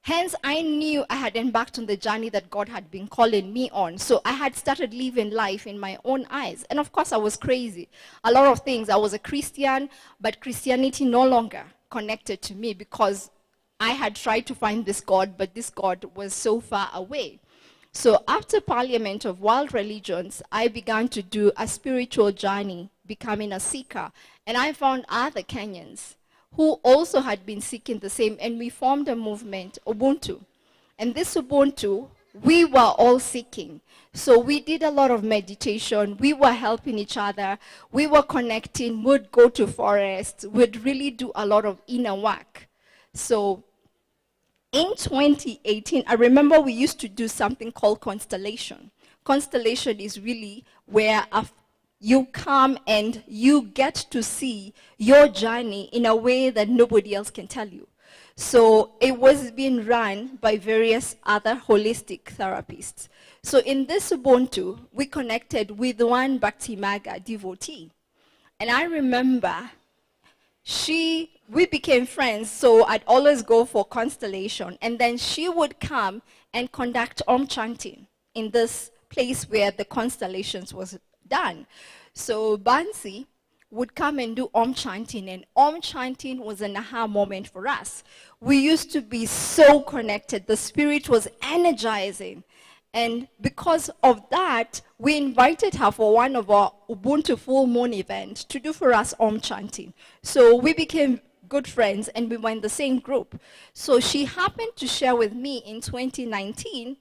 Hence, I knew I had embarked on the journey that God had been calling me on. So I had started living life in my own eyes. And of course, I was crazy. A lot of things. I was a Christian, but Christianity no longer connected to me because I had tried to find this God, but this God was so far away. So after Parliament of World Religions, I began to do a spiritual journey, becoming a seeker. And I found other Kenyans who also had been seeking the same, and we formed a movement, Ubuntu. And this Ubuntu, we were all seeking. So we did a lot of meditation, we were helping each other, we were connecting, would go to forests, would really do a lot of inner work. So in 2018, I remember we used to do something called constellation. Constellation is really where you come and you get to see your journey in a way that nobody else can tell you. So it was being run by various other holistic therapists. So in this Ubuntu, we connected with one Bhakti Maga devotee. And I remember we became friends, so I'd always go for constellation. And then she would come and conduct Om chanting in this place where the constellations was done. So Bansi would come and do Om chanting, and Om chanting was an aha moment for us. We used to be so connected. The spirit was energizing. And because of that, we invited her for one of our Ubuntu full moon event to do for us Om chanting. So we became good friends and we were in the same group. So she happened to share with me in 2019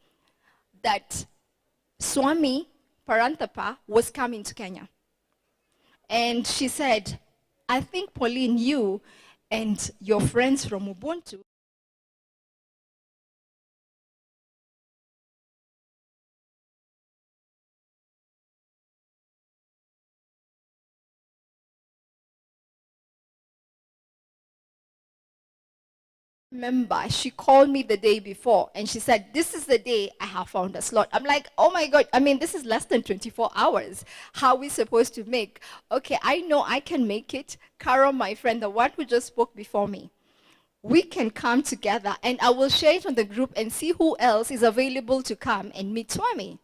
that Swami Parantapa was coming to Kenya. And she said, I think, Pauline, you and your friends from Ubuntu remember, she called me the day before and she said, this is the day I have found a slot. I'm like, oh my God, I mean, this is less than 24 hours. How are we supposed to make? Okay, I know I can make it. Carol, my friend, the one who just spoke before me, we can come together and I will share it on the group and see who else is available to come and meet Swami.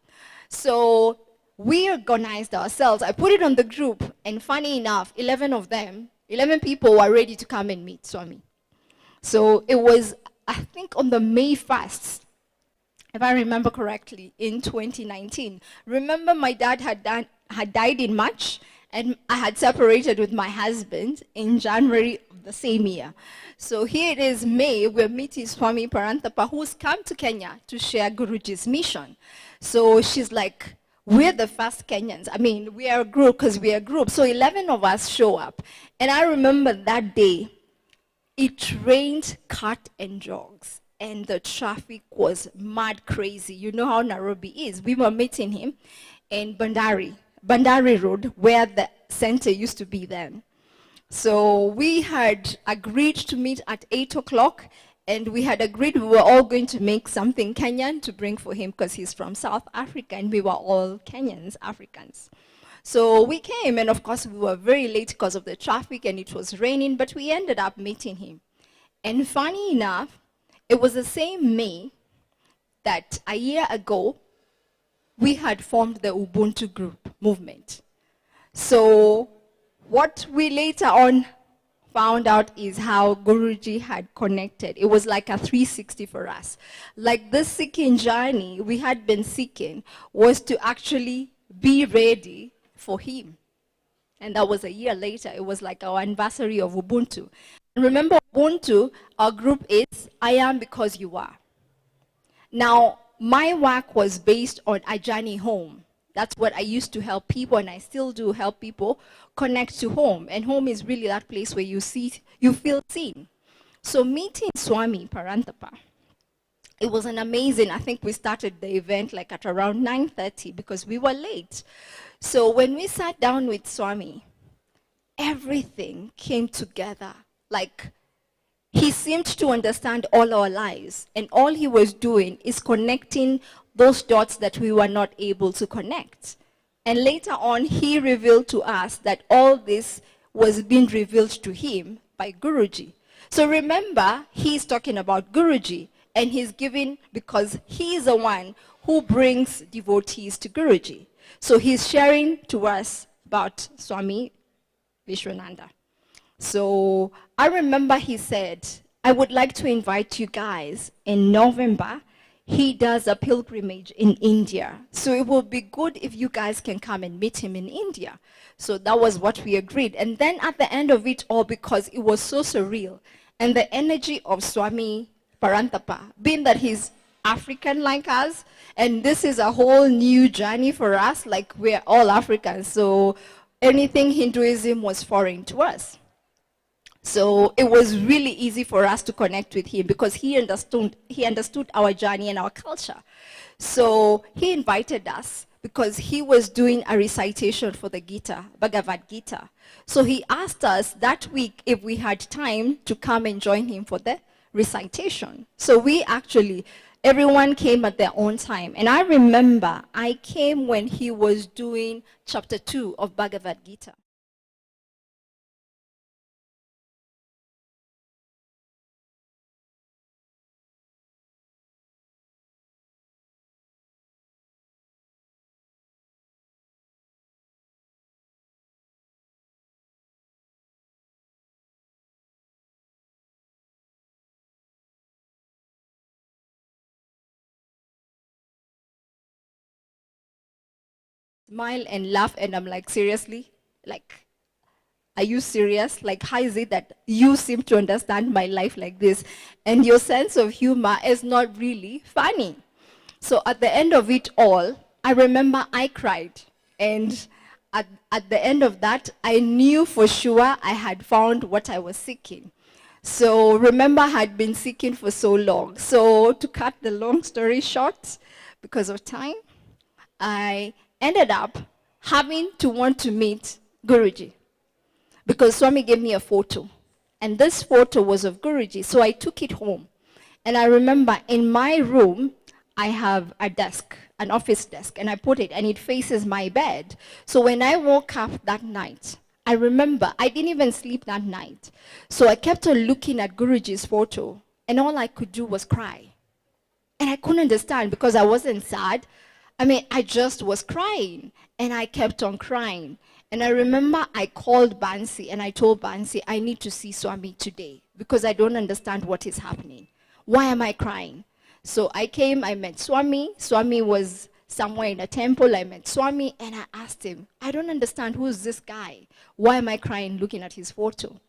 So we organized ourselves. I put it on the group and funny enough, 11 people were ready to come and meet Swami. So it was, I think, on the May 1st, if I remember correctly, in 2019. Remember, my dad had died in March, and I had separated with my husband in January of the same year. So here it is, May, we're meeting Swami Parantapa, who's come to Kenya to share Guruji's mission. So she's like, we're the first Kenyans. I mean, we are a group because we are a group. So 11 of us show up. And I remember that day, it rained cat and dogs, and the traffic was mad crazy. You know how Nairobi is. We were meeting him in Bandari Road, where the center used to be then. So we had agreed to meet at 8 o'clock, and we had agreed we were all going to make something Kenyan to bring for him because he's from South Africa, and we were all Kenyans, Africans. So we came, and of course we were very late because of the traffic and it was raining, but we ended up meeting him. And funny enough, it was the same May that a year ago, we had formed the Ubuntu group movement. So what we later on found out is how Guruji had connected. It was like a 360 for us. Like this seeking journey we had been seeking was to actually be ready for him. And that was a year later. It was like our anniversary of Ubuntu. And remember, Ubuntu, our group is, I am because you are. Now, my work was based on a journey home. That's what I used to help people, and I still do help people connect to home. And home is really that place where you feel seen. So meeting Swami Parantapa, it was an amazing, I think we started the event like at around 9:30 because we were late. So when we sat down with Swami, everything came together. Like, he seemed to understand all our lives, and all he was doing is connecting those dots that we were not able to connect. And later on, he revealed to us that all this was being revealed to him by Guruji. So remember, he's talking about Guruji, and he's giving, because he's the one who brings devotees to Guruji. So he's sharing to us about Swami Vishwananda. So I remember he said, I would like to invite you guys in November. He does a pilgrimage in India. So it will be good if you guys can come and meet him in India. So that was what we agreed. And then at the end of it all, because it was so surreal, and the energy of Swami Parantapa, being that he's African like us, and this is a whole new journey for us, like we're all Africans, so anything Hinduism was foreign to us. So it was really easy for us to connect with him because he understood our journey and our culture. So he invited us because he was doing a recitation for the Gita, Bhagavad Gita. So he asked us that week if we had time to come and join him for the recitation. So we actually, everyone came at their own time. And I remember I came when he was doing chapter 2 of Bhagavad Gita. smile and laugh, and I'm like, seriously? Like, are you serious? Like, how is it that you seem to understand my life like this, and your sense of humor is not really funny? So at the end of it all, I remember I cried. And at the end of that, I knew for sure I had found what I was seeking. So remember, I had been seeking for so long. So to cut the long story short, because of time, I ended up having to want to meet Guruji, because Swami gave me a photo. And this photo was of Guruji, so I took it home. And I remember in my room, I have a desk, an office desk, and I put it, and it faces my bed. So when I woke up that night, I remember I didn't even sleep that night. So I kept on looking at Guruji's photo, and all I could do was cry. And I couldn't understand, because I wasn't sad. I mean, I just was crying, and I kept on crying. And I remember I called Bansi, and I told Bansi, I need to see Swami today, because I don't understand what is happening. Why am I crying? So I came, I met Swami. Swami was somewhere in a temple. I met Swami, and I asked him, I don't understand, who is this guy? Why am I crying looking at his photo?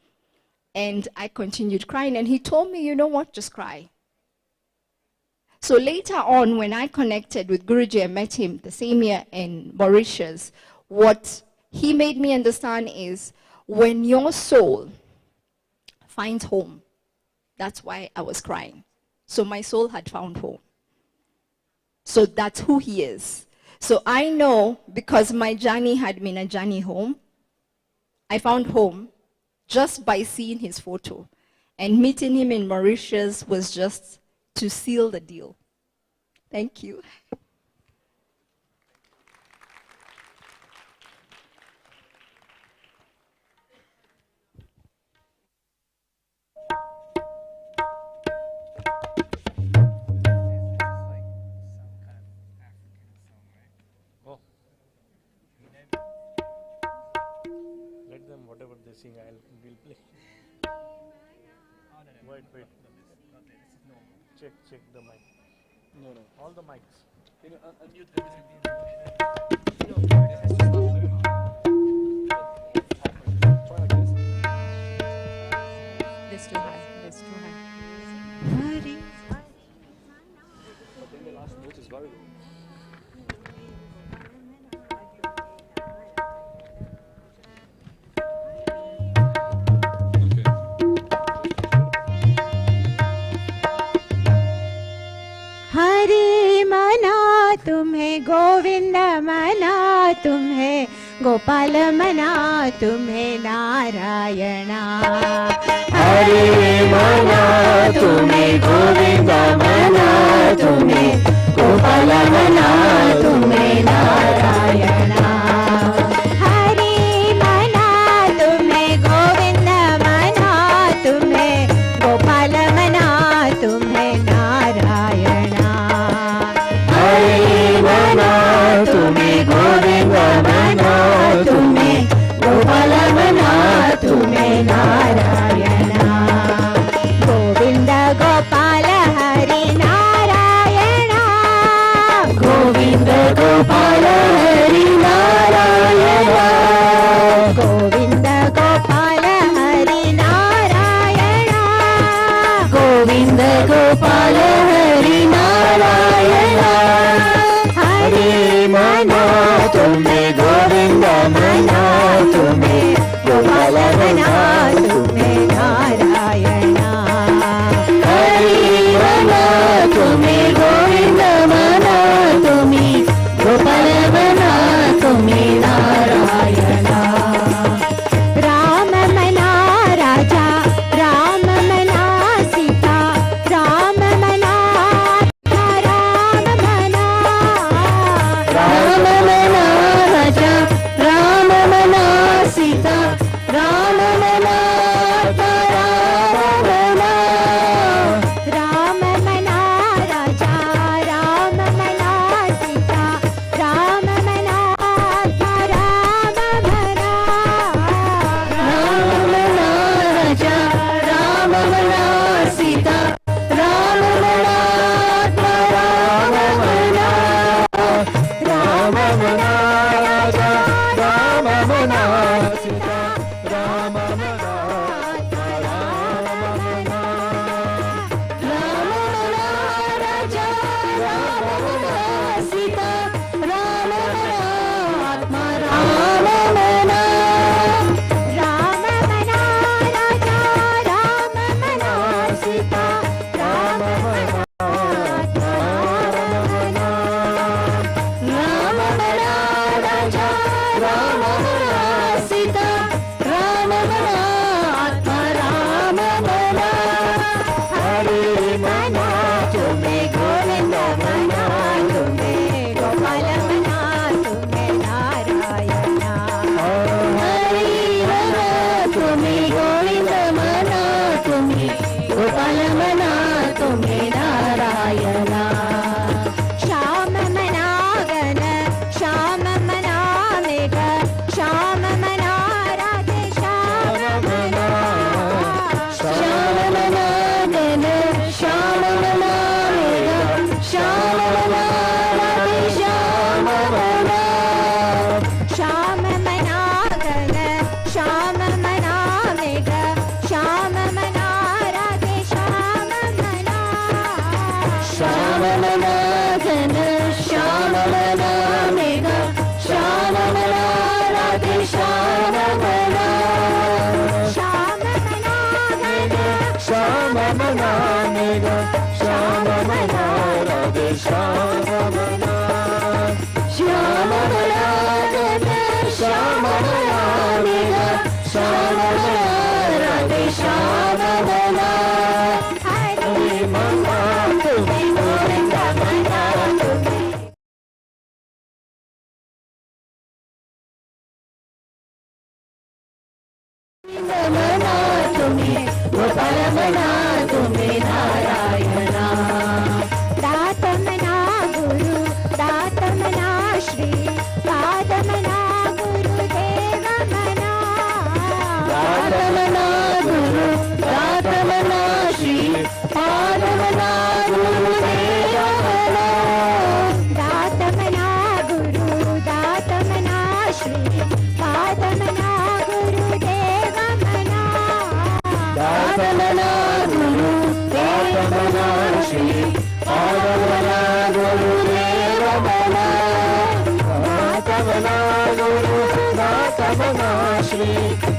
And I continued crying, and he told me, you know what, just cry. So later on, when I connected with Guruji, I met him the same year in Mauritius. What he made me understand is, when your soul finds home, that's why I was crying. So my soul had found home. So that's who he is. So I know, because my journey had been a journey home, I found home just by seeing his photo. And meeting him in Mauritius was just to seal the deal. Thank you. Let them, whatever they sing, we'll play. Wait. Check the mic. No. All the mics. Can you unmute That's too high. That's too high. I think the last note is very low. Hari मना तुम्हें गोविंद मना तुम्हें गोपाल मना तुम्हें नारायणा हरि मना तुम्हें गोविंद मना तुम्हें गोपाल मना तुम्हें नारायणा हरि मना तुम्हें गोविंद मना तुम्हें गोपाल मना तुम्हें नारायणा हरि मना तुम्हें गोविंद मना तुम्हें गोपाल मना तुम्हें नारायणा गोविंद गोपाल हरि नारायणा गोविंद गोपाल हरि नारायणा गोविंद गोपाल हरि नारायणा गोविंद गोपाल हरि नारायणा हरि मना तुम्हें गोविंद मना तुम्हें गोपाल मना तुम्हें नारायणा हरि मना तुम्हें गोविंद मना तुम्हें गोपाल मना तुम्हें नारायणा राम मना राजा राम मना सीता राम मना राम मना राम मना राजा राम मना सीता राम मना राम मना राम मना राजा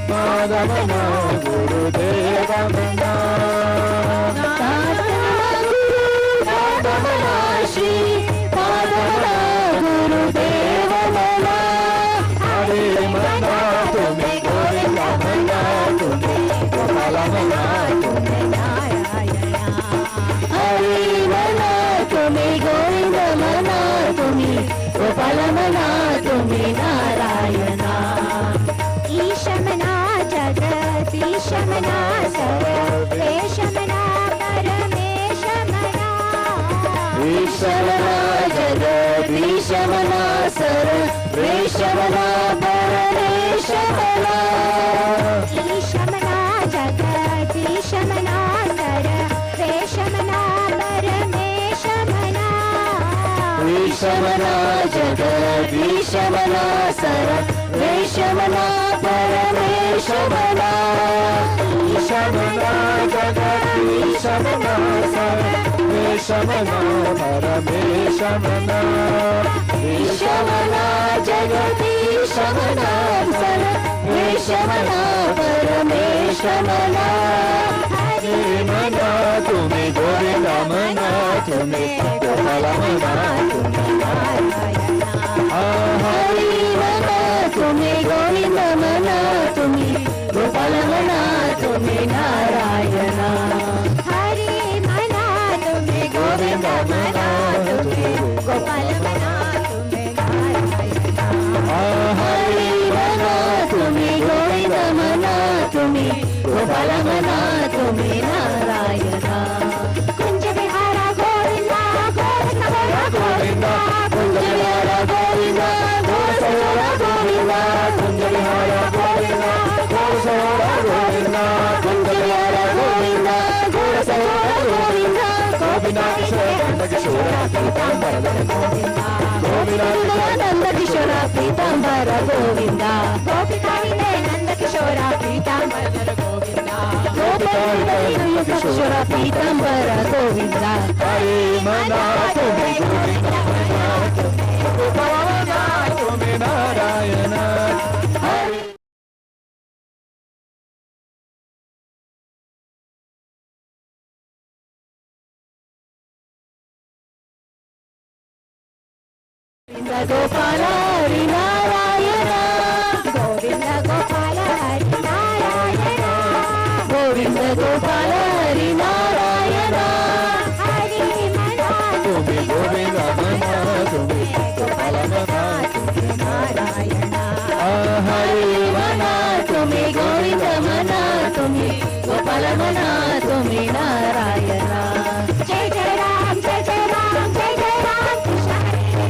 माधवना गुरुदेव मना माधवना श्री माधवना गुरुदेव मना हरे मना तुम्हें गोविंद मना तुम्हें गोपाल मना तुम्हें नारायण हरे मना तुम्हें गोविंद मना तुम्हें गोपाल मना तुम्हें नारायण ईशमना जगदीशमना सर्वेशमना परमेशमना ईशमना जगदीशमना सर्वेशमना परमेशमना ईशमना जगदीशमना सर्वेशमना परमेशमना ईशमना जगदीशमना सर्वेशमना परमेशमना ईशमना जगदीशमना सर्वेशमना परमेशमना ईशमना जगदीशमना सर्वेशमना परमेशमना हरे मना तुम्हें गोविंद मना तुम्हें गोपाल मना तुम्हें नारायण हरे मना तुम्हें गोविंद मना तुम्हें गोपाल मना तुम्हें नारायण हरे मना तुम्हें गोविंद मना तुम्हें गोपाल मना तुम्हें नारायण हरे मना तुम्हें गोविंद मना तुम्हें गोपाल मना तुम्हें नारायण कुंज विहारा गोविंदा गोविंदा गोविंदा कुंज विहारा गोविंदा गोसोरा गोविंदा कुंज विहारा गोविंदा गोसोरा गोविंदा कुंज विहारा गोविंदा गोसोरा गोविंदा गोविंदा किशोर पीतांबर गोविंदा गोविंदा नंद किशोर पीतांबर गोविंदा गोपिका नंद किशोर पीतांबर गोविंदा किशोर पीतांबर गोविंदा हरे मना तुम्हें गोविंद मना तुम्हें नारायण हरे गोपाल हरि नारायण गोविंद गोपाल हरि नारायण गोविंद गोपाल हरि नारायण हरि मना तुम्हें गोविंद मना तुम्हें गोपाल मना तुम्हें नारायण हरे मना तुम्हें गोविंद मना तुम्हें गोपाल मना तुम्हें नारायण जय जय राम जय जय राम जय जय राम कृष्ण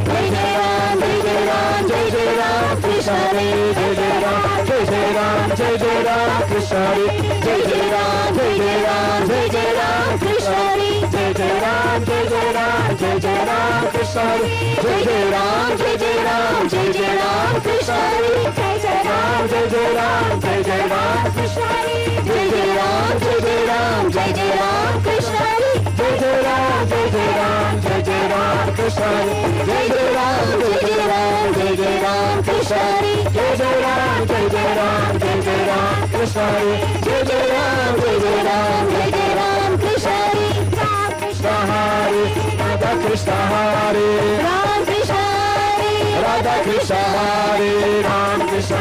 जय जय राम जय जय राम जय जय राम कृष्ण हरे जय जय राम जय जय राम जय जय राम कृष्ण हरे जय जय राम जय जय राम जय जय राम कृष्ण हरे जय जय राम जय जय राम जय जय राम कृष्ण हरे जय जय राम जय जय राम जय जय राम कृष्ण हरे जय जय राम जय जय राम जय जय राम कृष्ण हरे जय जय राम जय जय राम जय जय राम कृष्ण हरे जय जय राम जय जय राम जय जय राम कृष्ण हरे जय जय राम जय जय राम जय जय राम कृष्ण हरे जय जय राम जय जय राम जय जय राम कृष्ण हरे जय जय राम जय जय राम जय जय राम कृष्ण हरे राम कृष्ण हरे राधा कृष्ण हरे राम कृष्ण हरे राधा कृष्ण हरे राम कृष्ण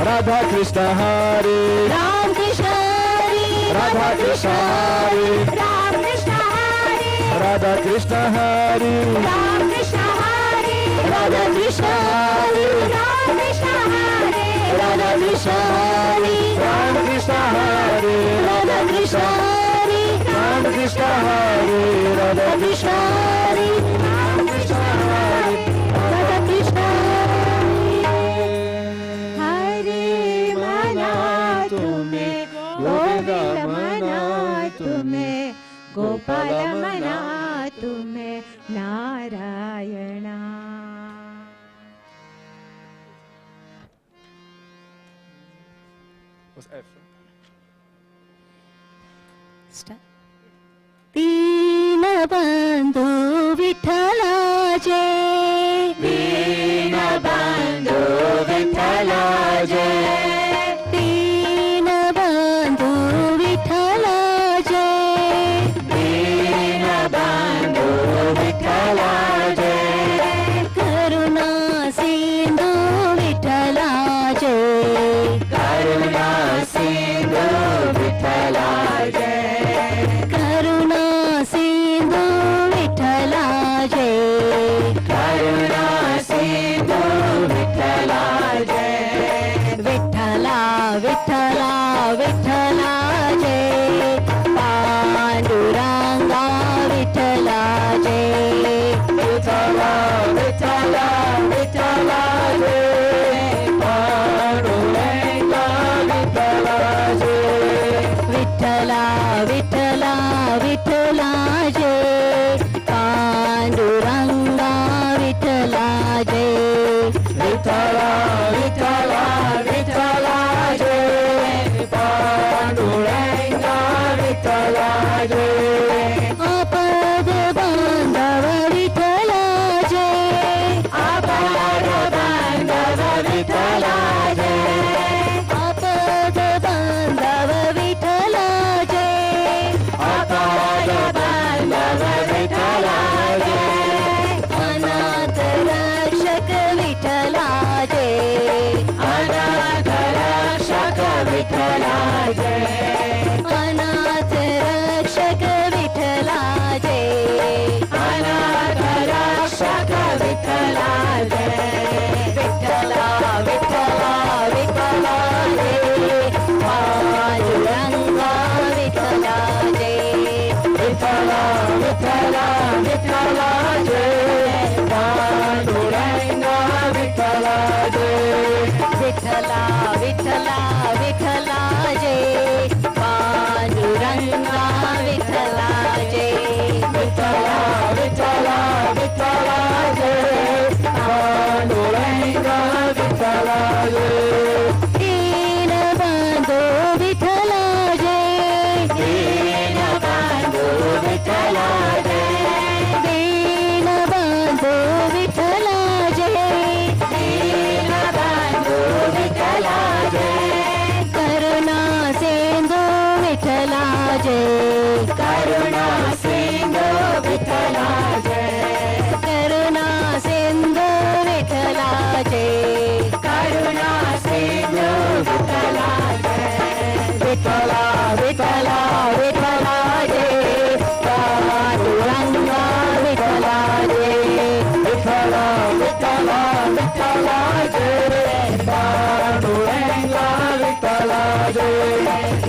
राधा कृष्ण हरे राम कृष्ण हरे राधा कृष्ण हरे राम कृष्ण हरे राधा कृष्ण हरे राम कृष्ण हरे राधा कृष्ण हरे राम कृष्ण हरे राधा कृष्ण हरे राम कृष्ण हरे राधा कृष्ण हरे राम कृष्ण हरे राधा कृष्ण हरे राम कृष्ण हरे राधा कृष्ण हरे मना तुम्हें गोविंद मना तुम्हें गोपाल मना तुम्हें नारायण दीन बंधु विठ्ठलाचे दीन बंधु विठ्ठलाचे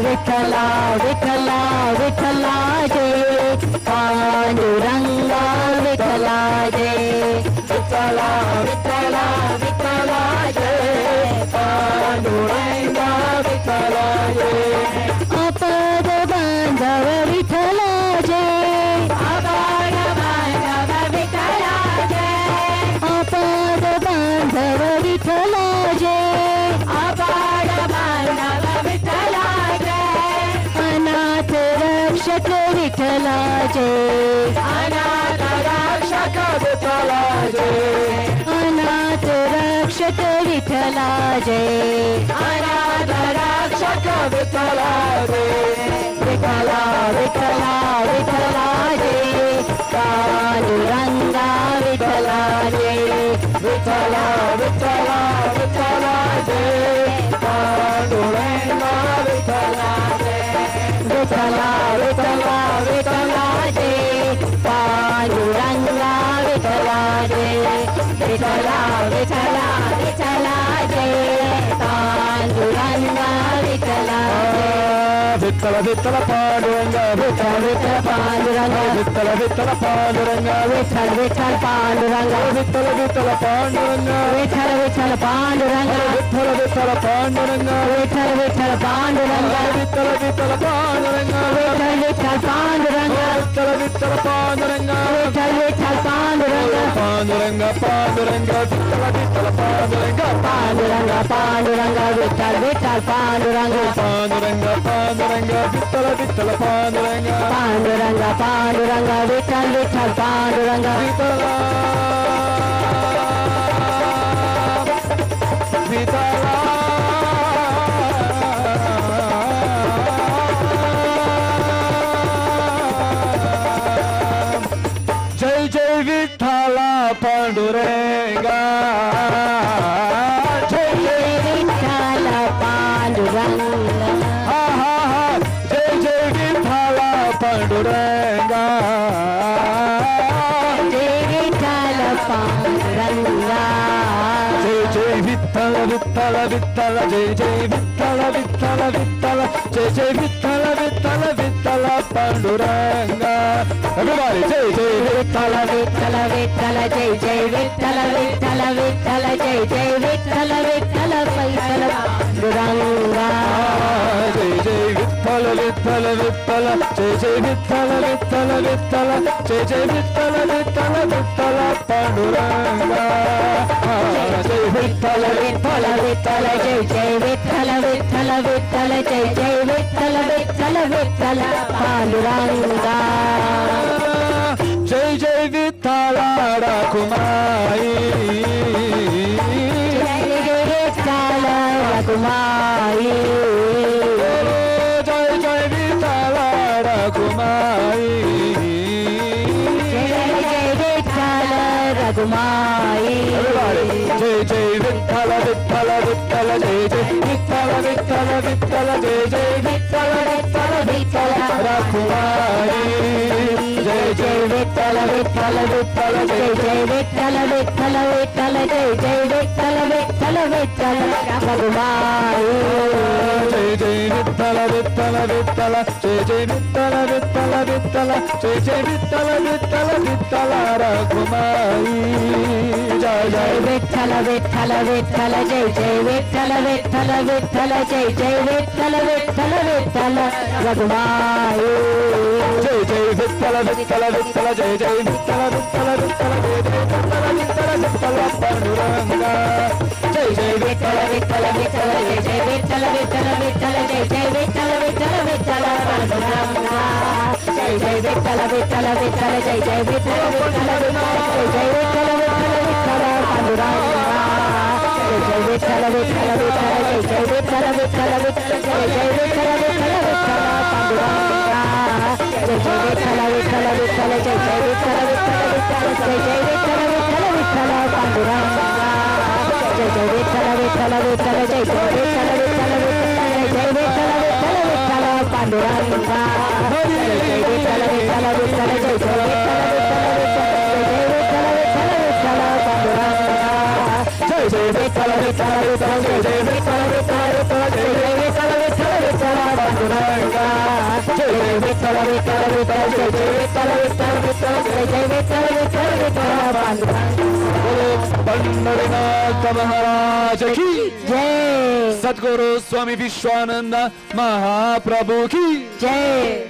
विठ्ठला विठ्ठला विठ्ठला जय पांडुरंगा विठ्ठला जय विठ्ठला विठ्ठला विठ्ठला जय पांडुरंगा विठ्ठला जय अपद बांधव विठ्ठला जय अपद बांधव विठ्ठला जय अपद बांधव विठ्ठला जय अपद बांधव विठ्ठला जय अनाथ रक्षक विठ्ठला जय अनाथ रक्षक विठ्ठला जय अनाथ रक्षक विठ्ठला जय अनाथ रक्षक विठ्ठला जय विठ्ठला विठ्ठला विठ्ठला जय पांडुरंगा विठ्ठला जय विठ्ठला विठ्ठला विठ्ठला जय पांडुरंगा विठ्ठला जय विठ्ठला विठ्ठला विठ्ठला जय पांडुरंगा विठ्ठला जय विठ्ठला विठ्ठला विठ्ठला जय पांडुरंगा विठ्ठला जय विठ्ठल विठ्ठल पांडुरंगा विठ्ठल विठ्ठल पांडुरंगा विठ्ठल विठ्ठल पांडुरंगा विठ्ठल विठ्ठल पांडुरंगा विठ्ठल विठ्ठल पांडुरंगा विठ्ठल विठ्ठल पांडुरंगा विठ्ठल विठ्ठल पांडुरंगा विठ्ठल विठ्ठल पांडुरंगा विठ्ठल विठ्ठल पांडुरंगा विठ्ठल विठ्ठल पांडुरंगा विठ्ठल विठ्ठल पांडुरंगा विठ्ठल विठ्ठल पांडुरंगा पांडुरंगा पांडुरंगा विठ्ठल विठ्ठल पांडुरंगा पांडुरंगा पांडुरंगा विठ्ठल विठ्ठल पांडुरंगा पांडुरंगा पांडुरंगा विठ्ठल विठ्ठल पांडुरंगा पांडुरंगा पांडुरंगा विठ्ठल विठ्ठल पांडुरंगा जय जय विठ्ठला पांडुरंगा जय जय विठ्ठल पांडुरंगा हा हा हा जय जय विठ्ठला पांडुरंगा जय विठ्ठल पांडुरंगा जय जय विठ्ठल विठ्ठल विठ्ठल जय जय विठ्ठल विठ्ठल विठ्ठल जय जय विठ्ठल विठ्ठल विठ्ठल पांडुरंगा everybody जय जय विठ्ठल विठ्ठल विठ्ठल जय जय विठ्ठल विठ्ठल विठ्ठल जय जय विठ्ठल विठ्ठल विठ्ठल पांडुरंगा जय जय विठ्ठल विठ्ठल विठ्ठल जय जय विठ्ठल विठ्ठल विठ्ठल जय जय विठ्ठल विठ्ठल विठ्ठल पांडुरंगा जय विठ्ठल विठ्ठल विठ्ठल जय जय विठ्ठल विठ्ठल विठ्ठल जय जय विठ्ठल विठ्ठल विठ्ठल पांडुरंगा जय जय विठ्ठला रघुमाई जय जय विठ्ठल रघुमाई जय जय विठ्ठला रघुमाई जय जय विठ्ठल रघुमाई जय जय विठ्ठल विठ्ठल विठ्ठल जय जय विठ्ठल विठ्ठल विठ्ठल जय जय विठ्ठल विठ्ठल विठ्ठल रघुमाई जय जय विठ्ठल विठ्ठल विठ्ठल जय जय विठ्ठल विठ्ठल विठ्ठल जय जय विठ्ठल विठ्ठल विठ्ठल रघुमाई जय जय विठ्ठल विठ्ठल विठ्ठल जय जय विठ्ठल विठ्ठल विठ्ठल जय जय विठ्ठल विठ्ठल विठ्ठल रघुमाई जय जय विठ्ठल विठ्ठल विठ्ठल जय जय विठ्ठल विठ्ठल विठ्ठल जय जय विठ्ठल विठ्ठल विठ्ठल रघुमाई जय जय विठ्ठल विठ्ठल विठ्ठल जय जय विठ्ठल विठ्ठल विठ्ठल जय जय विठ्ठल विठ्ठल विठ्ठल पांडुरंगा जय जय विठ्ठल विठ्ठल विठ्ठल जय जय विठ्ठल विठ्ठल विठ्ठल जय जय विठ्ठल विठ्ठल विठ्ठल पांडुरंगा जय जय विठ्ठल विठ्ठल विठ्ठल जय जय विठ्ठल विठ्ठल विठ्ठल जय जय विठ्ठल विठ्ठल विठ्ठल पांडुरंगा जय जय विठ्ठल विठ्ठल विठ्ठल जय जय विठ्ठल विठ्ठल विठ्ठल जय जय विठ्ठल विठ्ठल विठ्ठल पांडुरंगा जय जय विठ्ठल विठ्ठल विठ्ठल जय जय विठ्ठल विठ्ठल विठ्ठल जय जय विठ्ठल विठ्ठल विठ्ठल पांडुरंगा जय जय विठ्ठल विठ्ठल विठ्ठल जय जय विठ्ठल विठ्ठल विठ्ठल जय जय विठ्ठल विठ्ठल विठ्ठल पांडुरंगा जय जय विठ्ठल विठ्ठल विठ्ठल जय जय विठ्ठल विठ्ठल विठ्ठल जय जय विठ्ठल विठ्ठल विठ्ठल पांडुरंगा जय जय विठ्ठल विठ्ठल विठ्ठल जय जय Vitthal Vitthal Vitthal Panduranga Pandrinath Maharaj ki Jai. Sadguru Swami Vishwananda Mahaprabhu ki Jai.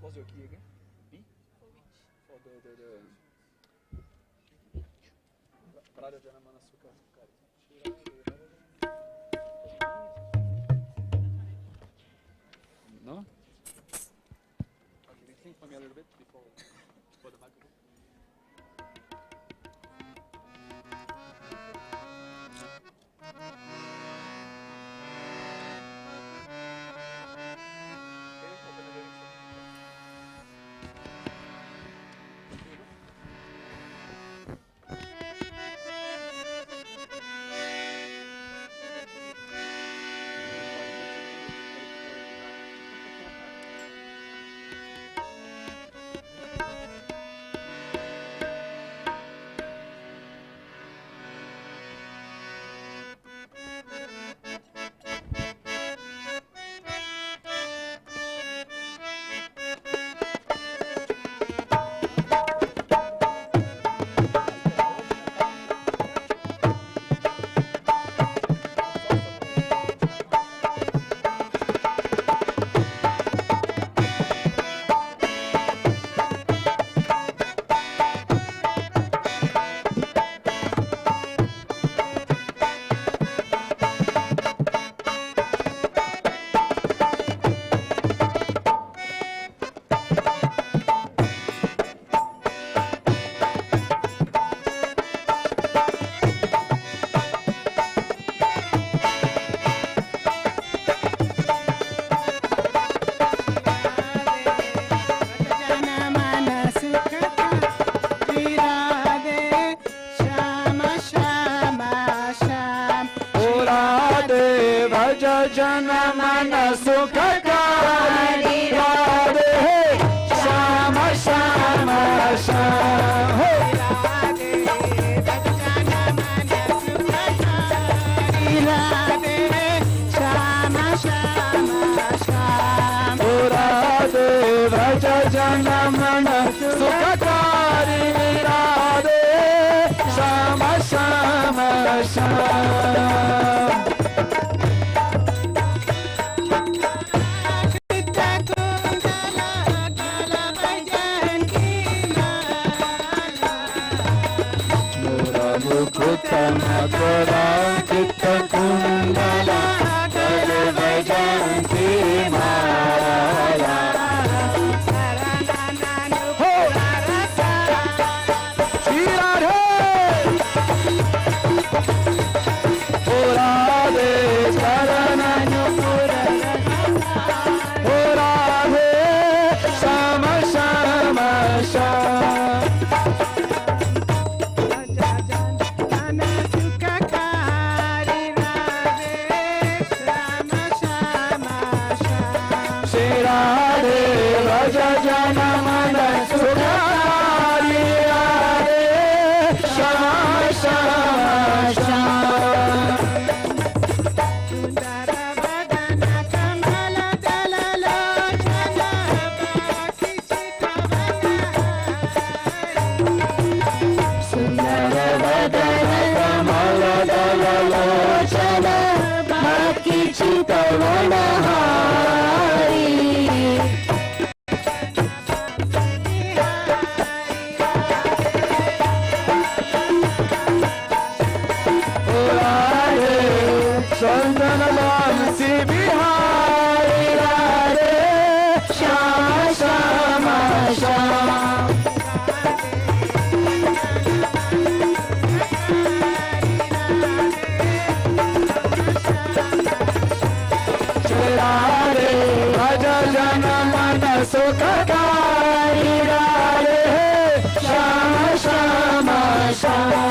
What's your key again? B? For which? For the Radha Janamana Sukha. No? Okay, think for me a little bit before the microphone. Jana Mana Sukhakari Radhe Shama Shama Shama Radhe Jana Mana Sukhakari Radhe Shama Shama Shama Radhe Bhaja Jana Mana Sukhakari Radhe Shama Shama Shama Kara Chitta Kundala Kare Vajanti Mala Ho Shri Radhe Ho Radhe Charananu Ho Radhe Shama Shama Shama Jana Mana Sukhakari Radhe Shama Shama Shama Sundara Vadana Kamala Dalala Jana Bhakti Chitavana Sundara Vadana Kamala Dalala Jana Bhakti Chitavana Chandana Mansi Bihari Radhe Shama Shama Shama Radhe Bhaja Jana Mana Sukhakari Radhe Shama Shama Shama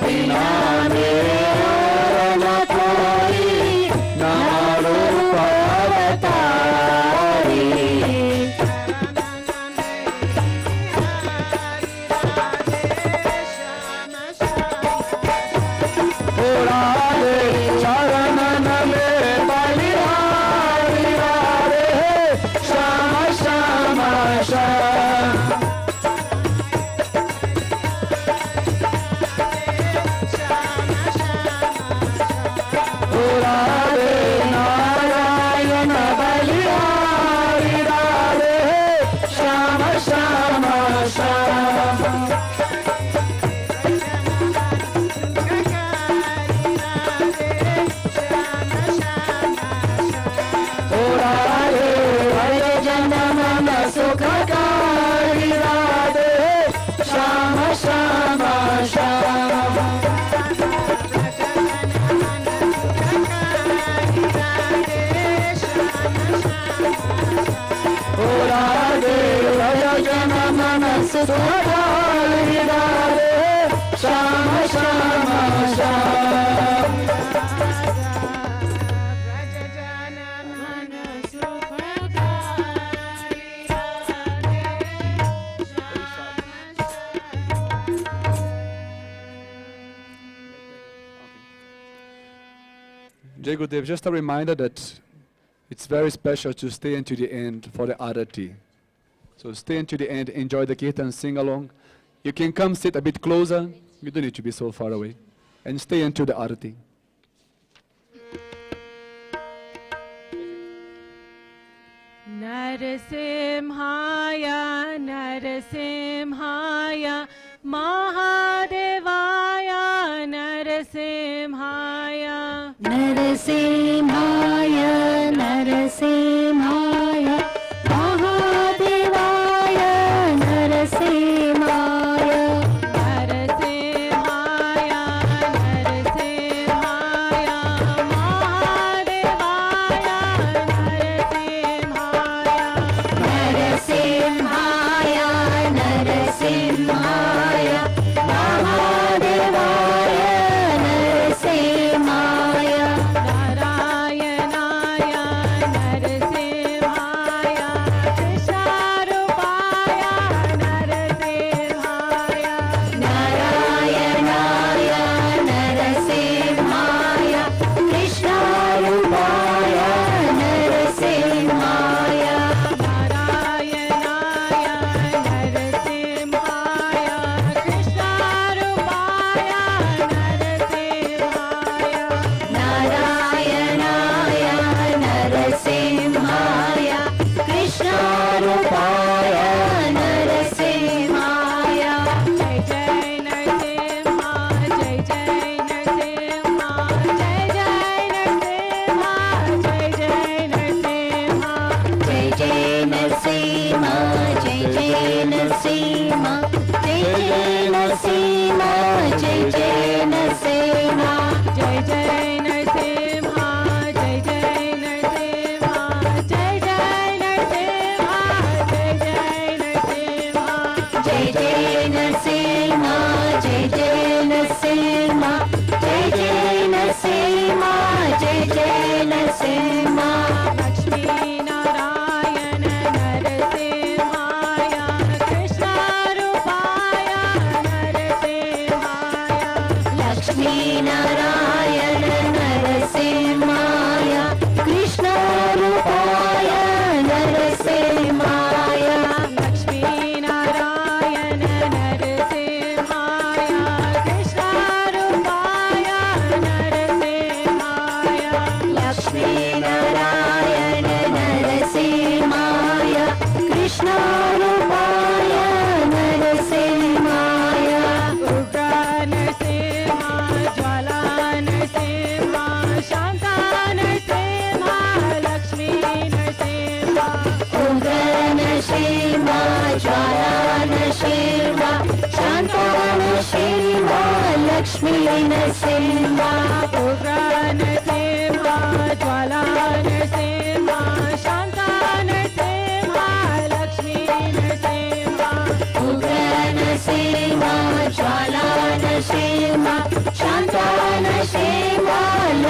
बिना मेरा न कोई नाम रूप अवतारी राधे चरणन में बलिहारी राधे श्याम श्याम श्याम राधे नारायण बलिहारी राधे श्याम श्याम श्याम राधे हरे जन मन सुखकारी राधे श्याम श्याम श्याम राधे हरे जन मन सुखकारी Radhe Shyam Shyam Shyam Jai Gurudev, just a reminder that it's very special to stay until the end for the arati. So stay until the end, enjoy the kirtan, sing along. You can come sit a bit closer, you don't need to be so far away. And stay until the arati. Narasimhaya, Narasimhaya, Mahadevaya, Narasimhaya. Narasimhaya, Narasimhaya, Mahadevaya, Narasimhaya. Narasimhaya, Narasimhaya, Mahadevaya, Narasimhaya. Narasimhaya, Narasimhaya, Mahadevaya, Narasimhaya. Narayanaya, Narasimhaya, Krishnarupaya, Narasimhaya. Narayanaya, Narasimhaya, Krishnarupaya, Narasimhaya. Narayanaya, Narasimhaya, Krishnarupaya, Narasimhaya. Narayanaya, Narasimhaya, Krishnarupaya, Narasimhaya. Jai Jai Narasimha, Jai Jai Narasimha, Jai Jai Narasimha, Jai Jai Narasimha. Jai Jai Narasimha, Jai Jai Narasimha, Jai Jai Narasimha, Jai Jai Narasimha. Jai Jai Narasimha, Jai Jai Narasimha, Jai Jai Narasimha, Jai Jai Narasimha. Jai Jai Narasimha, Jai Jai Narasimha, Jai Jai Narasimha, Jai Jai Narasimha. Lakshmi Narayana Narasimhaya, Krishnarupaya, Narasimhaya. Lakshmi Narayana Narasimhaya, Krishnarupaya, Narasimhaya. Lakshmi Narayana Narasimhaya, Krishnarupaya, Narasimhaya. Lakshmi Narayana Narasimhaya, Krishnarupaya, Narasimhaya. Ugra Narasimha, Jwala Narasimha, Shanta Narasimha, Lakshmi Narasimha. Ugra Narasimha, Jwala Narasimha, Shanta Narasimha, Lakshmi Narasimha. Ugra Narasimha, Jwala Narasimha, Shanta Narasimha, Lakshmi Narasimha. Ugra Narasimha, Jwala Narasimha,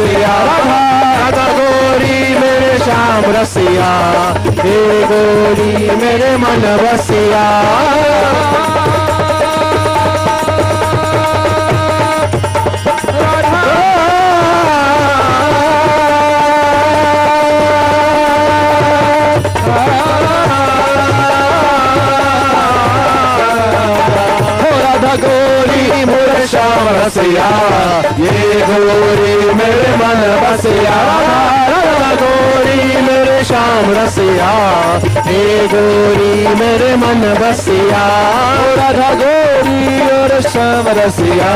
रसिया राधा राधा गोरी मेरे श्याम रसिया हे गोरी मेरे मन बसिया श्याम रसिया ये गोरी मेरे मन बसिया राधा गोरी मेरे श्याम रसिया ये गोरी मेरे मन बसिया राधा गोरी और श्याम रसिया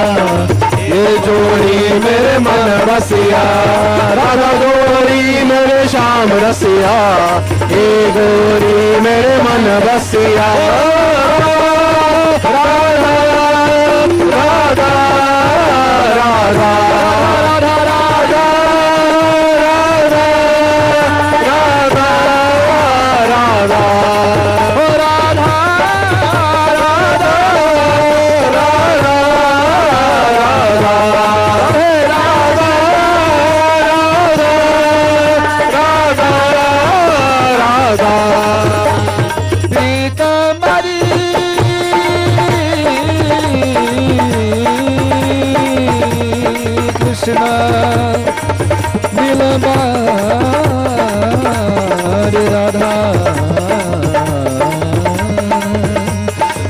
ये जोड़ी मेरे मन बसिया राधा गोरी मेरे श्याम रसिया ये गोरी मेरे मन बसिया राधा राधा राधा राधा राधा राधा राधा ओ राधा राधा राधा राधा हे राधा राधा राधा राधा पीतांबरी कृष्ण नीलमार राधा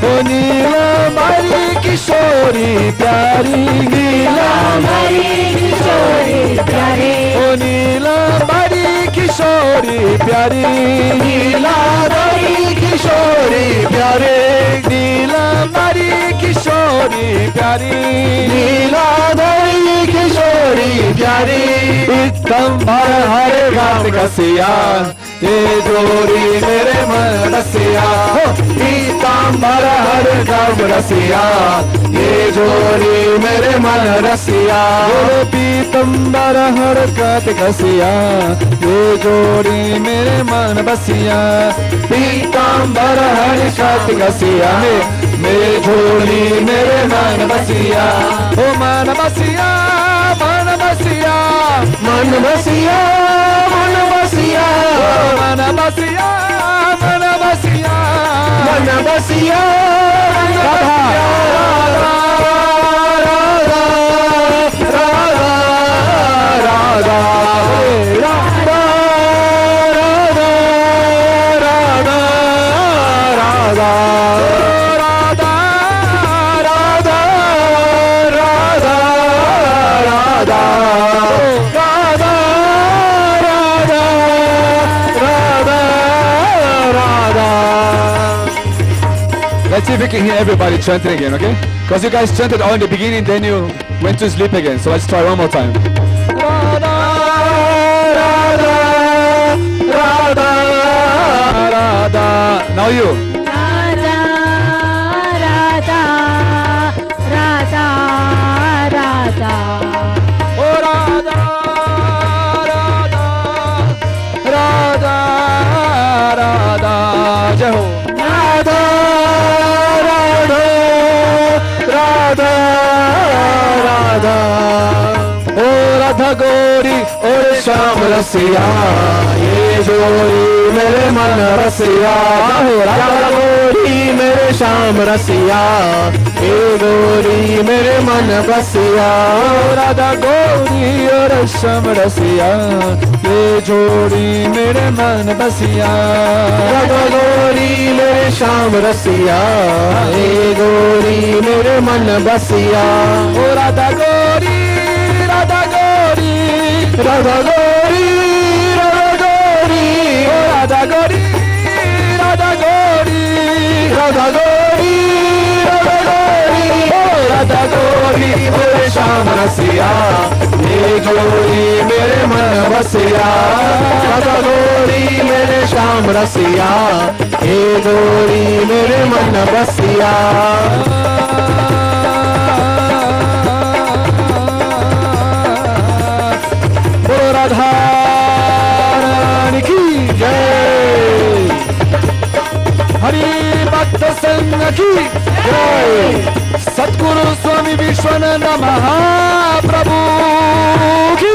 ओ नीलमारी किशोरी प्यारी नीलमारी किशोरी प्यारी ओ नीलमारी किशोरी प्यारी नीलमारी किशोरी प्यारे नीलमारी किशोरी प्यारी नीलाधरी किशोरी प्यारी पीतांबर हरे घाट कसिया ये जोड़ी मेरे मन रसिया पीतांबर हरे घाट रसिया ये जोड़ी मेरे मन रसिया पीतांबर हरे घाट कसिया ये जोड़ी मेरे मन बसिया पीतांबर हरे घाट कसिया मेरे झोली मेरे मन बसिया ओ मन बसिया मन बसिया मन बसिया मन बसिया मन बसिया मन बसिया मन बसिया Radha Radha Radha Radha Radha Radha Let's see if we can hear everybody chanting again, okay? Because you guys chanted all in the beginning, then you went to sleep again. So let's try one more time. Radha, Radha, Radha, Radha. Now you. Radha, Radha, Radha, Radha. Oh Radha, Radha, Radha, Radha. Jai Ho. Radha. Radha Radha ओ राधा गोरी और श्याम रसिया ये जोड़ी मेरे मन रसिया राधा गोरी मेरे श्याम रसिया ये गोरी मेरे मन बसिया राधा गोरी और श्याम रसिया ये जोड़ी मेरे मन बसिया राधा गोरी मेरे श्याम रसिया ये गोरी मेरे मन बसिया ओ राधा गोरी राधा गोरी राधा गोरी राधा गोरी ओ राधा गोरी राधा गोरी राधा गोरी राधा गोरी ओ राधा गोरी मेरे श्याम रसिया ये गोरी मेरे मन बसिया राधा गोरी मेरे श्याम रसिया ये गोरी मेरे मन बसिया राधा रानी की जय हरि भक्त संग की जय सद्गुरु स्वामी विश्वानंद महाप्रभु की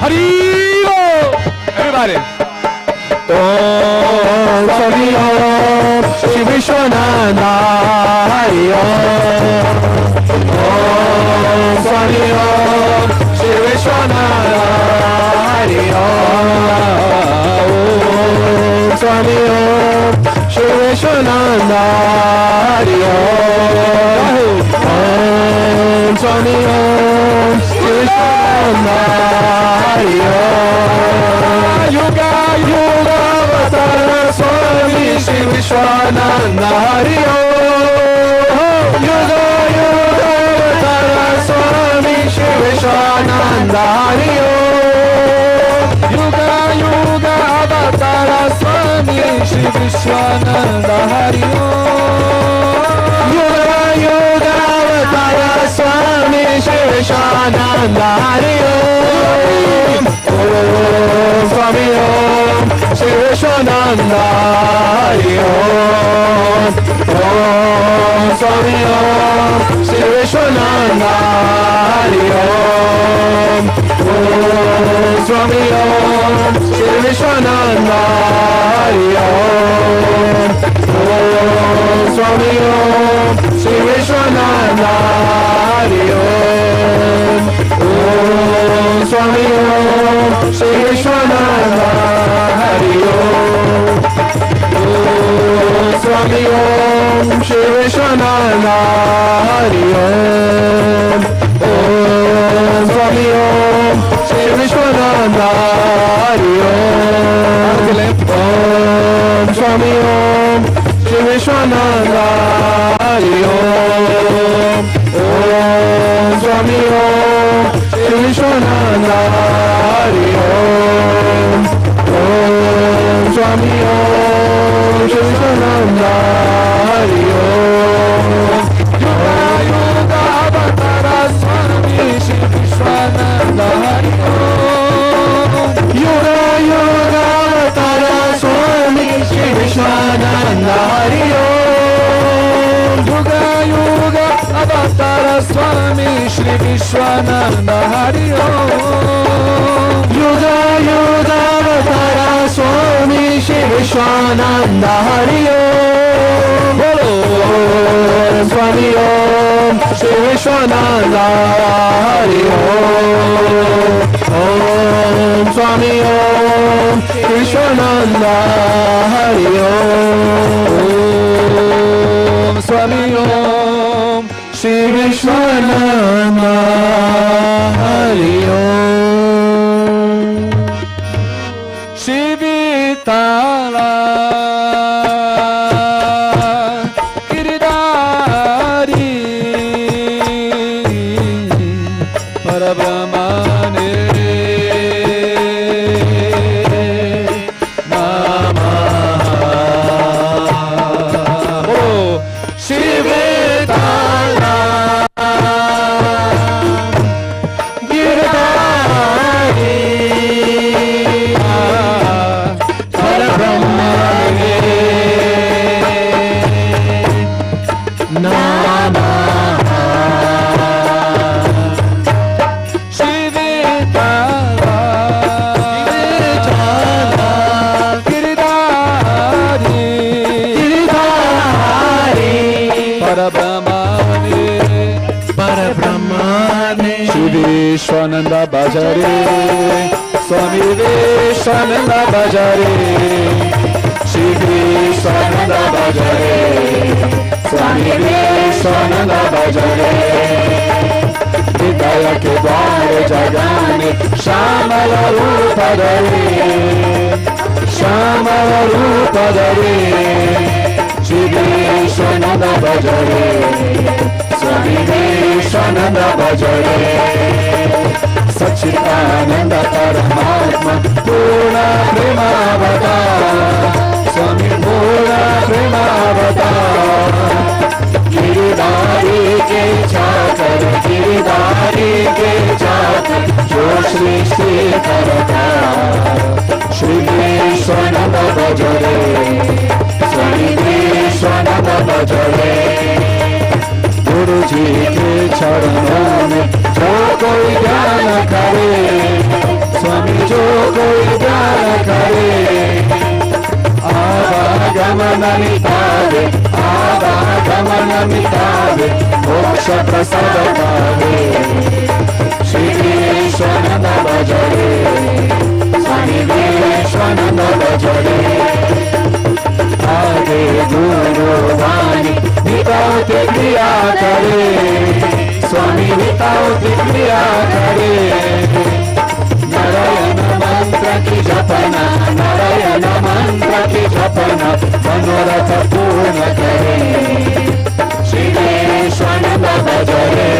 Haribo! Everybody. Om Swami Om Shri Vishwananda Hari Om. Om Swami Om Shri Vishwananda Hari Om. Om Swami Om Shri Vishwananda Hari Om. Om Swami Om Shri Vishwananda Hari Om. Yoga Yoga Avatara Swami Shri Vishwananda Hari Om. Yoga Yoga Avatara Swami Shri Vishwananda Hari Om. Yoga Yoga Avatara Swami Shri Vishwananda Hari Om. Yoga Yoga Avatara Swami Shri Vishwananda Hari Om. Om Swami Om Shri Vishwananda Hari Om. Om Swami Om Shri Vishwananda Hari Om. Om Swami Om Shri Vishwananda Hari Om. Om Swami Om Shri Vishwananda Hari Om. Om Swami Om Shri Vishwananda Hari Om. Om Swami Om Shri Vishwananda Hari Om. Om Swami Om Shri Vishwananda Hari Om. Om Swami Om Shri Vishwananda Hari Om. Om Swami Om Shri Vishwananda Hari Om. Om Swami Om Shri Vishwananda Hari Om. Yoga Yoga Avatara Swami Shri Vishwananda Hari Om. Yoga Yoga Avatara Swami Shri Vishwananda Hari Om. Yoga Yoga Avatara Swami Shri Vishwananda Hari Om. Yoga Yoga Avatara Swami Shri Vishwananda Hari Om. Om Swami Om Shri Vishwananda Hari Om. Om Swami Om Shri Vishwananda Hari Om. Om Swami Om Shri Vishwananda Hari Om. Shri Vitala Giridhari Parabrahmane Namaha. Shri Vitala Giridhari Parabrahmane Namaha. Shri Vitala Giridhari Parabrahmane Shri Vishwananda Bhajare Swami Vishwananda Bhajare. Shri Vishwananda Bhajare Swami Vishwananda Bhajare. Hidaya ke dware jagane Shamala Rupa Dhare. Shamala Rupa Dhare. Shri Vishwananda Bhajare Swami Vishwananda Bhajare. Sachidananda Paramatma Purna Premavata. Swami Purna Premavata. Giridhari ke chakar Giridhari ke chakar Jo Shri Shri Karata. Shri Vishwananda Bhajare Swami Vishwananda Bhajare. Guru ji ke charanon mein jo koi dhyan kare मिटावे आवागमन मिटावे मोक्ष प्रसाद पावे श्री विश्वानंद भजरे स्वामी विश्वानंद भजरे आगे गुरु वाणी without क्रिया करे स्वामी without क्रिया करे नारायण मंत्र की जपना नारायण मंत्र की जपना मनोरथ पूर्ण करे श्री विश्वानंद भजरे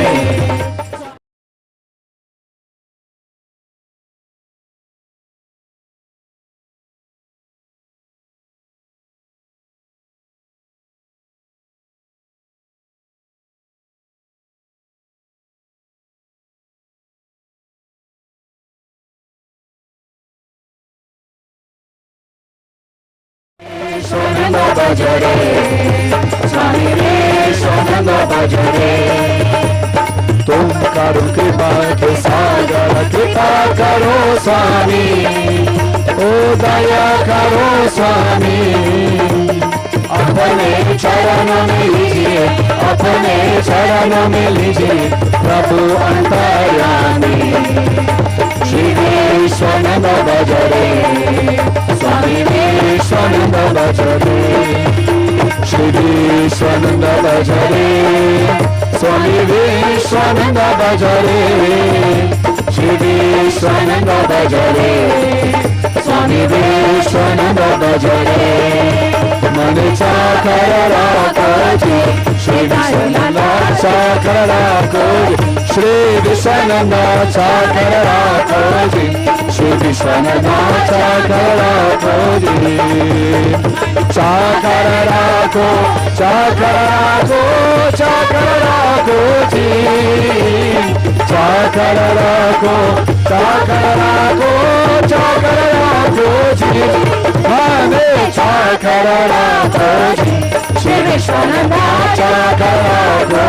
विश्वानंद भजरे स्वामी विश्वानंद भजरे तुम करो कृपा के सागर कृपा करो स्वामी ओ दया करो स्वामी अपने चरणों में लीजिए अपने चरणों में लीजिए प्रभु अंतर्यामी श्री विश्वानंद भजरे स्वामी विश्वानंद भजरे श्री विश्वानंद भजरे स्वामी विश्वानंद भजरे श्री विश्वानंद भजरे स्वामी विश्वानंद भजरे मन चाकर राखी श्री विश्वानंद चाकर राखी श्री विश्वानंद चाकर राखी श्री विश्वानंद चाकर राखी चाकर राखो चाकर राखो चाकर राखो जी चाकर राखो चाकर राखो चाकर राखो जी माने चाकर राखो जी श्री विश्वानंद चाकर राखो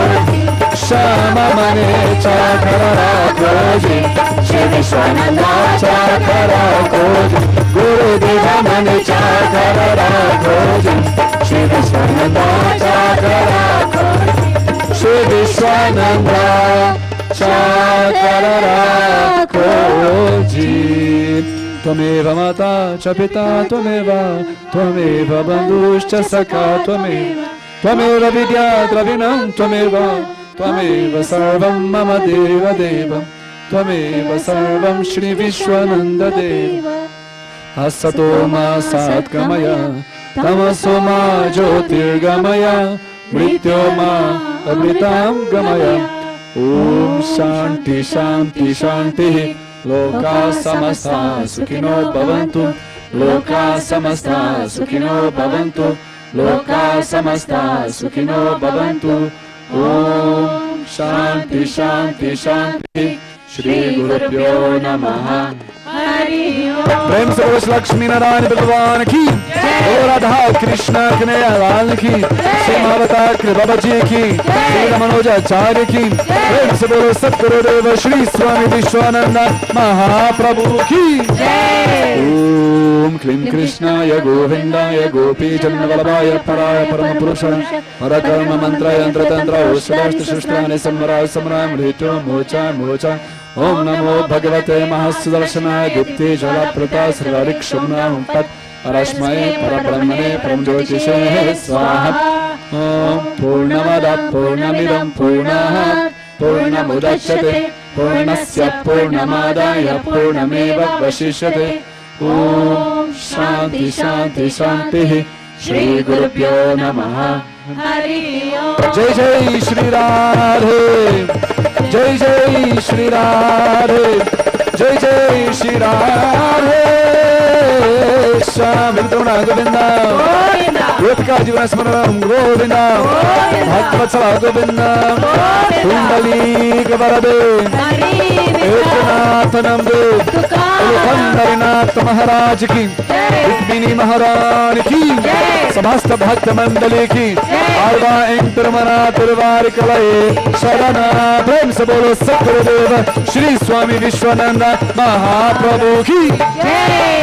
श्याम मने चाकर राखो जी श्री विश्वानंद चाकर राखो जी गुरुदेव मने चाकर राखो जी श्री विश्वानंद चाकर राखो श्री विश्वानंद चाकर राखो जी त्वमेव माता च पिता त्वमेव बन्धुश्च सखा त्वमेव विद्या द्रविणं त्वमेव सर्वं मम देव त्वमेव सर्वं श्री विश्वानंद देव असतो मा सद्गमय तमसो मा ज्योतिर्गमय मृत्योर्मा अमृतं गमय ओम शांति शांति शांति लोका समस्ता सुखिनो भवन्तु लोका समस्ता सुखिनो भवन्तु लोका समस्ता सुखिनो भवन्तु ओम शांति शांति शांति श्री गुरुभ्यो नमः हरि ओम प्रेम से बोलो लक्ष्मी नारायण भगवान की और राधा कृष्ण कन्हैया लाल की श्री मावता बाबा जी की श्री मनोजाचार्य की प्रेम से बोलो सतगुरुदेव श्री स्वामी विश्वानंद महाप्रभु की ओम क्लीं कृष्णाय गोविंदाय गोपी जन्मवल्लभाय पराय परम पुरुषाय परकर्म मंत्र यंत्र तंत्र औषधास्त्र शस्त्राणि संवराय समराय मृत्यो मोचा मोचा ओम नमो भगवते महासुदर्शनाय गुप्ते ज्वालाप्रता श्रीरिक्षुम्नां पत् परस्मै परब्रह्मणे परमज्योतिषे स्वाहा ओम पूर्णमदः पूर्णमिदं पूर्णात् पूर्णमुदच्यते पूर्णस्य पूर्णमादाय पूर्णमेवावशिष्यते ओम शांति शांति शांति श्री गुरुभ्यो नमः हरि ओम जय जय श्री राधे जय जय श्री राधे जय जय श्री राधे श्याम गोविंद गोपिका जीवन स्मरणं गोविंद भक्तवत्सल गोविंद कुंडलीक वरदे एकनाथ नंदे पंडरीनाथ महाराज की रुक्मिणी महारानी की समस्त भक्त मंडली की आलवा तिरुमला तिरुवार कलये शरण प्रेम से बोलो सतगुरुदेव श्री स्वामी विश्वानंद महाप्रभु की जय।